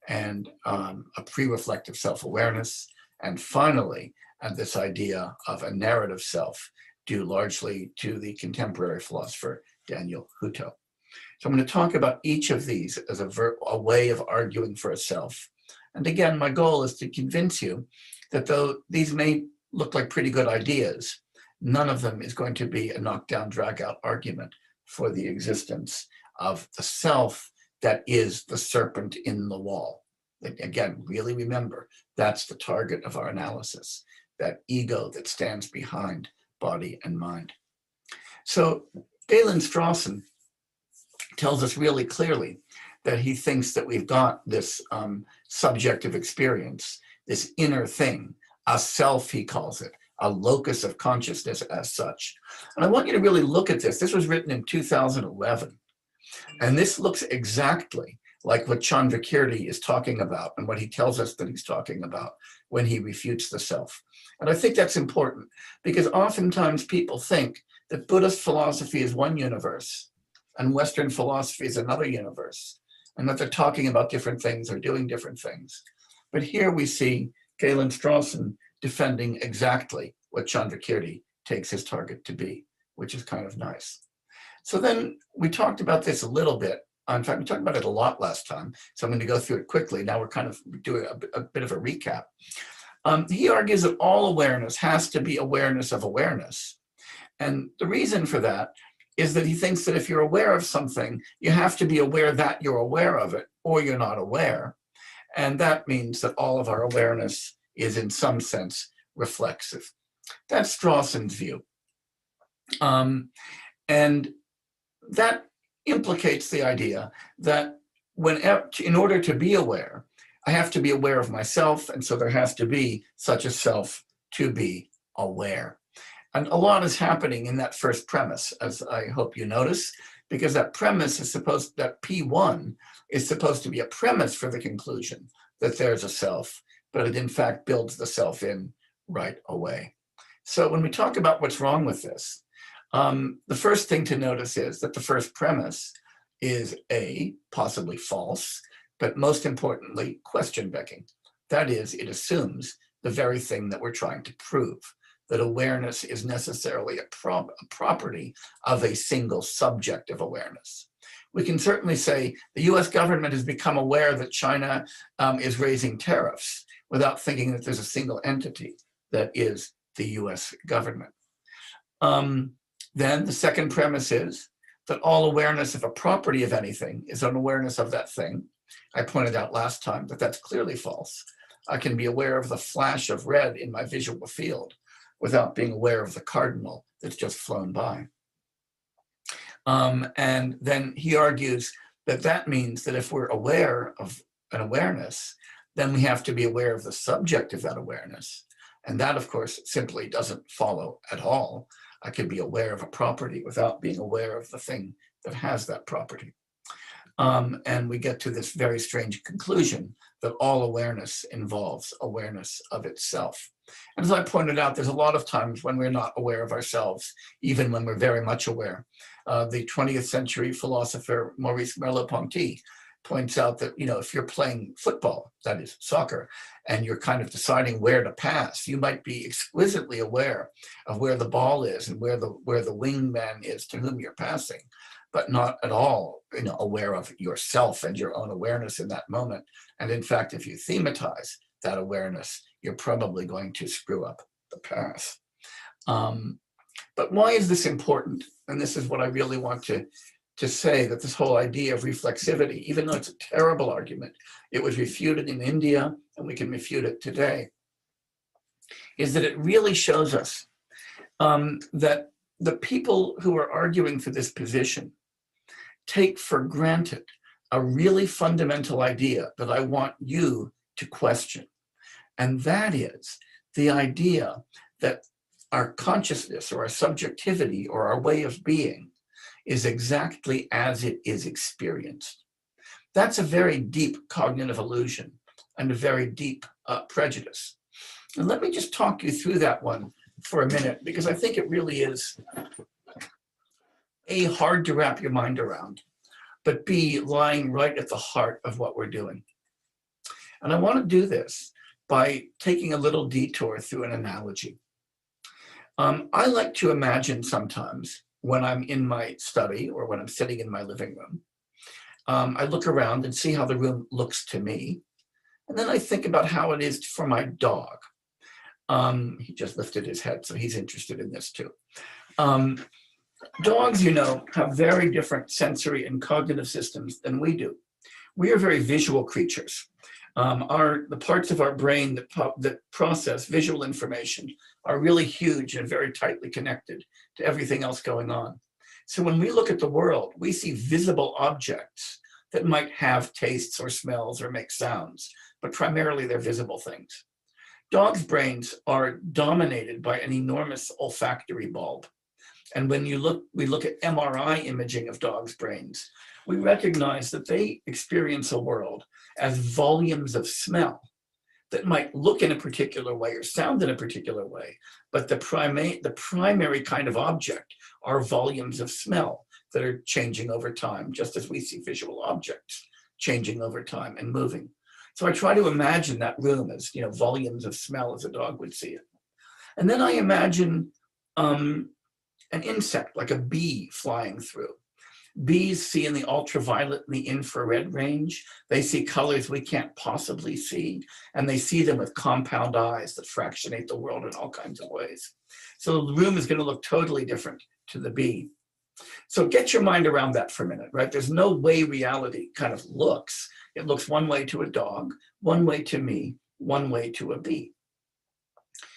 and a pre-reflective self-awareness, and finally, this idea of a narrative self, due largely to the contemporary philosopher Daniel Hutto. So I'm going to talk about each of these as a way of arguing for a self. And again, my goal is to convince you that though these may look like pretty good ideas, none of them is going to be a knockdown, drag-out argument for the existence of the self that is the serpent in the wall. Again, really remember, that's the target of our analysis, that ego that stands behind body and mind. So Galen Strawson tells us really clearly that he thinks that we've got this subjective experience, this inner thing, a self, he calls it, a locus of consciousness as such. And I want you to really look at this. This was written in 2011. And this looks exactly like what Chandrakirti is talking about and what he tells us that he's talking about when he refutes the self. And I think that's important because oftentimes people think that Buddhist philosophy is one universe and Western philosophy is another universe, and that they're talking about different things or doing different things. But here we see Galen Strawson defending exactly what Chandrakirti takes his target to be, which is kind of nice. So then we talked about this a little bit. In fact, we talked about it a lot last time, so I'm going to go through it quickly. Now we're kind of doing a bit of a recap. He argues that all awareness has to be awareness of awareness. And the reason for that is that he thinks that if you're aware of something, you have to be aware that you're aware of it, or you're not aware. And that means that all of our awareness is in some sense reflexive. That's Strawson's view. And that implicates the idea that in order to be aware, I have to be aware of myself, and so there has to be such a self to be aware. And a lot is happening in that first premise, as I hope you notice, because that premise is that P1 is supposed to be a premise for the conclusion that there's a self, but it in fact builds the self in right away. So when we talk about what's wrong with this, the first thing to notice is that the first premise is possibly false, but most importantly, question-begging. That is, it assumes the very thing that we're trying to prove, that awareness is necessarily a property of a single subject of awareness. We can certainly say the US government has become aware that China is raising tariffs without thinking that there's a single entity that is the US government. Then the second premise is that all awareness of a property of anything is an awareness of that thing. I pointed out last time that that's clearly false. I can be aware of the flash of red in my visual field without being aware of the cardinal that's just flown by. And then he argues that that means that if we're aware of an awareness, then we have to be aware of the subject of that awareness. And that, of course, simply doesn't follow at all. I can be aware of a property without being aware of the thing that has that property. And we get to this very strange conclusion that all awareness involves awareness of itself. And as I pointed out, there's a lot of times when we're not aware of ourselves, even when we're very much aware. The 20th century philosopher Maurice Merleau-Ponty points out that, if you're playing football, that is soccer, and you're kind of deciding where to pass, you might be exquisitely aware of where the ball is and where the wingman is to whom you're passing, but not at all aware of yourself and your own awareness in that moment. And in fact, if you thematize, that awareness, you're probably going to screw up the path. But why is this important? And this is what I really want to say, that this whole idea of reflexivity, even though it's a terrible argument, it was refuted in India and we can refute it today, is that it really shows us that the people who are arguing for this position take for granted a really fundamental idea that I want you to question. And that is the idea that our consciousness or our subjectivity or our way of being is exactly as it is experienced. That's a very deep cognitive illusion and a very deep prejudice. And let me just talk you through that one for a minute, because I think it really is A, hard to wrap your mind around, but B, lying right at the heart of what we're doing. And I want to do this by taking a little detour through an analogy. I like to imagine sometimes when I'm in my study or when I'm sitting in my living room, I look around and see how the room looks to me. And then I think about how it is for my dog. He just lifted his head, so he's interested in this too. Dogs, you know, have very different sensory and cognitive systems than we do. We are very visual creatures. The parts of our brain that process visual information are really huge and very tightly connected to everything else going on. So when we look at the world, we see visible objects that might have tastes or smells or make sounds, but primarily they're visible things. Dogs' brains are dominated by an enormous olfactory bulb. And when we look at MRI imaging of dogs' brains, we recognize that they experience a world as volumes of smell that might look in a particular way or sound in a particular way, but the primary kind of object are volumes of smell that are changing over time, just as we see visual objects changing over time and moving. So I try to imagine that room as, you know, volumes of smell as a dog would see it. And then I imagine an insect, like a bee flying through. Bees see in the ultraviolet and the infrared range. They see colors we can't possibly see, and they see them with compound eyes that fractionate the world in all kinds of ways. So the room is going to look totally different to the bee. So get your mind around that for a minute, right? There's no way reality kind of looks. It looks one way to a dog, one way to me, one way to a bee.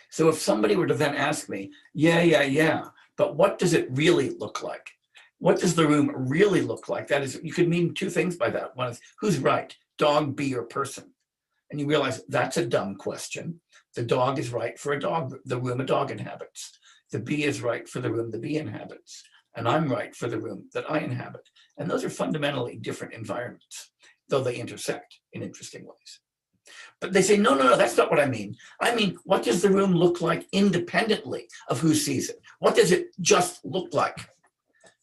So if somebody were to then ask me, yeah, but what does it really look like? What does the room really look like? That is, you could mean two things by that. One is, who's right, dog, bee, or person? And you realize that's a dumb question. The dog is right for a dog, the room a dog inhabits. The bee is right for the room the bee inhabits. And I'm right for the room that I inhabit. And those are fundamentally different environments, though they intersect in interesting ways. But they say, no, that's not what I mean. I mean, what does the room look like independently of who sees it? What does it just look like?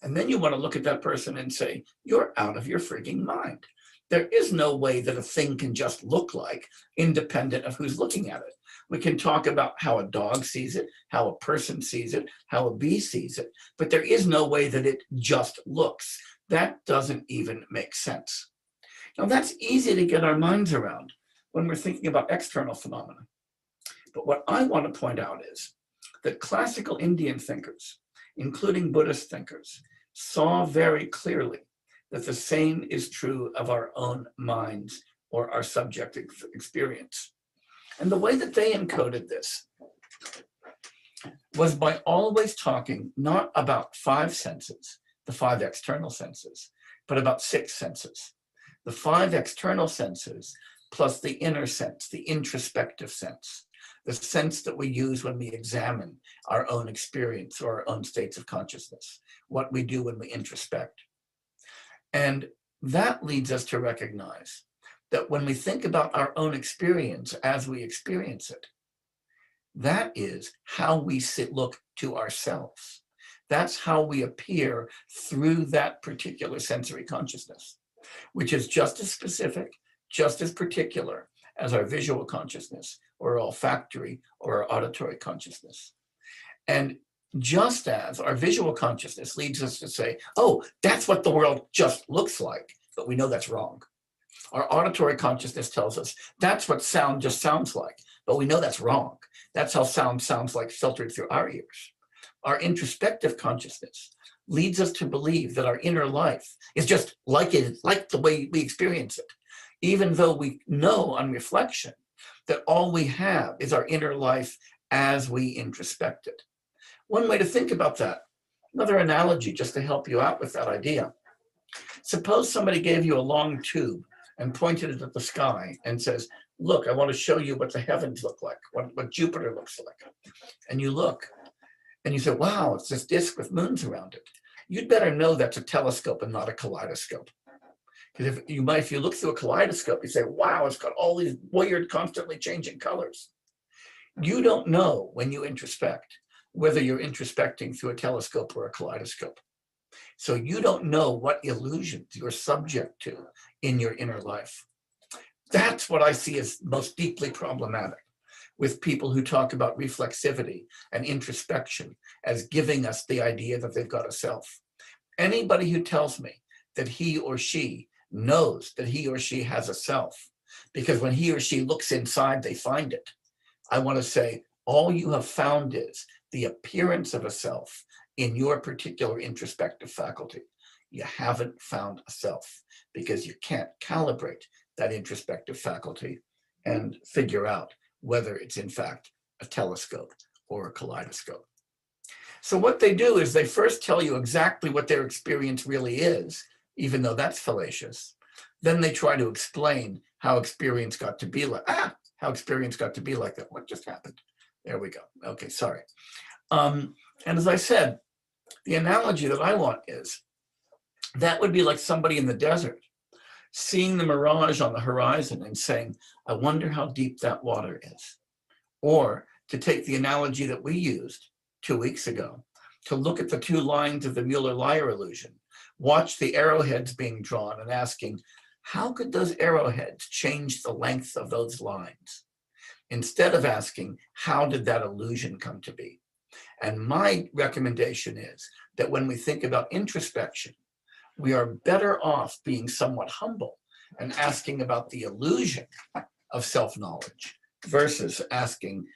And then you want to look at that person and say, you're out of your frigging mind. There is no way that a thing can just look like independent of who's looking at it. We can talk about how a dog sees it, how a person sees it, how a bee sees it, but there is no way that it just looks. That doesn't even make sense. Now that's easy to get our minds around when we're thinking about external phenomena. But what I want to point out is that classical Indian thinkers, including Buddhist thinkers, saw very clearly that the same is true of our own minds or our subjective experience. And the way that they encoded this was by always talking not about five senses, the five external senses, but about six senses. The five external senses plus the inner sense, the introspective sense, the sense that we use when we examine our own experience or our own states of consciousness, what we do when we introspect. And that leads us to recognize that when we think about our own experience as we experience it, that is how we look to ourselves. That's how we appear through that particular sensory consciousness, which is just as specific, just as particular as our visual consciousness or olfactory or our auditory consciousness. And just as our visual consciousness leads us to say, oh, that's what the world just looks like, but we know that's wrong. Our auditory consciousness tells us that's what sound just sounds like, but we know that's wrong. That's how sound sounds like filtered through our ears. Our introspective consciousness leads us to believe that our inner life is just like the way we experience it, even though we know on reflection that all we have is our inner life as we introspect it. One way to think about that, another analogy just to help you out with that idea. Suppose somebody gave you a long tube and pointed it at the sky and says, look, I want to show you what the heavens look like, what Jupiter looks like. And you look and you say, wow, it's this disk with moons around it. You'd better know that's a telescope and not a kaleidoscope. Because if you look through a kaleidoscope, you say, wow, it's got all these weird, constantly changing colors. You don't know when you introspect whether you're introspecting through a telescope or a kaleidoscope. So you don't know what illusions you're subject to in your inner life. That's what I see as most deeply problematic with people who talk about reflexivity and introspection as giving us the idea that they've got a self. Anybody who tells me that he or she knows that he or she has a self, because when he or she looks inside, they find it, I want to say, all you have found is the appearance of a self in your particular introspective faculty. You haven't found a self because you can't calibrate that introspective faculty and figure out whether it's in fact a telescope or a kaleidoscope. So what they do is they first tell you exactly what their experience really is, even though that's fallacious. Then they try to explain how experience got to be like, how experience got to be like that. What just happened? There we go. Okay, sorry. And as I said, the analogy that I want is that would be like somebody in the desert seeing the mirage on the horizon and saying, I wonder how deep that water is. Or to take the analogy that we used 2 weeks ago, to look at the two lines of the Mueller-Lyer illusion, watch the arrowheads being drawn and asking, how could those arrowheads change the length of those lines? Instead of asking, how did that illusion come to be? And my recommendation is that when we think about introspection, we are better off being somewhat humble and asking about the illusion of self-knowledge versus asking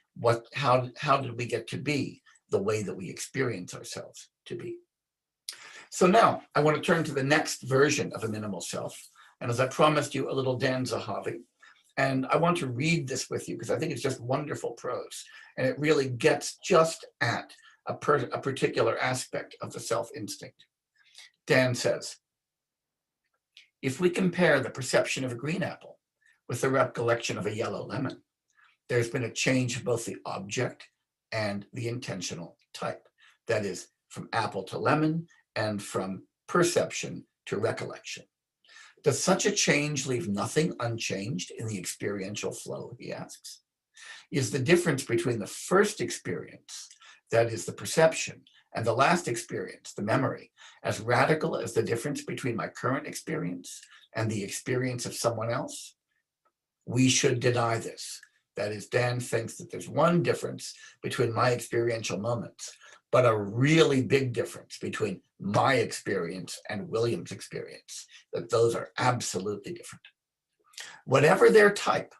how did we get to be the way that we experience ourselves to be. So now I want to turn to the next version of a minimal self. And as I promised you, a little Dan Zahavi. And I want to read this with you because I think it's just wonderful prose. And it really gets just at a particular aspect of the self-instinct. Dan says, if we compare the perception of a green apple with the recollection of a yellow lemon, there's been a change of both the object and the intentional type. That is, from apple to lemon and from perception to recollection. Does such a change leave nothing unchanged in the experiential flow, he asks? Is the difference between the first experience, that is the perception, and the last experience, the memory, as radical as the difference between my current experience and the experience of someone else? We should deny this. That is, Dan thinks that there's one difference between my experiential moments, but a really big difference between my experience and William's experience, that those are absolutely different. Whatever their type,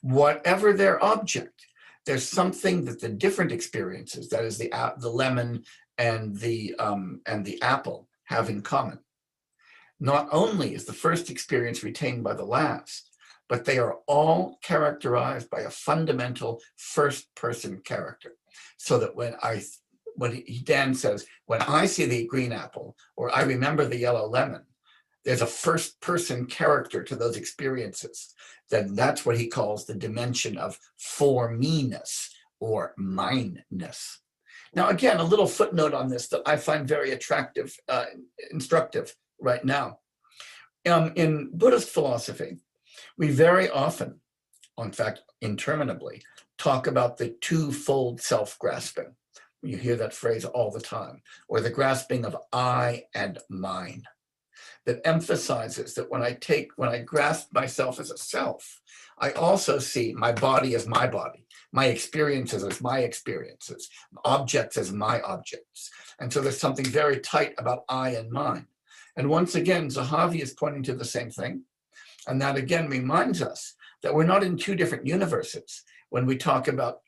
whatever their object, there's something that the different experiences, that is the lemon and the apple, have in common. Not only is the first experience retained by the last, but they are all characterized by a fundamental first-person character. So that when Dan says, when I see the green apple, or I remember the yellow lemon, there's a first-person character to those experiences. Then that's what he calls the dimension of for-me-ness or mine-ness. Now, again, a little footnote on this that I find very attractive, instructive right now. In Buddhist philosophy, we very often, in fact, interminably, talk about the twofold self-grasping. You hear that phrase all the time, or the grasping of I and mine, that emphasizes that when I grasp myself as a self, I also see my body as my body, my experiences as my experiences, objects as my objects. And so there's something very tight about I and mine. And once again, Zahavi is pointing to the same thing. And that again reminds us that we're not in two different universes when we talk about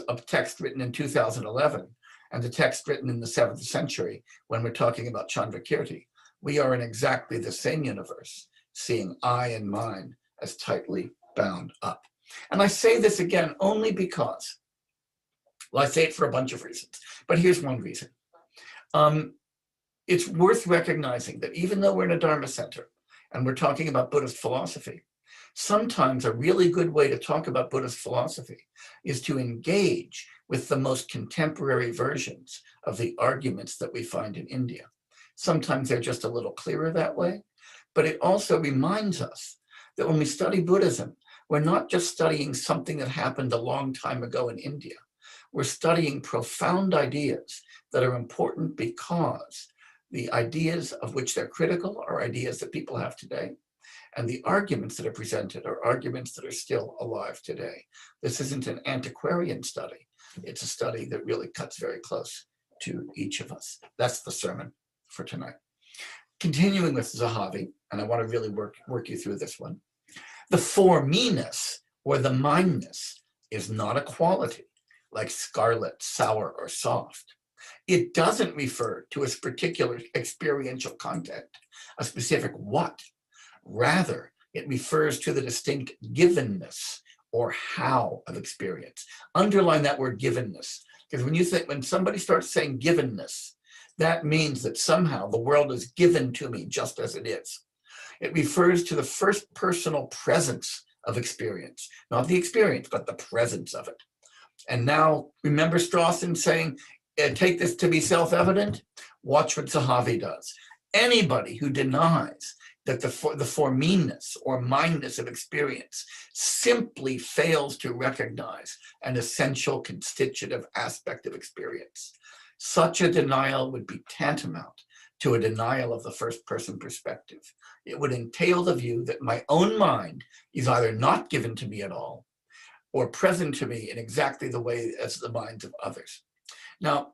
a text written in 2011 and the text written in the 7th century when we're talking about Chandrakirti. We are in exactly the same universe, seeing I and mine as tightly bound up. And I say this again only because, well, I say it for a bunch of reasons, but here's one reason. It's worth recognizing that even though we're in a Dharma center and we're talking about Buddhist philosophy, sometimes a really good way to talk about Buddhist philosophy is to engage with the most contemporary versions of the arguments that we find in India. Sometimes they're just a little clearer that way, but it also reminds us that when we study Buddhism, we're not just studying something that happened a long time ago in India. We're studying profound ideas that are important because the ideas of which they're critical are ideas that people have today. And the arguments that are presented are arguments that are still alive today. This isn't an antiquarian study. It's a study that really cuts very close to each of us. That's the sermon for tonight. Continuing with Zahavi, and I want to really work you through this one. The for-me-ness or the mindness is not a quality like scarlet, sour, or soft. It doesn't refer to a particular experiential content, a specific what. Rather, it refers to the distinct givenness or how of experience. Underline that word givenness, because when somebody starts saying givenness, that means that somehow the world is given to me just as it is. It refers to the first personal presence of experience, not the experience, but the presence of it. And now, remember Strawson saying, take this to be self-evident? Watch what Zahavi does. Anybody who denies that the for-me-ness or mindness of experience simply fails to recognize an essential constitutive aspect of experience. Such a denial would be tantamount to a denial of the first-person perspective. It would entail the view that my own mind is either not given to me at all or present to me in exactly the way as the minds of others. Now,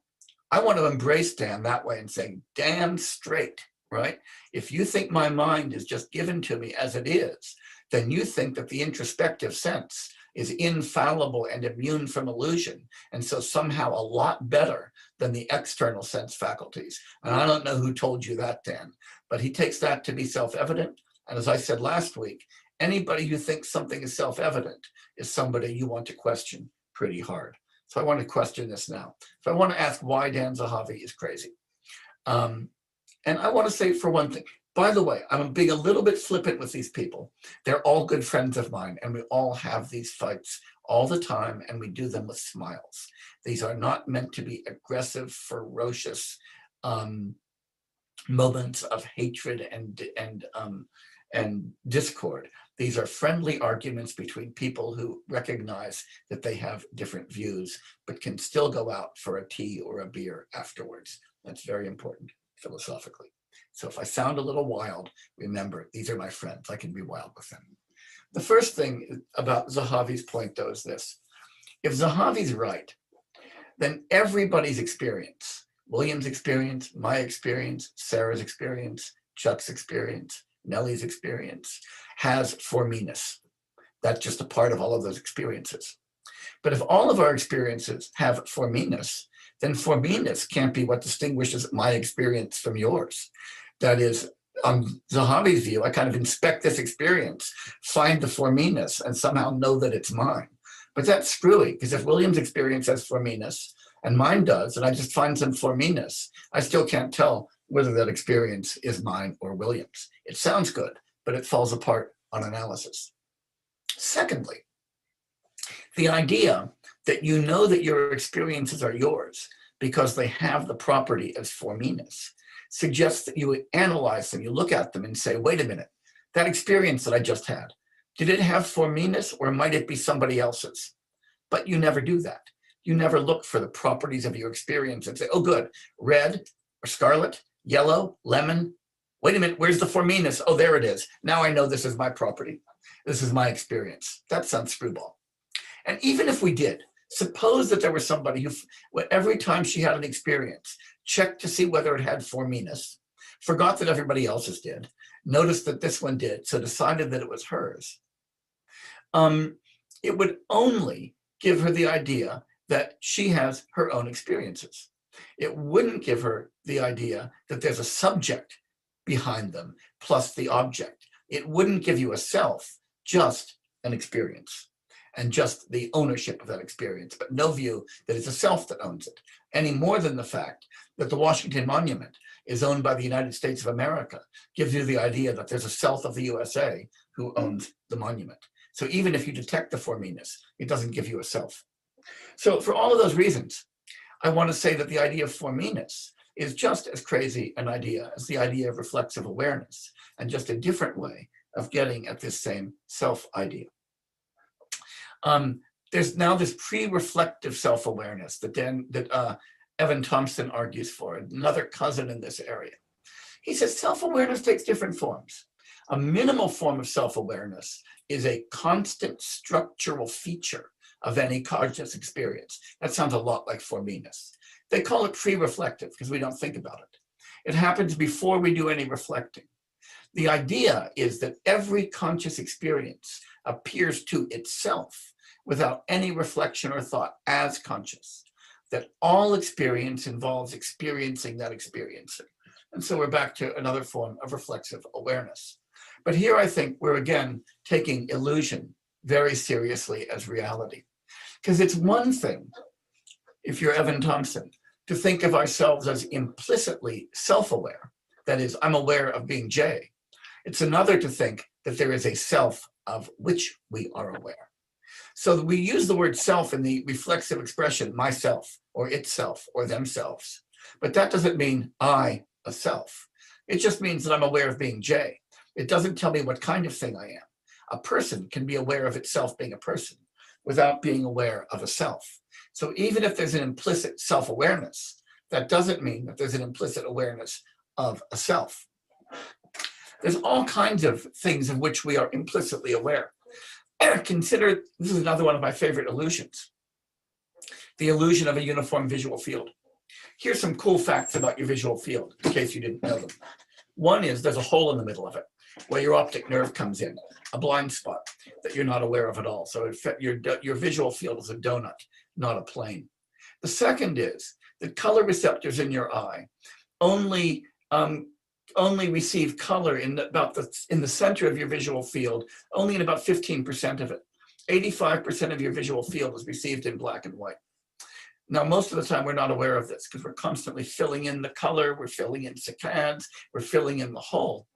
I want to embrace Dan that way and say, damn straight, right? If you think my mind is just given to me as it is, then you think that the introspective sense is infallible and immune from illusion, and so somehow a lot better than the external sense faculties. And I don't know who told you that, Dan, but he takes that to be self-evident. And as I said last week, anybody who thinks something is self-evident is somebody you want to question pretty hard. So I want to question this now. So I want to ask why Dan Zahavi is crazy. And I want to say for one thing, by the way, I'm being a little bit flippant with these people. They're all good friends of mine, and we all have these fights all the time, and we do them with smiles. These are not meant to be aggressive, ferocious moments of hatred and discord. These are friendly arguments between people who recognize that they have different views, but can still go out for a tea or a beer afterwards. That's very important philosophically. So if I sound a little wild, remember, these are my friends. I can be wild with them. The first thing about Zahavi's point, though, is this. If Zahavi's right, then everybody's experience, William's experience, my experience, Sarah's experience, Chuck's experience, Nellie's experience, has for-me-ness. That's just a part of all of those experiences. But if all of our experiences have for-me-ness, then for-me-ness can't be what distinguishes my experience from yours. That is, on Zahavi's view, I kind of inspect this experience, find the for-me-ness, and somehow know that it's mine. But that's screwy, because if William's experience has for-me-ness, and mine does, and I just find some for-me-ness, I still can't tell whether that experience is mine or William's. It sounds good, but it falls apart on analysis. Secondly, the idea that you know that your experiences are yours because they have the property as for-me-ness suggests that you analyze them, you look at them and say, wait a minute, that experience that I just had, did it have for-me-ness or might it be somebody else's? But you never do that. You never look for the properties of your experience and say, oh good, red or scarlet, yellow, lemon, wait a minute, where's the for-me-ness? Oh, there it is. Now I know this is my property. This is my experience. That sounds screwball. And even if we did, suppose that there was somebody who, every time she had an experience, checked to see whether it had for-me-ness, forgot that everybody else's did, noticed that this one did, so decided that it was hers, it would only give her the idea that she has her own experiences. It wouldn't give her the idea that there's a subject behind them plus the object. It wouldn't give you a self, just an experience and just the ownership of that experience, but no view that it's a self that owns it, any more than the fact that the Washington Monument is owned by the United States of America gives you the idea that there's a self of the USA who owns the monument. So even if you detect the for me-ness, it doesn't give you a self. So for all of those reasons, I want to say that the idea of for me-ness is just as crazy an idea as the idea of reflexive awareness, and just a different way of getting at this same self idea. There's now this pre-reflective self-awareness that Evan Thompson argues for, another cousin in this area. He says self-awareness takes different forms. A minimal form of self-awareness is a constant structural feature of any conscious experience. That sounds a lot like for me-ness. They call it pre-reflective because we don't think about it. It happens before we do any reflecting. The idea is that every conscious experience appears to itself without any reflection or thought as conscious, that all experience involves experiencing that experiencer. And so we're back to another form of reflexive awareness. But here I think we're again taking illusion very seriously as reality. Because it's one thing, if you're Evan Thompson, to think of ourselves as implicitly self-aware. That is, I'm aware of being Jay. It's another to think that there is a self of which we are aware. So we use the word self in the reflexive expression, myself, or itself, or themselves. But that doesn't mean I, a self. It just means that I'm aware of being Jay. It doesn't tell me what kind of thing I am. A person can be aware of itself being a person without being aware of a self. So even if there's an implicit self-awareness, that doesn't mean that there's an implicit awareness of a self. There's all kinds of things of which we are implicitly aware. Consider, this is another one of my favorite illusions, the illusion of a uniform visual field. Here's some cool facts about your visual field, in case you didn't know them. One is there's a hole in the middle of it where your optic nerve comes in, a blind spot that you're not aware of at all. So your visual field is a donut, not a plane. The second is that color receptors in your eye only receive color in the center of your visual field, only in about 15% of it. 85% of your visual field is received in black and white. Now, most of the time, we're not aware of this because we're constantly filling in the color, we're filling in saccades, we're filling in the hole.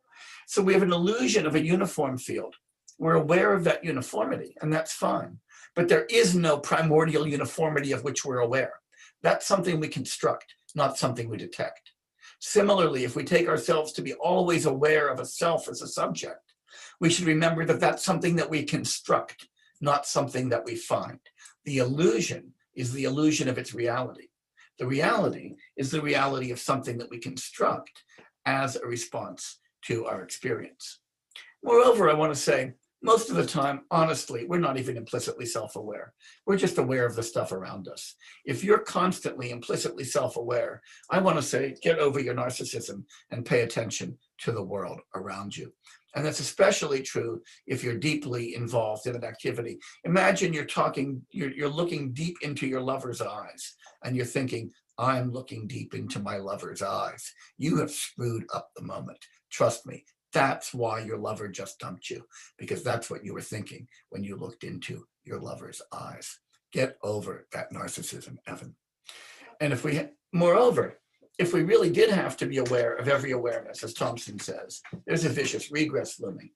So we have an illusion of a uniform field. We're aware of that uniformity, and that's fine. But there is no primordial uniformity of which we're aware. That's something we construct, not something we detect. Similarly, if we take ourselves to be always aware of a self as a subject, we should remember that that's something that we construct, not something that we find. The illusion is the illusion of its reality. The reality is the reality of something that we construct as a response to our experience. Moreover, I want to say, most of the time, honestly, we're not even implicitly self-aware. We're just aware of the stuff around us. If you're constantly implicitly self-aware, I want to say, get over your narcissism and pay attention to the world around you. And that's especially true if you're deeply involved in an activity. Imagine you're looking deep into your lover's eyes, and you're thinking, I'm looking deep into my lover's eyes. You have screwed up the moment. Trust me. That's why your lover just dumped you, because that's what you were thinking when you looked into your lover's eyes. Get over that narcissism, Evan. And moreover, if we really did have to be aware of every awareness, as Thompson says, there's a vicious regress looming.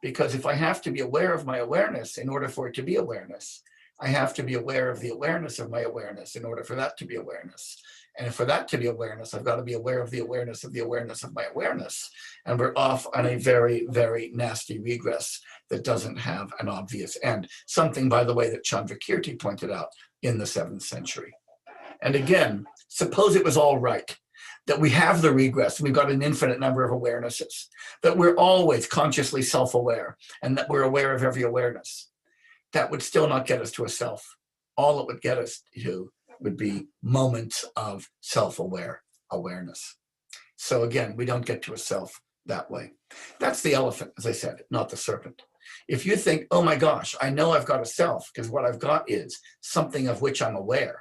Because if I have to be aware of my awareness in order for it to be awareness, I have to be aware of the awareness of my awareness in order for that to be awareness. And for that to be awareness, I've got to be aware of the awareness of my awareness. And we're off on a very, very nasty regress that doesn't have an obvious end. Something, by the way, that Chandrakirti pointed out in the 7th century. And again, suppose it was all right, that we have the regress, and we've got an infinite number of awarenesses, that we're always consciously self-aware, and that we're aware of every awareness. That would still not get us to a self. All it would get us to would be moments of self-aware awareness. So again, we don't get to a self that way. That's the elephant, as I said, not the serpent. If you think, oh my gosh, I know I've got a self because what I've got is something of which I'm aware,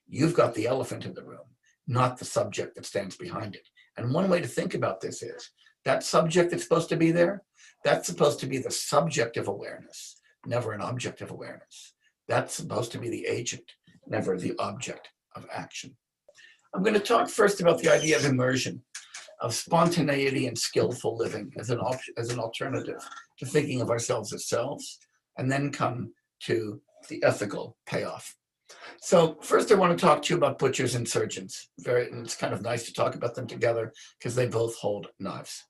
you've got the elephant in the room, not the subject that stands behind it. And one way to think about this is that subject that's supposed to be there, that's supposed to be the subject of awareness, never an object of awareness. That's supposed to be the agent, never the object of action. I'm going to talk first about the idea of immersion, of spontaneity and skillful living as an alternative to thinking of ourselves as selves, and then come to the ethical payoff. So first I want to talk to you about butchers and surgeons. It's kind of nice to talk about them together because they both hold knives.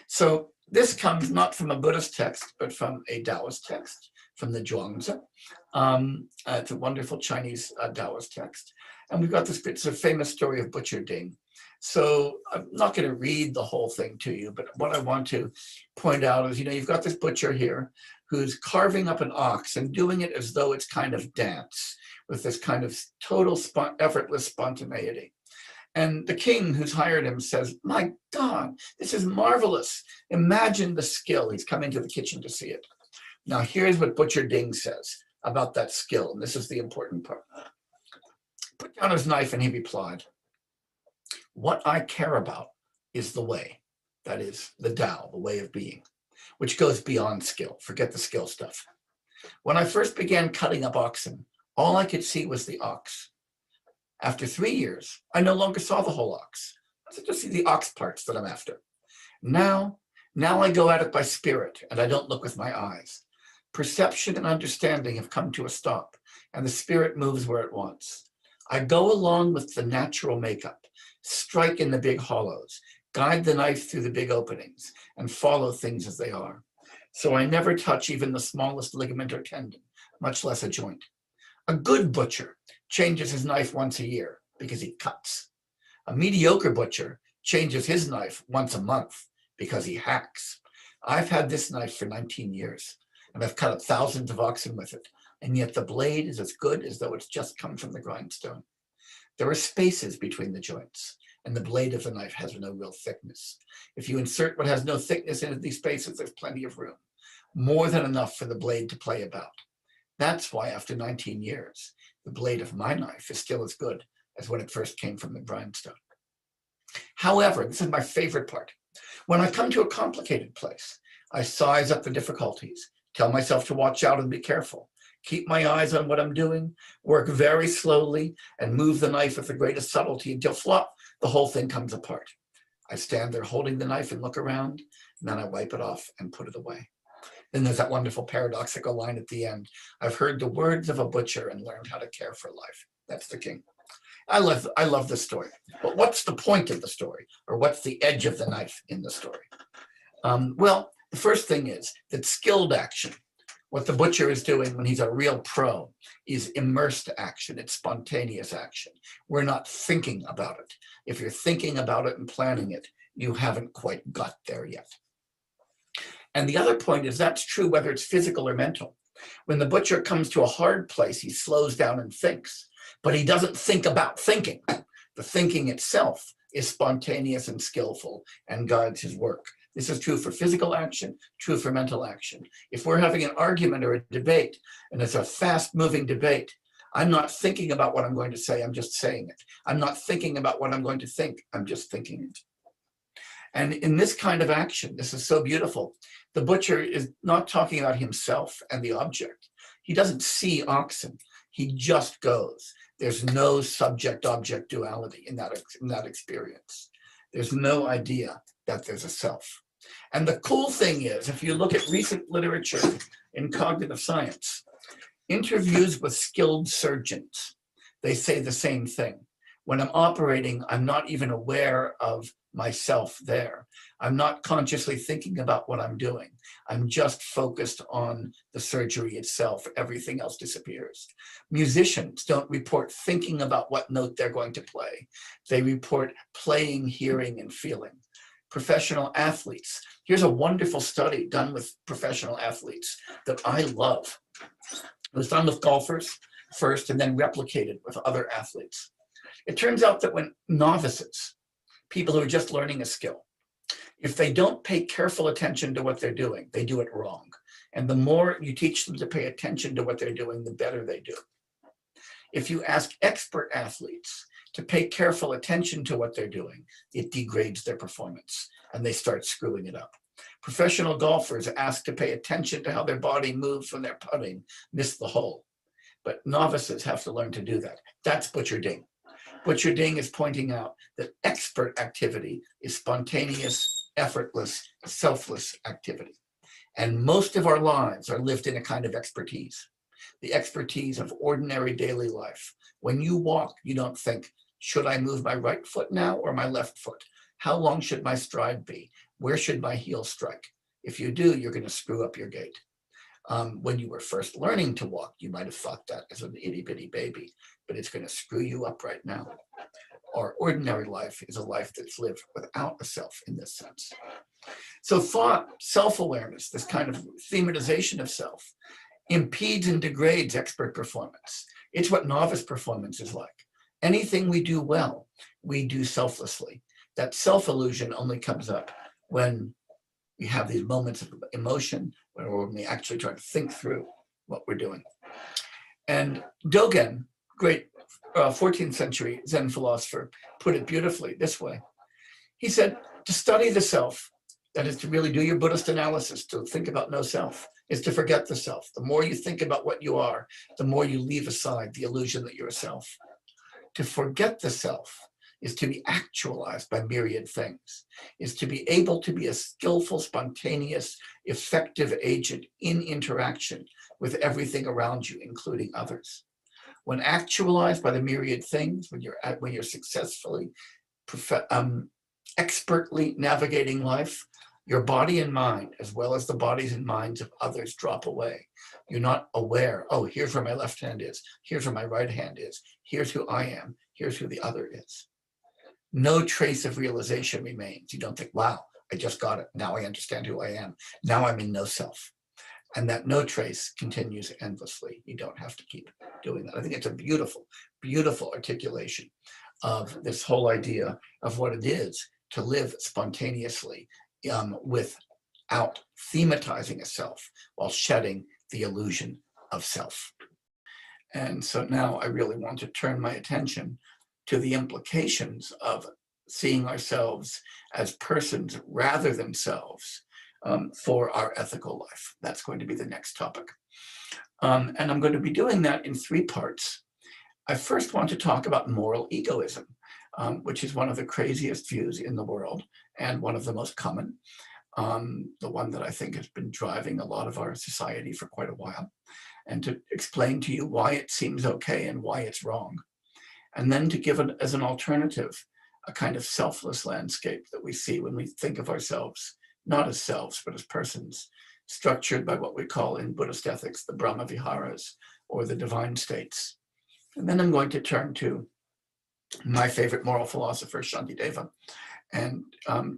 So this comes not from a Buddhist text, but from a Taoist text, from the Zhuangzi. It's a wonderful Chinese Taoist text. And we've got this it's a famous story of Butcher Ding. So I'm not going to read the whole thing to you, but what I want to point out is, you've got this butcher here who's carving up an ox and doing it as though it's kind of dance, with this kind of total effortless spontaneity. And the king who's hired him says, my God, this is marvelous. Imagine the skill. He's come into the kitchen to see it. Now, here's what Butcher Ding says about that skill. And this is the important part. Put down his knife and he replied, what I care about is the way. That is the Tao, the way of being, which goes beyond skill. Forget the skill stuff. When I first began cutting up oxen, all I could see was the ox. After 3 years, I no longer saw the whole ox. I just see the ox parts that I'm after. Now I go at it by spirit, and I don't look with my eyes. Perception and understanding have come to a stop, and the spirit moves where it wants. I go along with the natural makeup, strike in the big hollows, guide the knife through the big openings, and follow things as they are. So I never touch even the smallest ligament or tendon, much less a joint. A good butcher changes his knife once a year because he cuts. A mediocre butcher changes his knife once a month because he hacks. I've had this knife for 19 years, and I've cut up thousands of oxen with it, and yet the blade is as good as though it's just come from the grindstone. There are spaces between the joints, and the blade of the knife has no real thickness. If you insert what has no thickness into these spaces, there's plenty of room, more than enough for the blade to play about. That's why after 19 years, the blade of my knife is still as good as when it first came from the grindstone. However, this is my favorite part. When I come to a complicated place, I size up the difficulties, tell myself to watch out and be careful, keep my eyes on what I'm doing, work very slowly, and move the knife with the greatest subtlety until flop, the whole thing comes apart. I stand there holding the knife and look around, and then I wipe it off and put it away. Then there's that wonderful paradoxical line at the end. I've heard the words of a butcher and learned how to care for life. That's the king. I love this story. But what's the point of the story? Or what's the edge of the knife in the story? Well, the first thing is that skilled action, what the butcher is doing when he's a real pro, is immersed action. It's spontaneous action. We're not thinking about it. If you're thinking about it and planning it, you haven't quite got there yet. And the other point is that's true whether it's physical or mental. When the butcher comes to a hard place, he slows down and thinks, but he doesn't think about thinking. The thinking itself is spontaneous and skillful and guides his work. This is true for physical action, true for mental action. If we're having an argument or a debate, and it's a fast-moving debate, I'm not thinking about what I'm going to say, I'm just saying it. I'm not thinking about what I'm going to think, I'm just thinking it. And in this kind of action, this is so beautiful, the butcher is not talking about himself and the object. He doesn't see oxen, he just goes. There's no subject-object duality in that experience. There's no idea that there's a self. And the cool thing is, if you look at recent literature in cognitive science, interviews with skilled surgeons, they say the same thing. When I'm operating, I'm not even aware of myself there. I'm not consciously thinking about what I'm doing. I'm just focused on the surgery itself. Everything else disappears. Musicians don't report thinking about what note they're going to play. They report playing, hearing, and feeling. Professional athletes. Here's a wonderful study done with professional athletes that I love. It was done with golfers first and then replicated with other athletes. It turns out that when novices people who are just learning a skill. If they don't pay careful attention to what they're doing, they do it wrong. And the more you teach them to pay attention to what they're doing, the better they do. If you ask expert athletes to pay careful attention to what they're doing, it degrades their performance and they start screwing it up. Professional golfers asked to pay attention to how their body moves when they're putting, miss the hole. But novices have to learn to do that. That's Butcher Ding. Butcher Ding is pointing out that expert activity is spontaneous, effortless, selfless activity. And most of our lives are lived in a kind of expertise, the expertise of ordinary daily life. When you walk, you don't think, should I move my right foot now or my left foot? How long should my stride be? Where should my heel strike? If you do, you're going to screw up your gait. When you were first learning to walk, you might have thought that as an itty bitty baby, but it's going to screw you up right now. Our ordinary life is a life that's lived without a self in this sense. So thought, self-awareness, this kind of thematization of self, impedes and degrades expert performance. It's what novice performance is like. Anything we do well, we do selflessly. That self-illusion only comes up when we have these moments of emotion, or when we actually try to think through what we're doing. And Dogen, great 14th century Zen philosopher, put it beautifully this way. He said, to study the self, that is to really do your Buddhist analysis, to think about no self, is to forget the self. The more you think about what you are, the more you leave aside the illusion that you're a self. To forget the self is to be actualized by myriad things, is to be able to be a skillful, spontaneous, effective agent in interaction with everything around you, including others. When actualized by the myriad things, when you're successfully, expertly navigating life, your body and mind, as well as the bodies and minds of others, drop away. You're not aware, oh, here's where my left hand is, here's where my right hand is, here's who I am, here's who the other is. No trace of realization remains. You don't think, wow, I just got it. Now I understand who I am. Now I'm in no self. And that no trace continues endlessly. You don't have to keep doing that. I think it's a beautiful, beautiful articulation of this whole idea of what it is to live spontaneously without thematizing a self while shedding the illusion of self. And so now I really want to turn my attention to the implications of seeing ourselves as persons rather than selves for our ethical life. That's going to be the next topic. And I'm going to be doing that in 3 parts. I first want to talk about moral egoism, which is one of the craziest views in the world and one of the most common, the one that I think has been driving a lot of our society for quite a while, and to explain to you why it seems okay and why it's wrong. And then to give it as an alternative, a kind of selfless landscape that we see when we think of ourselves, not as selves, but as persons, structured by what we call in Buddhist ethics, the Brahma Viharas, or the divine states. And then I'm going to turn to my favorite moral philosopher, Shantideva, and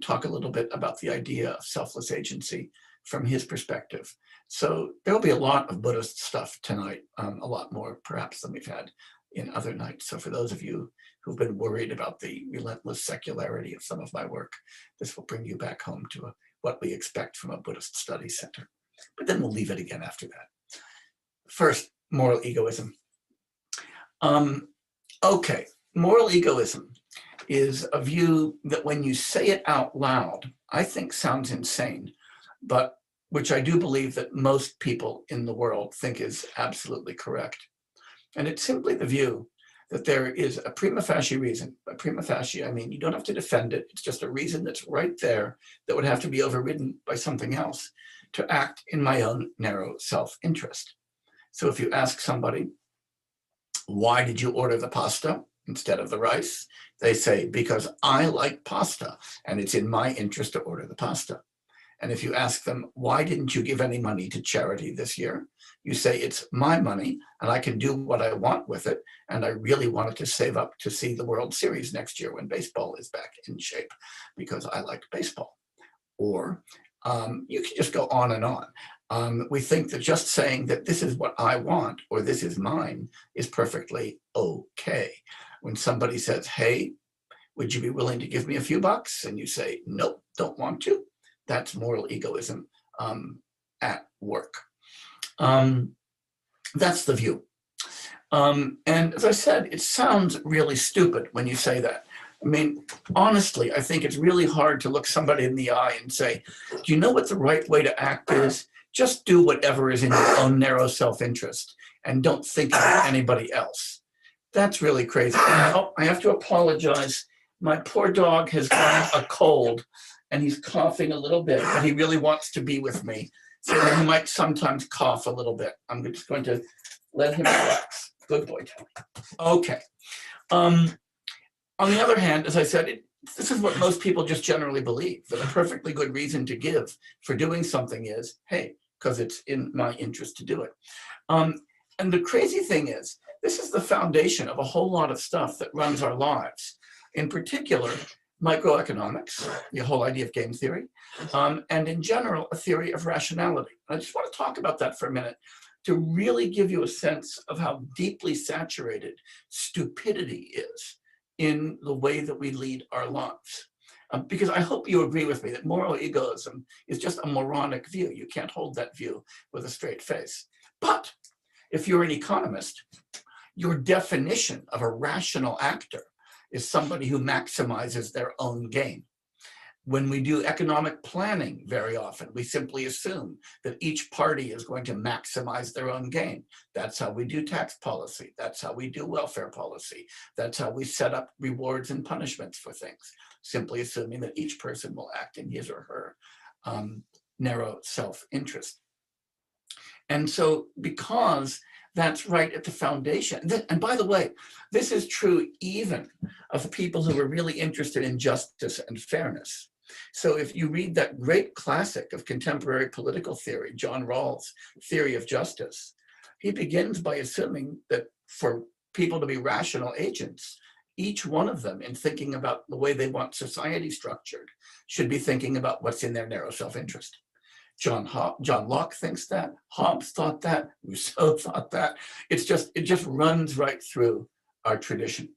talk a little bit about the idea of selfless agency from his perspective. So there'll be a lot of Buddhist stuff tonight, a lot more perhaps than we've had in other nights. So for those of you who've been worried about the relentless secularity of some of my work, this will bring you back home to what we expect from a Buddhist study center. But then we'll leave it again after that. First, moral egoism. Okay, moral egoism is a view that when you say it out loud, I think sounds insane, but which I do believe that most people in the world think is absolutely correct. And it's simply the view that there is a prima facie reason. By prima facie, I mean, you don't have to defend it. It's just a reason that's right there that would have to be overridden by something else to act in my own narrow self-interest. So if you ask somebody, why did you order the pasta instead of the rice? They say, because I like pasta and it's in my interest to order the pasta. And if you ask them, why didn't you give any money to charity this year? You say, it's my money and I can do what I want with it. And I really wanted to save up to see the World Series next year when baseball is back in shape because I like baseball. Or you can just go on and on. We think that just saying that this is what I want or this is mine is perfectly okay. When somebody says, hey, Would you be willing to give me a few bucks? And you say, nope, don't want to. That's moral egoism at work. That's the view. And as I said, it sounds really stupid when you say that. I mean, honestly, I think it's really hard to look somebody in the eye and say, do you know what the right way to act is? Just do whatever is in your own narrow self-interest and don't think about anybody else. That's really crazy. Oh, I have to apologize. My poor dog has gotten a cold and he's coughing a little bit, but he really wants to be with me. So he might sometimes cough a little bit. I'm just going to let him relax. Good boy, Telly. Okay. On the other hand, as I said, this is what most people just generally believe, that a perfectly good reason to give for doing something is, hey, because it's in my interest to do it. And the crazy thing is, this is the foundation of a whole lot of stuff that runs our lives. In particular, microeconomics, the whole idea of game theory, and in general, a theory of rationality. I just want to talk about that for a minute to really give you a sense of how deeply saturated stupidity is in the way that we lead our lives. Because I hope you agree with me that moral egoism is just a moronic view. You can't hold that view with a straight face. But if you're an economist, your definition of a rational actor is somebody who maximizes their own gain. When we do economic planning very often, we simply assume that each party is going to maximize their own gain. That's how we do tax policy. That's how we do welfare policy. That's how we set up rewards and punishments for things, simply assuming that each person will act in his or her narrow self-interest. And so because that's right at the foundation, and by the way, this is true even of people who are really interested in justice and fairness. So if you read that great classic of contemporary political theory, John Rawls' Theory of Justice, he begins by assuming that for people to be rational agents, each one of them in thinking about the way they want society structured should be thinking about what's in their narrow self-interest. John Locke thinks that, Hobbes thought that, Rousseau thought that. It just runs right through our tradition.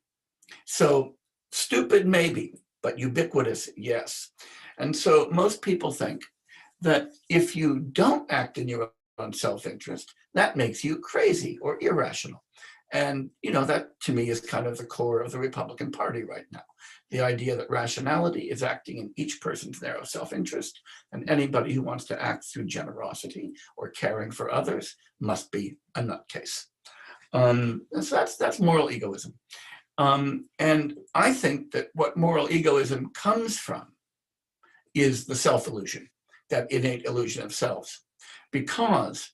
So stupid maybe, but ubiquitous, yes. And so most people think that if you don't act in your own self-interest, that makes you crazy or irrational. And that to me is kind of the core of the Republican Party right now. The idea that rationality is acting in each person's narrow self-interest, and anybody who wants to act through generosity or caring for others must be a nutcase. So that's moral egoism. And I think that what moral egoism comes from is the self-illusion, that innate illusion of selves. Because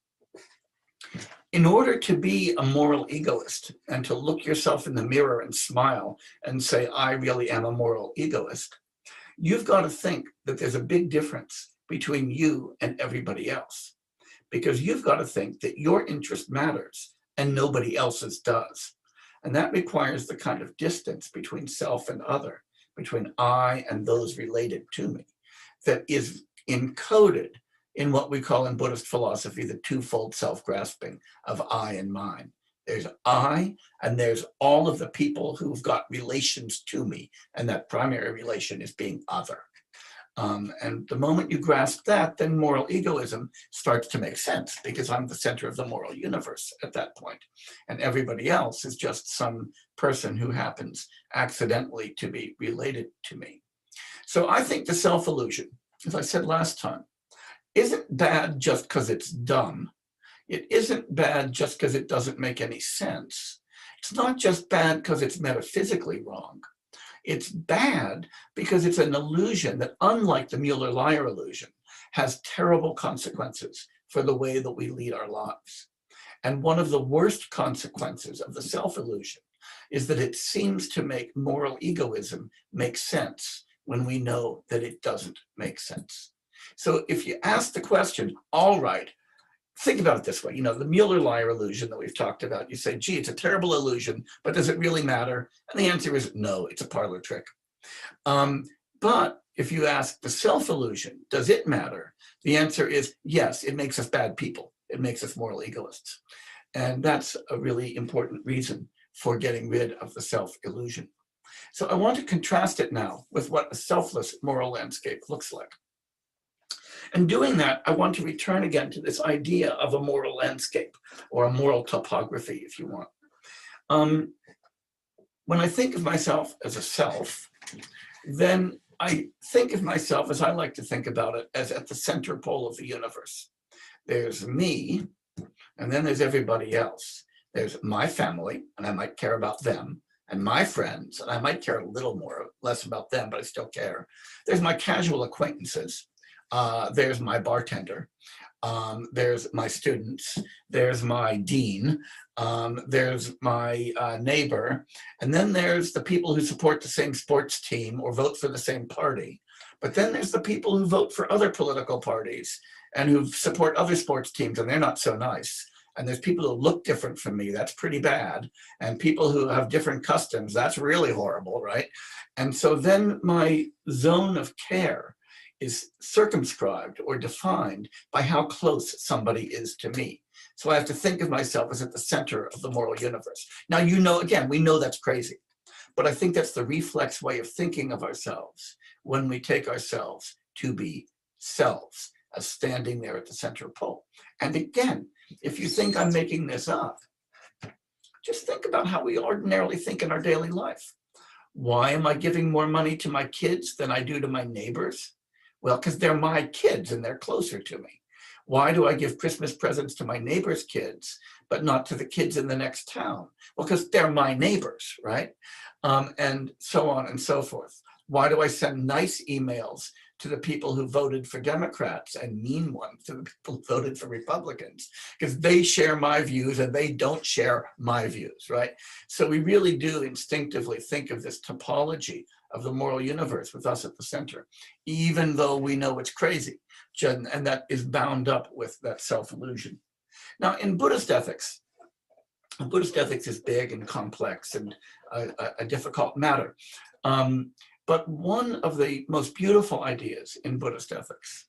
in order to be a moral egoist and to look yourself in the mirror and smile and say, I really am a moral egoist, you've got to think that there's a big difference between you and everybody else. Because you've got to think that your interest matters and nobody else's does. And that requires the kind of distance between self and other, between I and those related to me, that is encoded in what we call in Buddhist philosophy the twofold self-grasping of I and mine. There's I, and there's all of the people who've got relations to me, and that primary relation is being other. And the moment you grasp that, then moral egoism starts to make sense, because I'm the center of the moral universe at that point. And everybody else is just some person who happens accidentally to be related to me. So I think the self-illusion, as I said last time, isn't bad just because it's dumb. It isn't bad just because it doesn't make any sense. It's not just bad because it's metaphysically wrong. It's bad because it's an illusion that, unlike the Mueller-Lyer illusion, has terrible consequences for the way that we lead our lives. And one of the worst consequences of the self-illusion is that it seems to make moral egoism make sense when we know that it doesn't make sense. So if you ask the question, all right, think about it this way, the Mueller-Lyer illusion that we've talked about, you say, gee, it's a terrible illusion, but does it really matter? And the answer is no, it's a parlor trick. But if you ask the self-illusion, does it matter? The answer is yes, it makes us bad people. It makes us moral egoists. And that's a really important reason for getting rid of the self-illusion. So I want to contrast it now with what a selfless moral landscape looks like. And doing that, I want to return again to this idea of a moral landscape, or a moral topography, if you want. When I think of myself as a self, then I think of myself, as I like to think about it, as at the center pole of the universe. There's me, and then there's everybody else. There's my family, and I might care about them, and my friends, and I might care a little less about them, but I still care. There's my casual acquaintances. There's my bartender. There's my students. There's my dean. There's my neighbor. And then there's the people who support the same sports team or vote for the same party. But then there's the people who vote for other political parties and who support other sports teams, and they're not so nice. And there's people who look different from me, that's pretty bad. And people who have different customs, that's really horrible, right? And so then my zone of care is circumscribed or defined by how close somebody is to me. So I have to think of myself as at the center of the moral universe. Now, you know, again, we know that's crazy, but I think that's the reflex way of thinking of ourselves when we take ourselves to be selves, as standing there at the center pole. And again, if you think I'm making this up, just think about how we ordinarily think in our daily life. Why am I giving more money to my kids than I do to my neighbors? Well, because they're my kids and they're closer to me. Why do I give Christmas presents to my neighbor's kids, but not to the kids in the next town? Well, because they're my neighbors, right? And so on and so forth. Why do I send nice emails to the people who voted for Democrats and mean ones to the people who voted for Republicans? Because they share my views and they don't share my views, right? So we really do instinctively think of this topology of the moral universe with us at the center, even though we know it's crazy, and that is bound up with that self-illusion. Now, in Buddhist ethics is big and complex and a difficult matter. But one of the most beautiful ideas in Buddhist ethics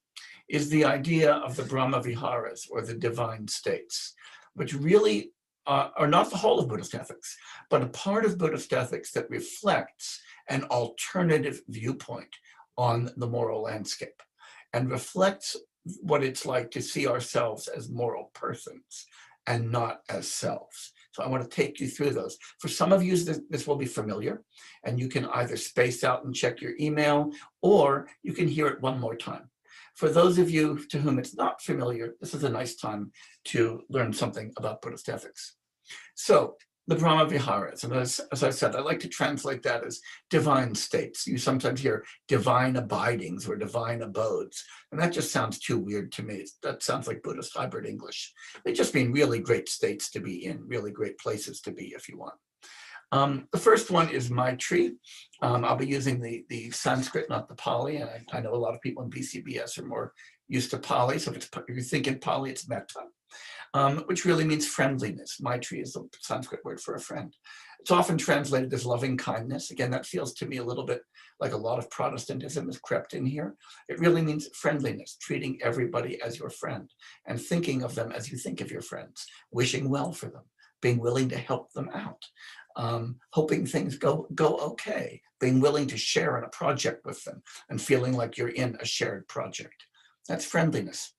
is the idea of the Brahma Viharas, or the divine states, which really are not the whole of Buddhist ethics, but a part of Buddhist ethics that reflects an alternative viewpoint on the moral landscape and reflects what it's like to see ourselves as moral persons and not as selves. So I want to take you through those. For some of you, this will be familiar, and you can either space out and check your email, or you can hear it one more time. For those of you to whom it's not familiar, this is a nice time to learn something about Buddhist ethics. So the Brahma Viharas, and as I said, I like to translate that as divine states. You sometimes hear divine abidings or divine abodes, and that just sounds too weird to me. That sounds like Buddhist hybrid English. They just mean really great states to be in, really great places to be, if you want. The first one is Maitri. I'll be using the Sanskrit, not the Pali, and I know a lot of people in BCBS are more used to Pali, so if you think in Pali, it's metta. Which really means friendliness. Maitri is the Sanskrit word for a friend. It's often translated as loving kindness. Again, that feels to me a little bit like a lot of Protestantism has crept in here. It really means friendliness, treating everybody as your friend and thinking of them as you think of your friends, wishing well for them, being willing to help them out, hoping things go okay, being willing to share in a project with them and feeling like you're in a shared project. That's friendliness.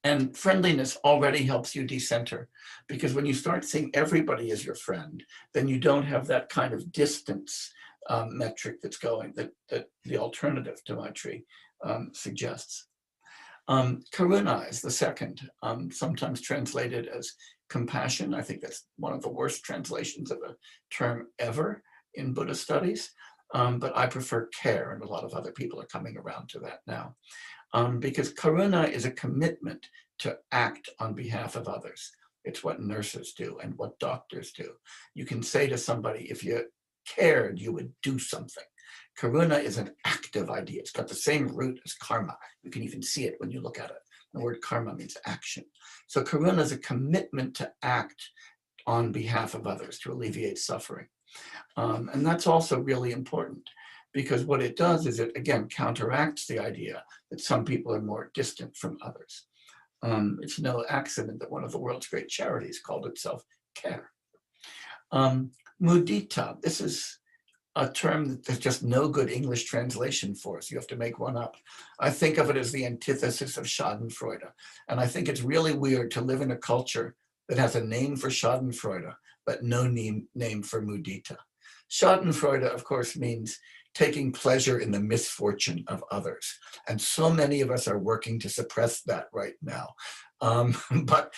And friendliness already helps you decenter, because when you start seeing everybody as your friend, then you don't have that kind of distance metric that's going, that the alternative to Maitri suggests. Karuna is the second, sometimes translated as compassion. I think that's one of the worst translations of a term ever in Buddhist studies, but I prefer care, and a lot of other people are coming around to that now. Because karuna is a commitment to act on behalf of others. It's what nurses do and what doctors do. You can say to somebody, if you cared, you would do something. Karuna is an active idea. It's got the same root as karma. You can even see it when you look at it. The word karma means action. So karuna is a commitment to act on behalf of others, to alleviate suffering. And that's also really important, because what it does is it, again, counteracts the idea that some people are more distant from others. It's no accident that one of the world's great charities called itself CARE. Mudita, this is a term that there's just no good English translation for, so you have to make one up. I think of it as the antithesis of Schadenfreude. And I think it's really weird to live in a culture that has a name for Schadenfreude, but no name for mudita. Schadenfreude, of course, means taking pleasure in the misfortune of others. And so many of us are working to suppress that right now. But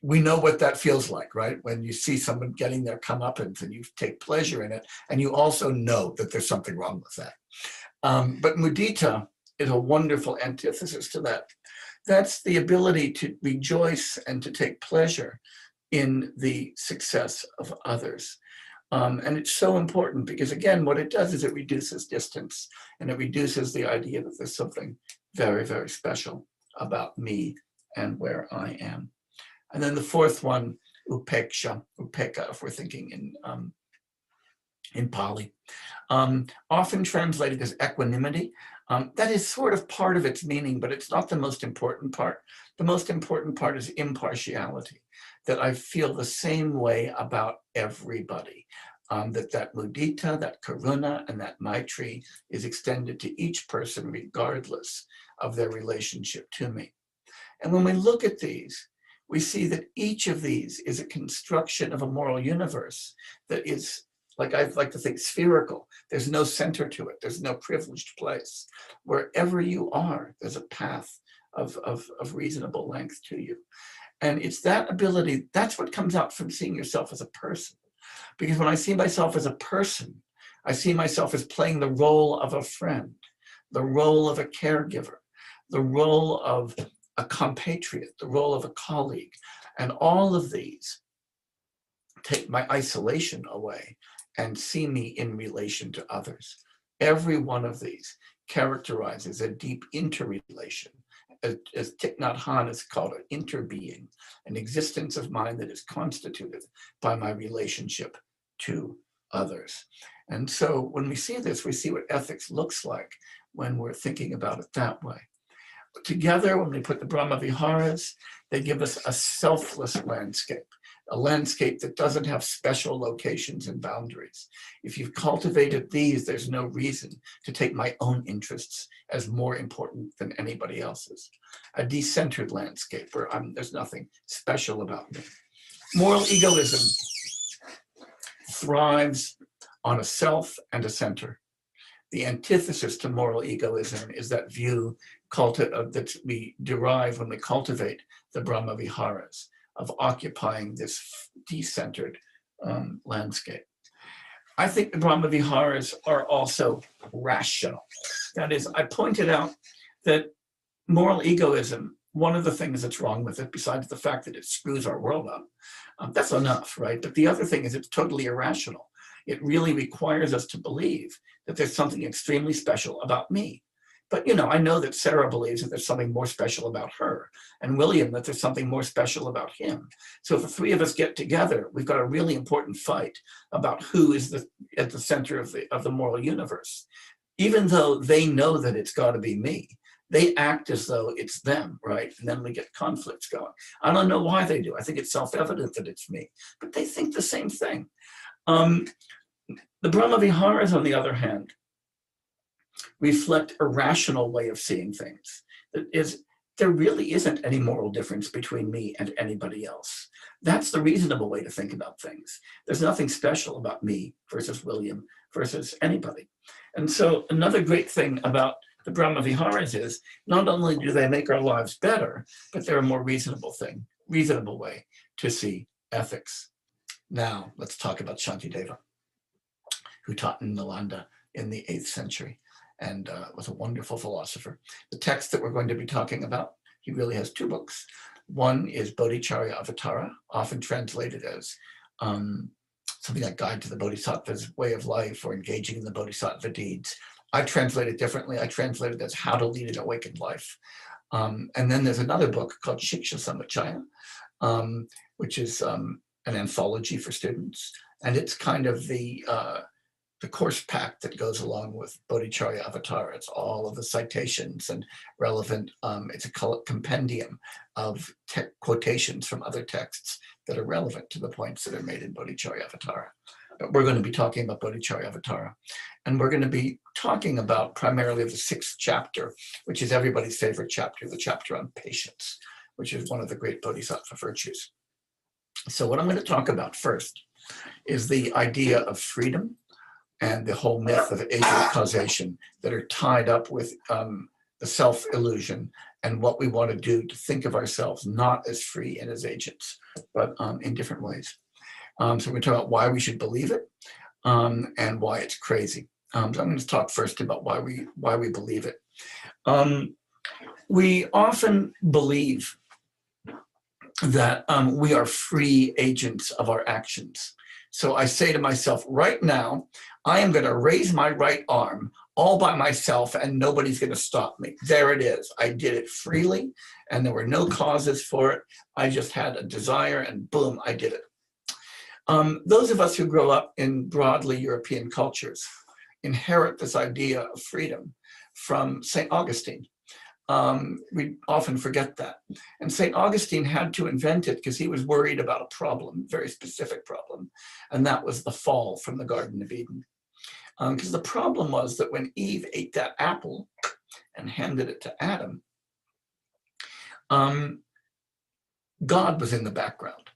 we know what that feels like, right? When you see someone getting their comeuppance and you take pleasure in it, and you also know that there's something wrong with that. But mudita is a wonderful antithesis to that. That's the ability to rejoice and to take pleasure in the success of others. And it's so important because, again, what it does is it reduces distance, and it reduces the idea that there's something very, very special about me and where I am. And then the fourth one, upeksha, if we're thinking in Pali, often translated as equanimity. That is sort of part of its meaning, but it's not the most important part. The most important part is impartiality, that I feel the same way about everybody, that mudita, that karuna, and that maitri is extended to each person regardless of their relationship to me. And when we look at these, we see that each of these is a construction of a moral universe that is, like I like to think, spherical. There's no center to it. There's no privileged place. Wherever you are, there's a path of reasonable length to you. And it's that ability, that's what comes out from seeing yourself as a person. Because when I see myself as a person, I see myself as playing the role of a friend, the role of a caregiver, the role of a compatriot, the role of a colleague. And all of these take my isolation away and see me in relation to others. Every one of these characterizes a deep interrelation, as Thich Nhat Hanh has called it, interbeing, an existence of mind that is constituted by my relationship to others. And so when we see this, we see what ethics looks like when we're thinking about it that way. Together, when we put the Brahma Viharas, they give us a selfless landscape, a landscape that doesn't have special locations and boundaries. If you've cultivated these, there's no reason to take my own interests as more important than anybody else's. A decentered landscape where there's nothing special about me. Moral egoism thrives on a self and a center. The antithesis to moral egoism is that view that we derive when we cultivate the Brahma Viharas, of occupying this decentered landscape. I think the Brahma Viharas are also rational. That is, I pointed out that moral egoism, one of the things that's wrong with it, besides the fact that it screws our world up, that's enough, right? But the other thing is it's totally irrational. It really requires us to believe that there's something extremely special about me. But, I know that Sarah believes that there's something more special about her, and William that there's something more special about him. So if the three of us get together, we've got a really important fight about who is at the center of the moral universe. Even though they know that it's got to be me, they act as though it's them, right? And then we get conflicts going. I don't know why they do. I think it's self-evident that it's me, but they think the same thing. The Brahma Viharas, on the other hand, reflect a rational way of seeing things. That is, there really isn't any moral difference between me and anybody else. That's the reasonable way to think about things. There's nothing special about me versus William versus anybody. And so another great thing about the Brahma Viharas is not only do they make our lives better, but they're a more reasonable way to see ethics. Now, let's talk about Shantideva, who taught in Nalanda in the 8th century and was a wonderful philosopher. The text that we're going to be talking about, he really has 2 books. One is Bodhicharya Avatara, often translated as something like Guide to the Bodhisattva's Way of Life or Engaging in the Bodhisattva Deeds. I translate it differently. I translate it as How to Lead an Awakened Life. And then there's another book called Shiksha Samachaya, which is an anthology for students. And it's kind of the course pack that goes along with Bodhicharya Avatara. It's all of the citations and relevant, it's a compendium of quotations from other texts that are relevant to the points that are made in Bodhicharya Avatara. we're going to be talking about Bodhicharya Avatara. And we're going to be talking about primarily the 6th chapter, which is everybody's favorite chapter, the chapter on patience, which is one of the great Bodhisattva virtues. So what I'm going to talk about first is the idea of freedom and the whole myth of agent causation that are tied up with the self-illusion and what we want to do to think of ourselves not as free and as agents, but in different ways. So we're going to talk about why we should believe it and why it's crazy. So I'm going to talk first about why we believe it. We often believe that we are free agents of our actions. So I say to myself, right now, I am going to raise my right arm all by myself and nobody's going to stop me. There it is. I did it freely and there were no causes for it. I just had a desire and boom, I did it. Those of us who grow up in broadly European cultures inherit this idea of freedom from St. Augustine. We often forget that. And St. Augustine had to invent it because he was worried about a problem, very specific problem, and that was the fall from the Garden of Eden. Because the problem was that when Eve ate that apple and handed it to Adam, God was in the background.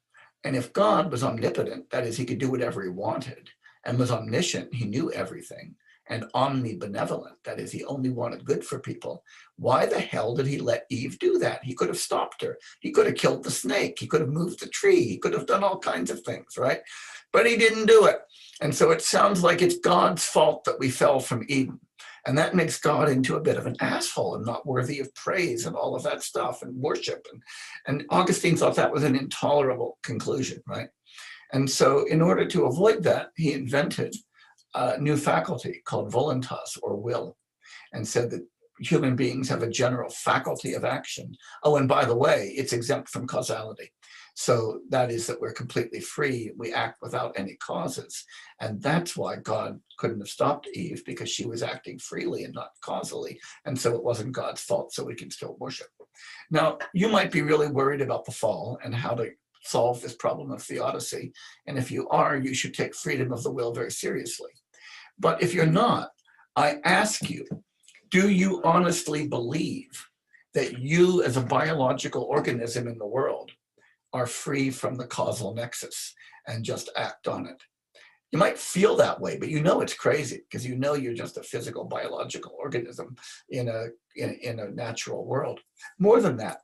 And if God was omnipotent, that is, he could do whatever he wanted, and was omniscient, he knew everything, and omnibenevolent, that is, he only wanted good for people, why the hell did he let Eve do that? He could have stopped her. He could have killed the snake. He could have moved the tree. He could have done all kinds of things, right? But he didn't do it. And so it sounds like it's God's fault that we fell from Eden. And that makes God into a bit of an asshole and not worthy of praise and all of that stuff and worship. And Augustine thought that was an intolerable conclusion, right? And so in order to avoid that, he invented a new faculty called voluntas, or will, and said that human beings have a general faculty of action. Oh, and by the way, it's exempt from causality. So that is that we're completely free. We act without any causes. And that's why God couldn't have stopped Eve, because she was acting freely and not causally. And so it wasn't God's fault, so we can still worship. Now, you might be really worried about the fall and how to solve this problem of theodicy. And if you are, you should take freedom of the will very seriously. But if you're not, I ask you, do you honestly believe that you as a biological organism in the world are free from the causal nexus and just act on it? You might feel that way, but you know it's crazy because you know you're just a physical biological organism in a natural world. More than that,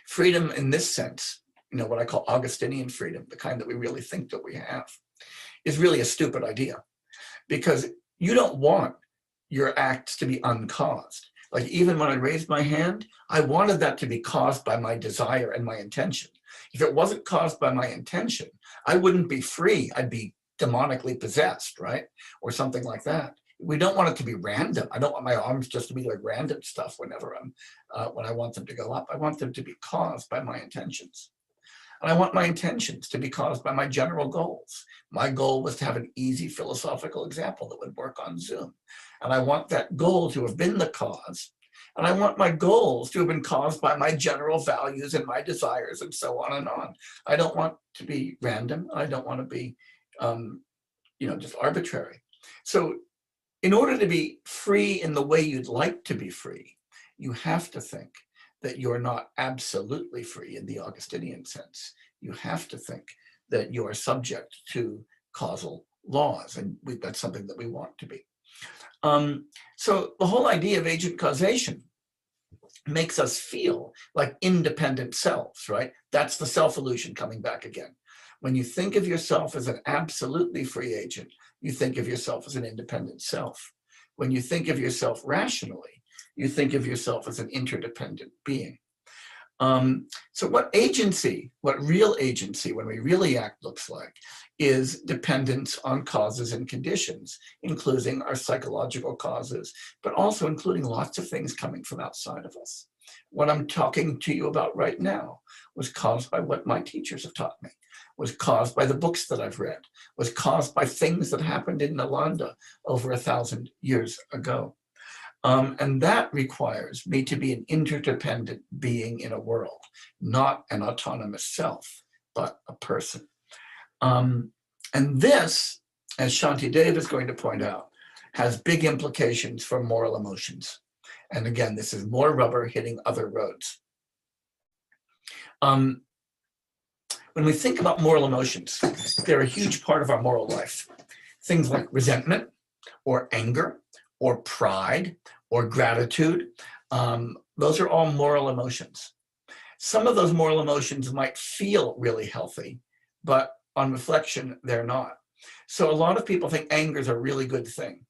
freedom in this sense, you know, what I call Augustinian freedom, the kind that we really think that we have, is really a stupid idea, because you don't want your acts to be uncaused. Like even when I raised my hand, I wanted that to be caused by my desire and my intention. If it wasn't caused by my intention, I wouldn't be free. I'd be demonically possessed, right? Or something like that. We don't want it to be random. I don't want my arms just to be like random stuff whenever when I want them to go up. I want them to be caused by my intentions. And I want my intentions to be caused by my general goals. My goal was to have an easy philosophical example that would work on Zoom. And I want that goal to have been the cause. And I want my goals to have been caused by my general values and my desires and so on and on. I don't want to be random. I don't want to be, just arbitrary. So in order to be free in the way you'd like to be free, you have to think that you're not absolutely free in the Augustinian sense. You have to think that you are subject to causal laws, and that's something that we want to be. So the whole idea of agent causation makes us feel like independent selves, right? That's the self-illusion coming back again. When you think of yourself as an absolutely free agent, you think of yourself as an independent self. When you think of yourself rationally, you think of yourself as an interdependent being. So what real agency, when we really act, looks like, is dependence on causes and conditions, including our psychological causes, but also including lots of things coming from outside of us. What I'm talking to you about right now was caused by what my teachers have taught me, was caused by the books that I've read, was caused by things that happened in Nalanda over 1,000 years ago. And that requires me to be an interdependent being in a world, not an autonomous self, but a person. And And this, as Shanti Dev is going to point out, has big implications for moral emotions. And again, this is more rubber hitting other roads. When we think about moral emotions, they're a huge part of our moral life. Things like resentment or anger or pride or gratitude, those are all moral emotions. Some of those moral emotions might feel really healthy, but on reflection, they're not. So a lot of people think anger is a really good thing.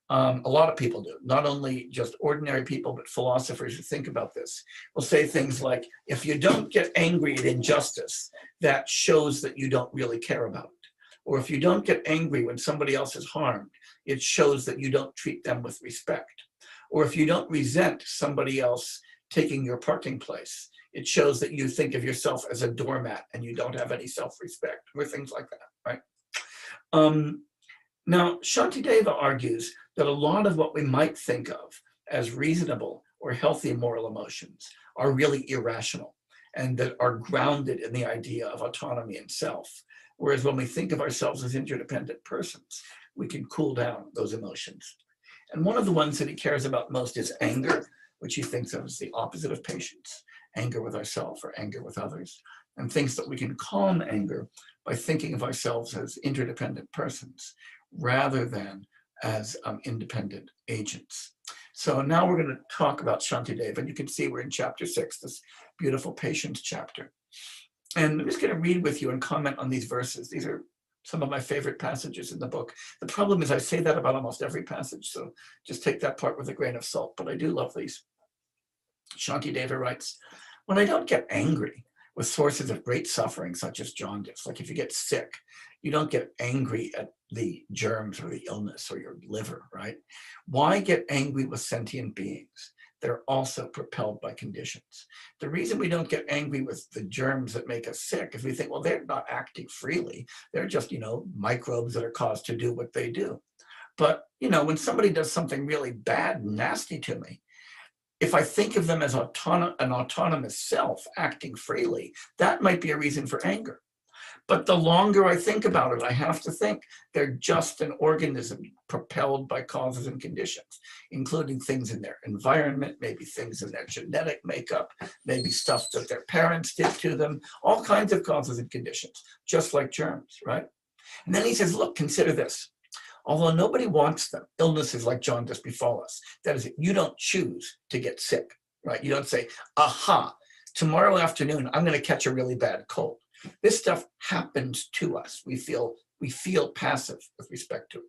A lot of people do, not only just ordinary people, but philosophers who think about this will say things like, if you don't get angry at injustice, that shows that you don't really care about it. Or if you don't get angry when somebody else is harmed, it shows that you don't treat them with respect. Or if you don't resent somebody else taking your parking place, it shows that you think of yourself as a doormat and you don't have any self-respect, or things like that, right? Now, Shantideva argues that a lot of what we might think of as reasonable or healthy moral emotions are really irrational and that are grounded in the idea of autonomy and self. Whereas when we think of ourselves as interdependent persons, we can cool down those emotions. And one of the ones that he cares about most is anger, which he thinks of as the opposite of patience, anger with ourselves or anger with others, and thinks that we can calm anger by thinking of ourselves as interdependent persons rather than as independent agents. So now we're going to talk about Shantideva, and you can see we're in chapter 6, this beautiful patience chapter. And I'm just going to read with you and comment on these verses. These are some of my favorite passages in the book. The problem is I say that about almost every passage, so just take that part with a grain of salt, but I do love these. Shantideva writes, when I don't get angry with sources of great suffering, such as jaundice, like if you get sick, you don't get angry at the germs or the illness or your liver, right? Why get angry with sentient beings? They're also propelled by conditions. The reason we don't get angry with the germs that make us sick is we think, well, they're not acting freely. They're just, microbes that are caused to do what they do. But, when somebody does something really bad and nasty to me, if I think of them as an autonomous self acting freely, that might be a reason for anger. But the longer I think about it, I have to think they're just an organism propelled by causes and conditions, including things in their environment, maybe things in their genetic makeup, maybe stuff that their parents did to them, all kinds of causes and conditions, just like germs, right? And then he says, look, consider this. Although nobody wants them, illnesses like jaundice befall us. That is, you don't choose to get sick, right? You don't say, aha, tomorrow afternoon, I'm going to catch a really bad cold. This stuff happens to us. We feel passive with respect to it.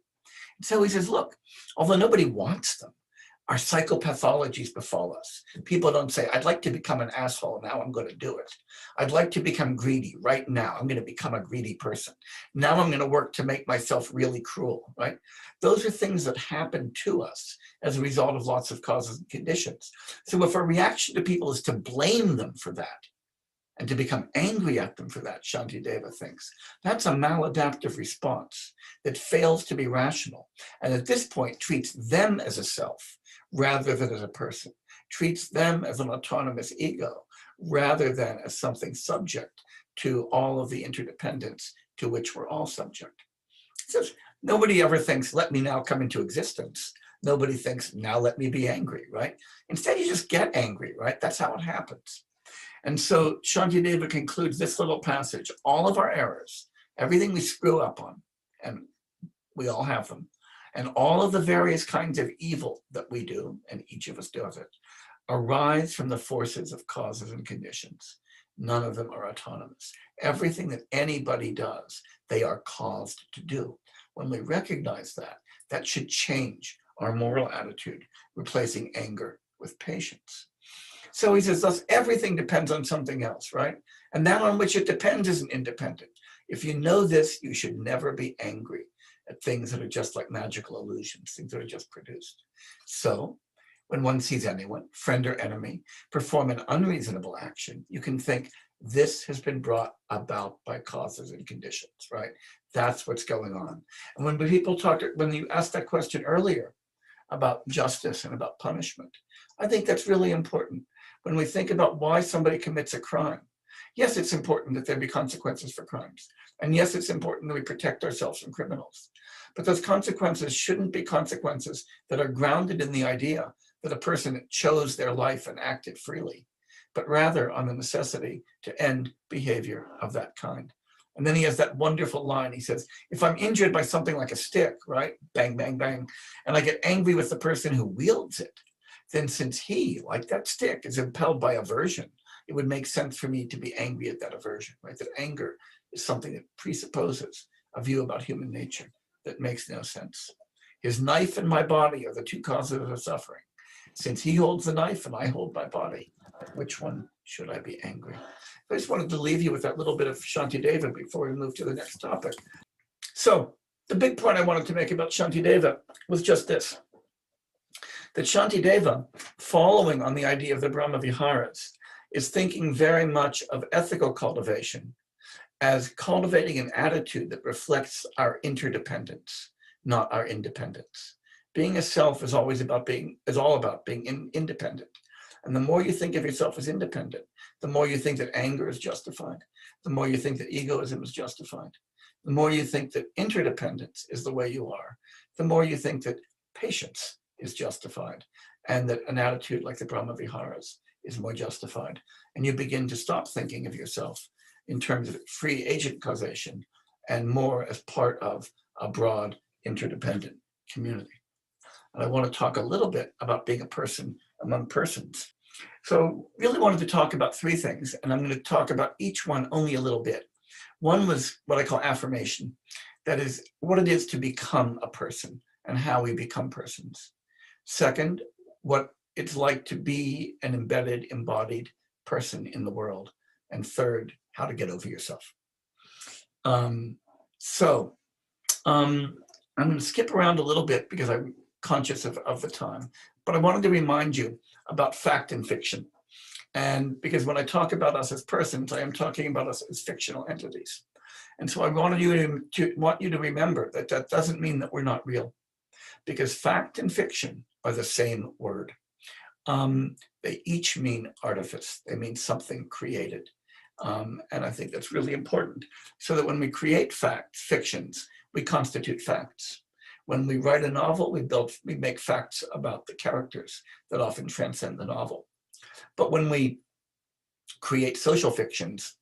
And so he says, look, although nobody wants them, our psychopathologies befall us. People don't say, I'd like to become an asshole, now I'm going to do it. I'd like to become greedy right now. I'm going to become a greedy person. Now I'm going to work to make myself really cruel, right? Those are things that happen to us as a result of lots of causes and conditions. So if our reaction to people is to blame them for that, and to become angry at them for that, Shantideva thinks, that's a maladaptive response that fails to be rational, and at this point treats them as a self rather than as a person, treats them as an autonomous ego rather than as something subject to all of the interdependence to which we're all subject. So nobody ever thinks, let me now come into existence. Nobody thinks, now let me be angry, right? Instead, you just get angry, right? That's how it happens. And so Shantideva concludes this little passage, all of our errors, everything we screw up on, and we all have them, and all of the various kinds of evil that we do, and each of us does it, arise from the forces of causes and conditions. None of them are autonomous. Everything that anybody does, they are caused to do. When we recognize that, that should change our moral attitude, replacing anger with patience. So he says, thus everything depends on something else, right? And that on which it depends isn't independent. If you know this, you should never be angry at things that are just like magical illusions, things that are just produced. So when one sees anyone, friend or enemy, perform an unreasonable action, you can think, this has been brought about by causes and conditions, right? That's what's going on. And when you asked that question earlier about justice and about punishment, I think that's really important. When we think about why somebody commits a crime, Yes, it's important that there be consequences for crimes. And yes, it's important that we protect ourselves from criminals. But those consequences shouldn't be consequences that are grounded in the idea that a person chose their life and acted freely, but rather on the necessity to end behavior of that kind. And then he has that wonderful line. He says, if I'm injured by something like a stick, right? Bang, bang, bang. And I get angry with the person who wields it, then since he, like that stick, is impelled by aversion, it would make sense for me to be angry at that aversion, right? That anger is something that presupposes a view about human nature that makes no sense. His knife and my body are the two causes of suffering. Since he holds the knife and I hold my body, which one should I be angry? I just wanted to leave you with that little bit of Shantideva before we move to the next topic. So the big point I wanted to make about Shantideva was just this, that Shantideva, following on the idea of the Brahma Viharas, is thinking very much of ethical cultivation as cultivating an attitude that reflects our interdependence, not our independence. Being a self is all about being independent. And the more you think of yourself as independent, the more you think that anger is justified, the more you think that egoism is justified, the more you think that interdependence is the way you are, the more you think that patience is justified, and that an attitude like the Brahma Viharas is more justified. And you begin to stop thinking of yourself in terms of free agent causation and more as part of a broad interdependent community. And I want to talk a little bit about being a person among persons. So really wanted to talk about three things, and I'm going to talk about each one only a little bit. One was what I call affirmation. That is what it is to become a person and how we become persons. Second, what it's like to be an embedded, embodied person in the world. And third, how to get over yourself. I'm going to skip around a little bit because I'm conscious of the time, but I wanted to remind you about fact and fiction. And because when I talk about us as persons, I am talking about us as fictional entities. And so I want you to remember that that doesn't mean that we're not real, because fact and fiction are the same word. They each mean artifice. They mean something created. And I think that's really important, so that when we create fictions, we constitute facts. When we write a novel, we make facts about the characters that often transcend the novel. But when we create social fictions,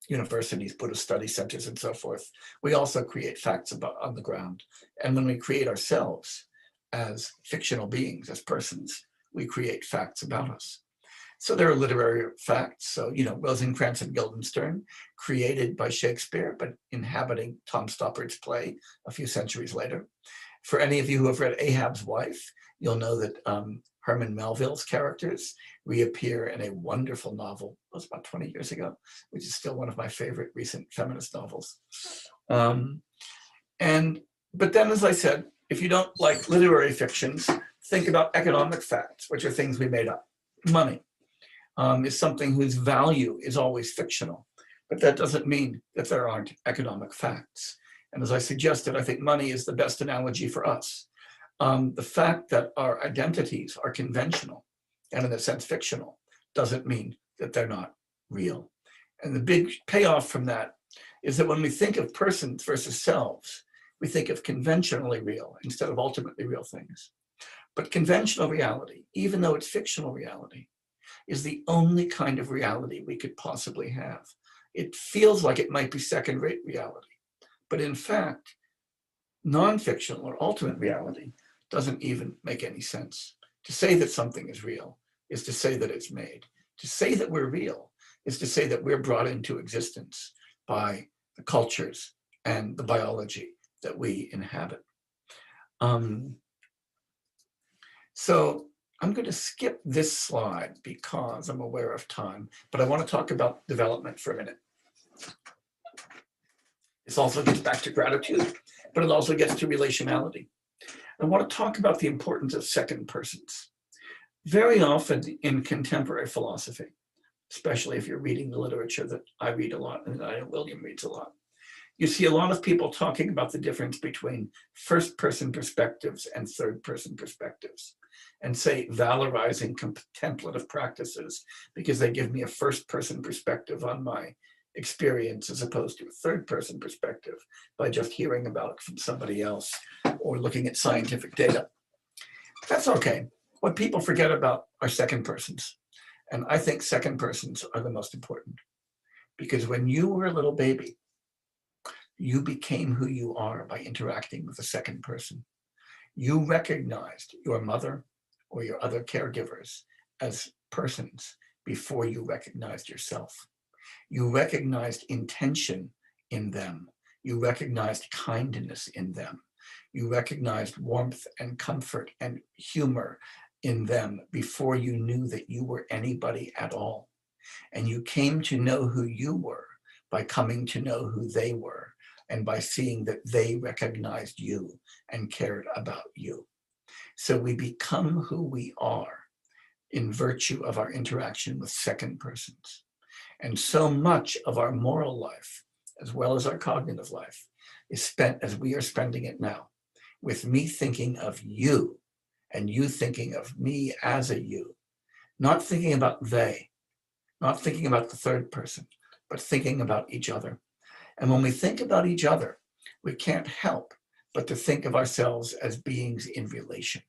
universities, Buddhist study centers, and so forth, we also create facts on the ground. And when we create ourselves as fictional beings, as persons, we create facts about us. So there are literary facts. So, Rosencrantz and Guildenstern, created by Shakespeare, but inhabiting Tom Stoppard's play a few centuries later. For any of you who have read Ahab's Wife, you'll know that Herman Melville's characters reappear in a wonderful novel, it was about 20 years ago, which is still one of my favorite recent feminist novels. But then, as I said, if you don't like literary fictions, think about economic facts, which are things we made up. Money is something whose value is always fictional, but that doesn't mean that there aren't economic facts. And as I suggested, I think money is the best analogy for us. The fact that our identities are conventional and in a sense fictional doesn't mean that they're not real. And the big payoff from that is that when we think of persons versus selves, we think of conventionally real instead of ultimately real things. But conventional reality, even though it's fictional reality, is the only kind of reality we could possibly have. It feels like it might be second-rate reality, but in fact, non-fictional or ultimate reality doesn't even make any sense. To say that something is real is to say that it's made. To say that we're real is to say that we're brought into existence by the cultures and the biology that we inhabit. So I'm going to skip this slide because I'm aware of time, but I want to talk about development for a minute. This also gets back to gratitude, but it also gets to relationality. I want to talk about the importance of second persons. Very often in contemporary philosophy, especially if you're reading the literature that I read a lot and that William reads a lot, you see a lot of people talking about the difference between first-person perspectives and third-person perspectives. and say valorizing contemplative practices because they give me a first-person perspective on my experience as opposed to a third-person perspective by just hearing about it from somebody else or looking at scientific data. That's okay. What people forget about are second persons. And I think second persons are the most important, because when you were a little baby, you became who you are by interacting with a second person. You recognized your mother or your other caregivers as persons before you recognized yourself. You recognized intention in them. You recognized kindness in them. You recognized warmth and comfort and humor in them before you knew that you were anybody at all. And you came to know who you were by coming to know who they were and by seeing that they recognized you and cared about you. So we become who we are in virtue of our interaction with second persons. And so much of our moral life, as well as our cognitive life, is spent as we are spending it now, with me thinking of you and you thinking of me as a you, not thinking about they, not thinking about the third person, but thinking about each other. And when we think about each other, we can't help but to think of ourselves as beings in relation.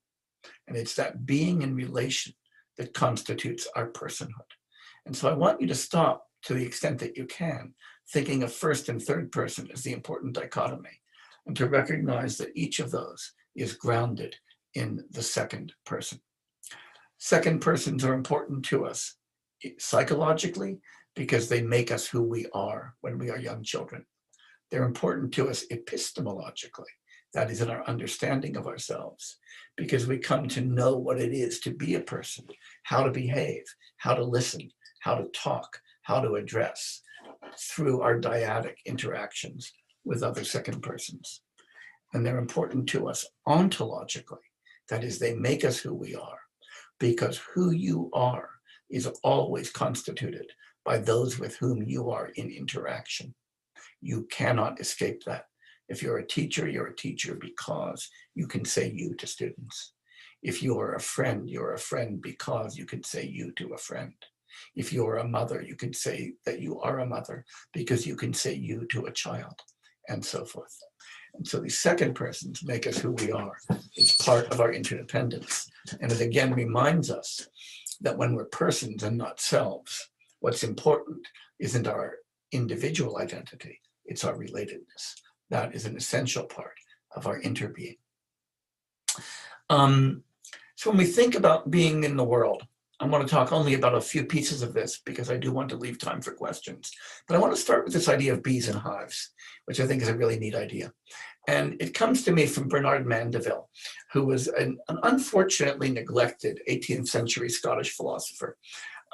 And it's that being in relation that constitutes our personhood. And so I want you to stop, to the extent that you can, thinking of first and third person as the important dichotomy, and to recognize that each of those is grounded in the second person. Second persons are important to us psychologically because they make us who we are when we are young children. They're important to us epistemologically, that is in our understanding of ourselves, because we come to know what it is to be a person, how to behave, how to listen, how to talk, how to address through our dyadic interactions with other second persons. And they're important to us ontologically, that is, they make us who we are, because who you are is always constituted by those with whom you are in interaction. You cannot escape that. If you're a teacher because you can say you to students. If you are a friend because you can say you to a friend. If you're a mother, you can say that you are a mother because you can say you to a child, and so forth. And so these second persons make us who we are. It's part of our interdependence. And it again reminds us that when we're persons and not selves, what's important isn't our individual identity, it's our relatedness. That is an essential part of our interbeing. So when we think about being in the world, I want to talk only about a few pieces of this because I do want to leave time for questions. But I want to start with this idea of bees and hives, which I think is a really neat idea. And it comes to me from Bernard Mandeville, who was an unfortunately neglected 18th century Scottish philosopher,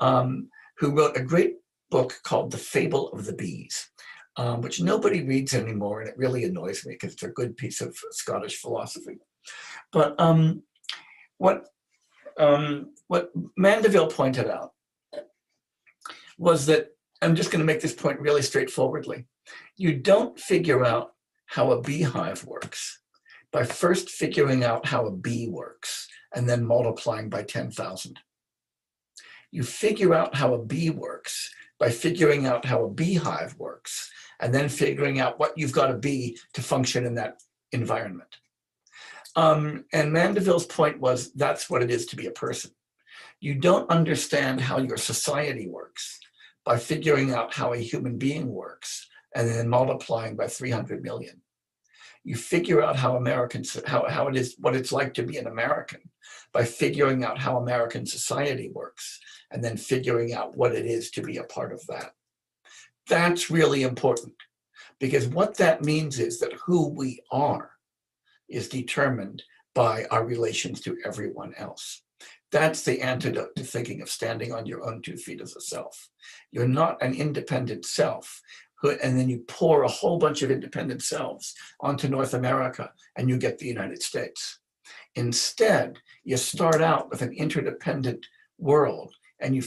who wrote a great book called The Fable of the Bees, which nobody reads anymore, and it really annoys me because it's a good piece of Scottish philosophy. But what Mandeville pointed out was that, I'm just going to make this point really straightforwardly, you don't figure out how a beehive works by first figuring out how a bee works and then multiplying by 10,000. You figure out how a bee works by figuring out how a beehive works and then figuring out what you've got to be to function in that environment. And Mandeville's point was that's what it is to be a person. You don't understand how your society works by figuring out how a human being works and then multiplying by 300 million. You figure out how Americans, how it is, what it's like to be an American by figuring out how American society works and then figuring out what it is to be a part of that. That's really important because what that means is that who we are is determined by our relations to everyone else. That's the antidote to thinking of standing on your own 2 feet as a self. You're not an independent self, and then you pour a whole bunch of independent selves onto North America and you get the United States. Instead, you start out with an interdependent world, and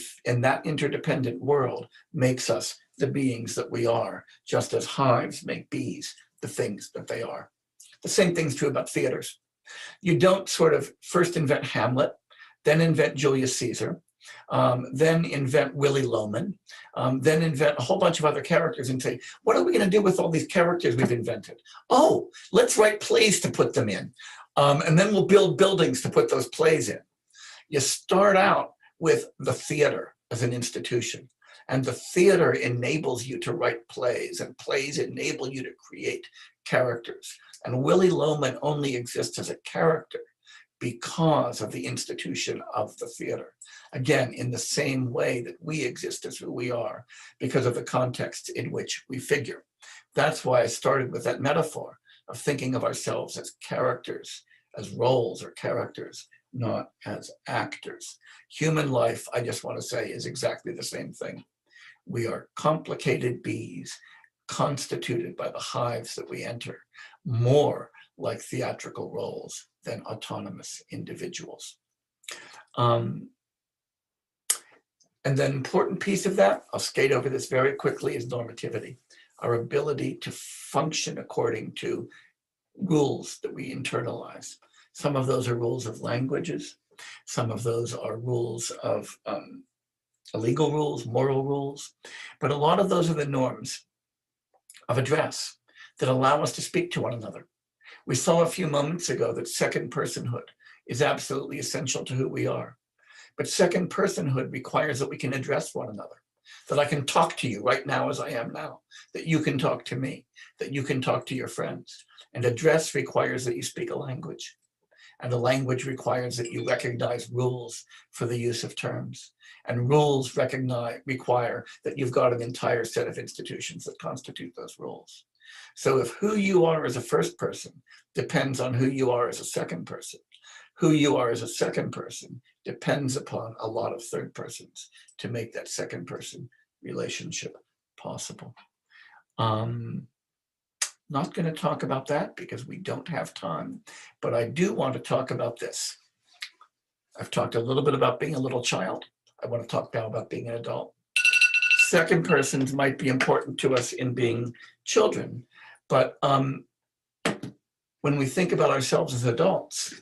that interdependent world makes us the beings that we are, just as hives make bees the things that they are. The same thing's true about theaters. You don't sort of first invent Hamlet, then invent Julius Caesar, then invent Willy Loman, then invent a whole bunch of other characters and say, what are we going to do with all these characters we've invented? Oh, let's write plays to put them in. And then we'll build buildings to put those plays in. You start out with the theater as an institution. And the theater enables you to write plays, and plays enable you to create characters. And Willy Loman only exists as a character because of the institution of the theater. Again, in the same way that we exist as who we are, because of the context in which we figure. That's why I started with that metaphor of thinking of ourselves as characters, as roles or characters, not as actors. Human life, I just want to say, is exactly the same thing. We are complicated bees constituted by the hives that we enter, more like theatrical roles than autonomous individuals. And then important piece of that, I'll skate over this very quickly, is normativity. Our ability to function according to rules that we internalize. Some of those are rules of languages. Some of those are rules of legal rules, moral rules. But a lot of those are the norms of address that allow us to speak to one another. We saw a few moments ago that second personhood is absolutely essential to who we are. But second personhood requires that we can address one another, that I can talk to you right now as I am now, that you can talk to me, that you can talk to your friends. And address requires that you speak a language. And the language requires that you recognize rules for the use of terms. And rules require that you've got an entire set of institutions that constitute those rules. So if who you are as a first person depends on who you are as a second person, who you are as a second person depends upon a lot of third persons to make that second person relationship possible. Not going to talk about that because we don't have time, but I do want to talk about this. I've talked a little bit about being a little child. I want to talk now about being an adult. Second persons might be important to us in being children, but when we think about ourselves as adults,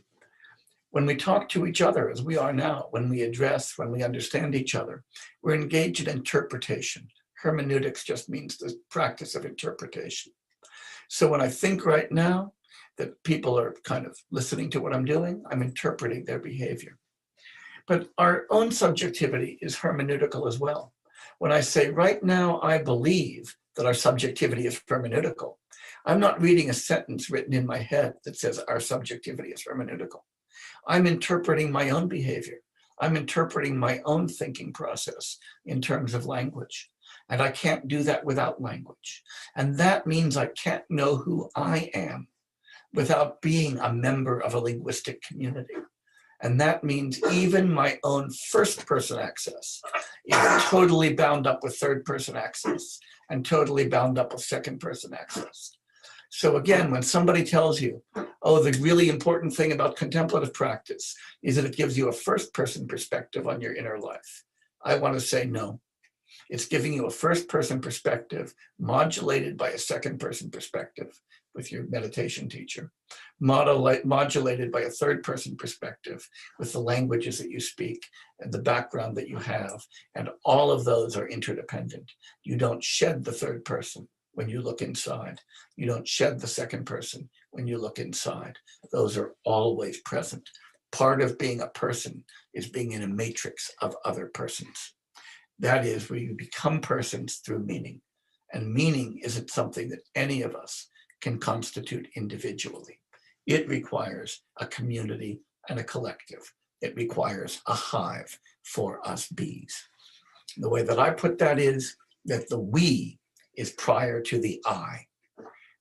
when we talk to each other as we are now, when we address, when we understand each other, we're engaged in interpretation. Hermeneutics just means the practice of interpretation. So when I think right now that people are kind of listening to what I'm doing, I'm interpreting their behavior. But our own subjectivity is hermeneutical as well. When I say right now, I believe that our subjectivity is hermeneutical, I'm not reading a sentence written in my head that says our subjectivity is hermeneutical. I'm interpreting my own behavior. I'm interpreting my own thinking process in terms of language. And I can't do that without language. And that means I can't know who I am without being a member of a linguistic community. And that means even my own first person access is totally bound up with third person access and totally bound up with second person access. So again, when somebody tells you, oh, the really important thing about contemplative practice is that it gives you a first person perspective on your inner life, I want to say no. It's giving you a first person perspective modulated by a second person perspective with your meditation teacher, modulated by a third person perspective with the languages that you speak and the background that you have. And all of those are interdependent. You don't shed the third person when you look inside. You don't shed the second person when you look inside. Those are always present. Part of being a person is being in a matrix of other persons. That is where you become persons through meaning. And meaning isn't something that any of us can constitute individually. It requires a community and a collective. It requires a hive for us bees. The way that I put that is that the we is prior to the I.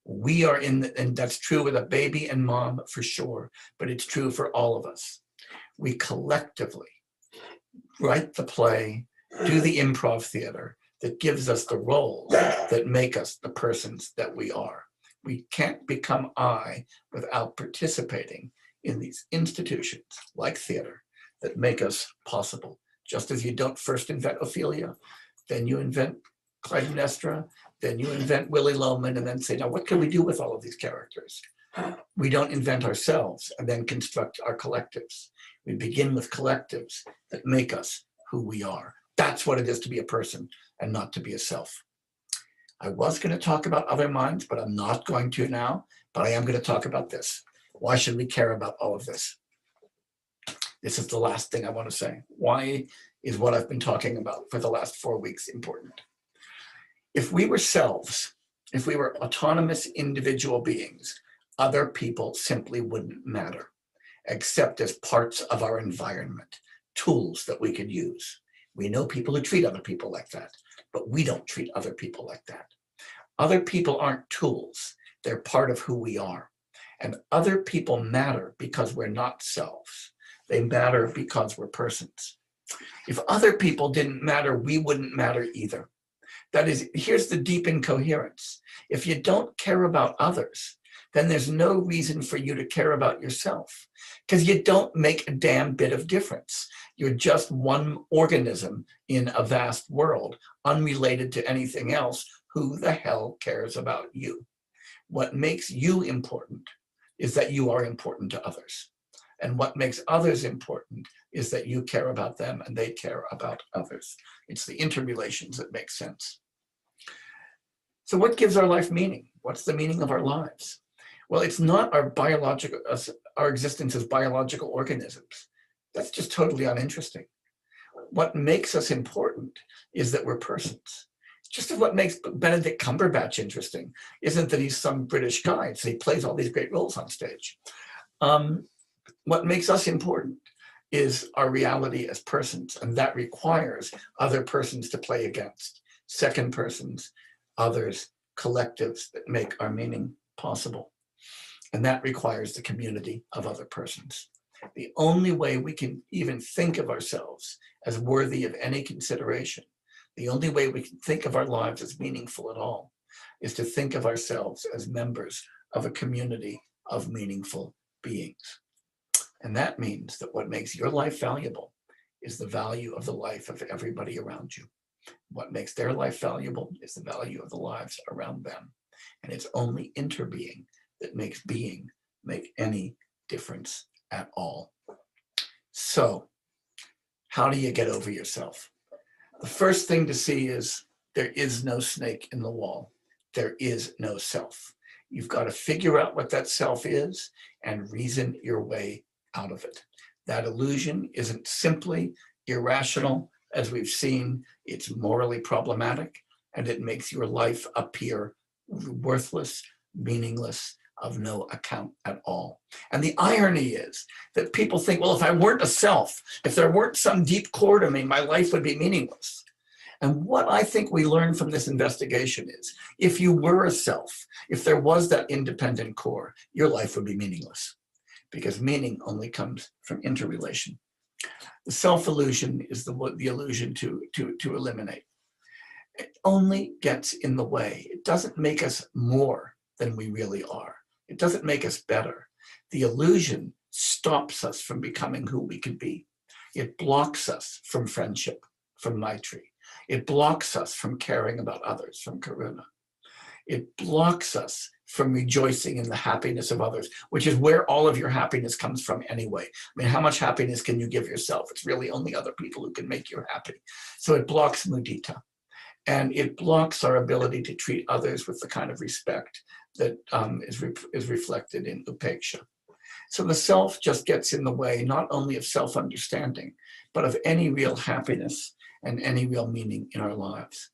We are in, and that's true with a baby and mom for sure, but it's true for all of us. We collectively write the play, do the improv theater that gives us the roles that make us the persons that we are. We can't become I without participating in these institutions like theater that make us possible. Just as you don't first invent Ophelia, then you invent Clytemnestra, then you invent Willy Loman, and then say, now what can we do with all of these characters? We don't invent ourselves and then construct our collectives. We begin with collectives that make us who we are. That's what it is to be a person and not to be a self. I was going to talk about other minds, but I'm not going to now, but I am going to talk about this. Why should we care about all of this? This is the last thing I want to say. Why is what I've been talking about for the last 4 weeks important? If we were selves, if we were autonomous individual beings, other people simply wouldn't matter, except as parts of our environment, tools that we could use. We know people who treat other people like that, but we don't treat other people like that. Other people aren't tools. They're part of who we are. And other people matter because we're not selves. They matter because we're persons. If other people didn't matter, we wouldn't matter either. That is, here's the deep incoherence. If you don't care about others, then there's no reason for you to care about yourself, because you don't make a damn bit of difference. You're just one organism in a vast world, unrelated to anything else. Who the hell cares about you? What makes you important is that you are important to others. And what makes others important is that you care about them and they care about others. It's the interrelations that make sense. So what gives our life meaning? What's the meaning of our lives? Well, it's not our existence as biological organisms. That's just totally uninteresting. What makes us important is that we're persons. Just as what makes Benedict Cumberbatch interesting isn't that he's some British guy, so he plays all these great roles on stage. What makes us important is our reality as persons, and that requires other persons to play against, second persons, others, collectives that make our meaning possible. And that requires the community of other persons. The only way we can even think of ourselves as worthy of any consideration, the only way we can think of our lives as meaningful at all, is to think of ourselves as members of a community of meaningful beings. And that means that what makes your life valuable is the value of the life of everybody around you. What makes their life valuable is the value of the lives around them. And it's only interbeing that makes being make any difference at all. So, how do you get over yourself? The first thing to see is there is no snake in the wall. There is no self. You've got to figure out what that self is and reason your way out of it. That illusion isn't simply irrational, as we've seen. It's morally problematic, and it makes your life appear worthless, meaningless, of no account at all. And the irony is that people think, well, if I weren't a self, if there weren't some deep core to me, my life would be meaningless. And what I think we learn from this investigation is, if you were a self, if there was that independent core, your life would be meaningless, because meaning only comes from interrelation. The self-illusion is the illusion to eliminate. It only gets in the way. It doesn't make us more than we really are. It doesn't make us better. The illusion stops us from becoming who we could be. It blocks us from friendship, from maitri. It blocks us from caring about others, from karuna. It blocks us from rejoicing in the happiness of others, which is where all of your happiness comes from anyway. I mean, how much happiness can you give yourself? It's really only other people who can make you happy. So it blocks mudita. And it blocks our ability to treat others with the kind of respect that is reflected in upeksha. So the self just gets in the way, not only of self-understanding, but of any real happiness and any real meaning in our lives.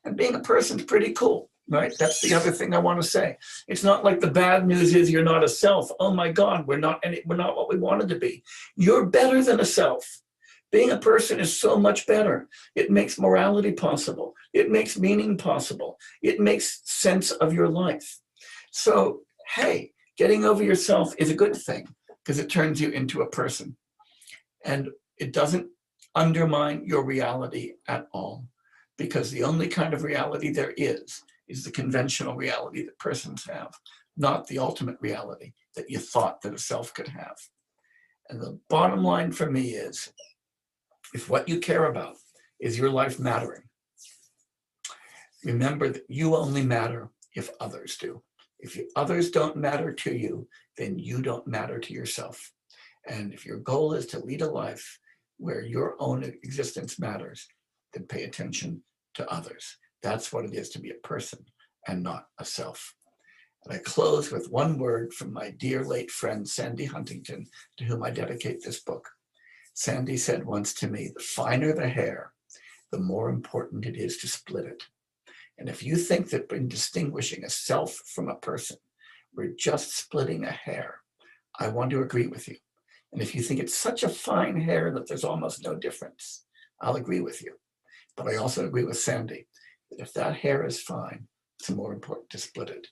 And being a person's pretty cool, right? That's the other thing I want to say. It's not like the bad news is you're not a self. Oh my God, we're not what we wanted to be. You're better than a self. Being a person is so much better. It makes morality possible. It makes meaning possible. It makes sense of your life. So, hey, getting over yourself is a good thing because it turns you into a person. And it doesn't undermine your reality at all, because the only kind of reality there is the conventional reality that persons have, not the ultimate reality that you thought that a self could have. And the bottom line for me is, if what you care about is your life mattering, remember that you only matter if others do. If others don't matter to you, then you don't matter to yourself. And if your goal is to lead a life where your own existence matters, then pay attention to others. That's what it is to be a person and not a self. And I close with one word from my dear late friend, Sandy Huntington, to whom I dedicate this book. Sandy said once to me, the finer the hair, the more important it is to split it. And if you think that in distinguishing a self from a person, we're just splitting a hair, I want to agree with you. And if you think it's such a fine hair that there's almost no difference, I'll agree with you. But I also agree with Sandy that if that hair is fine, it's more important to split it.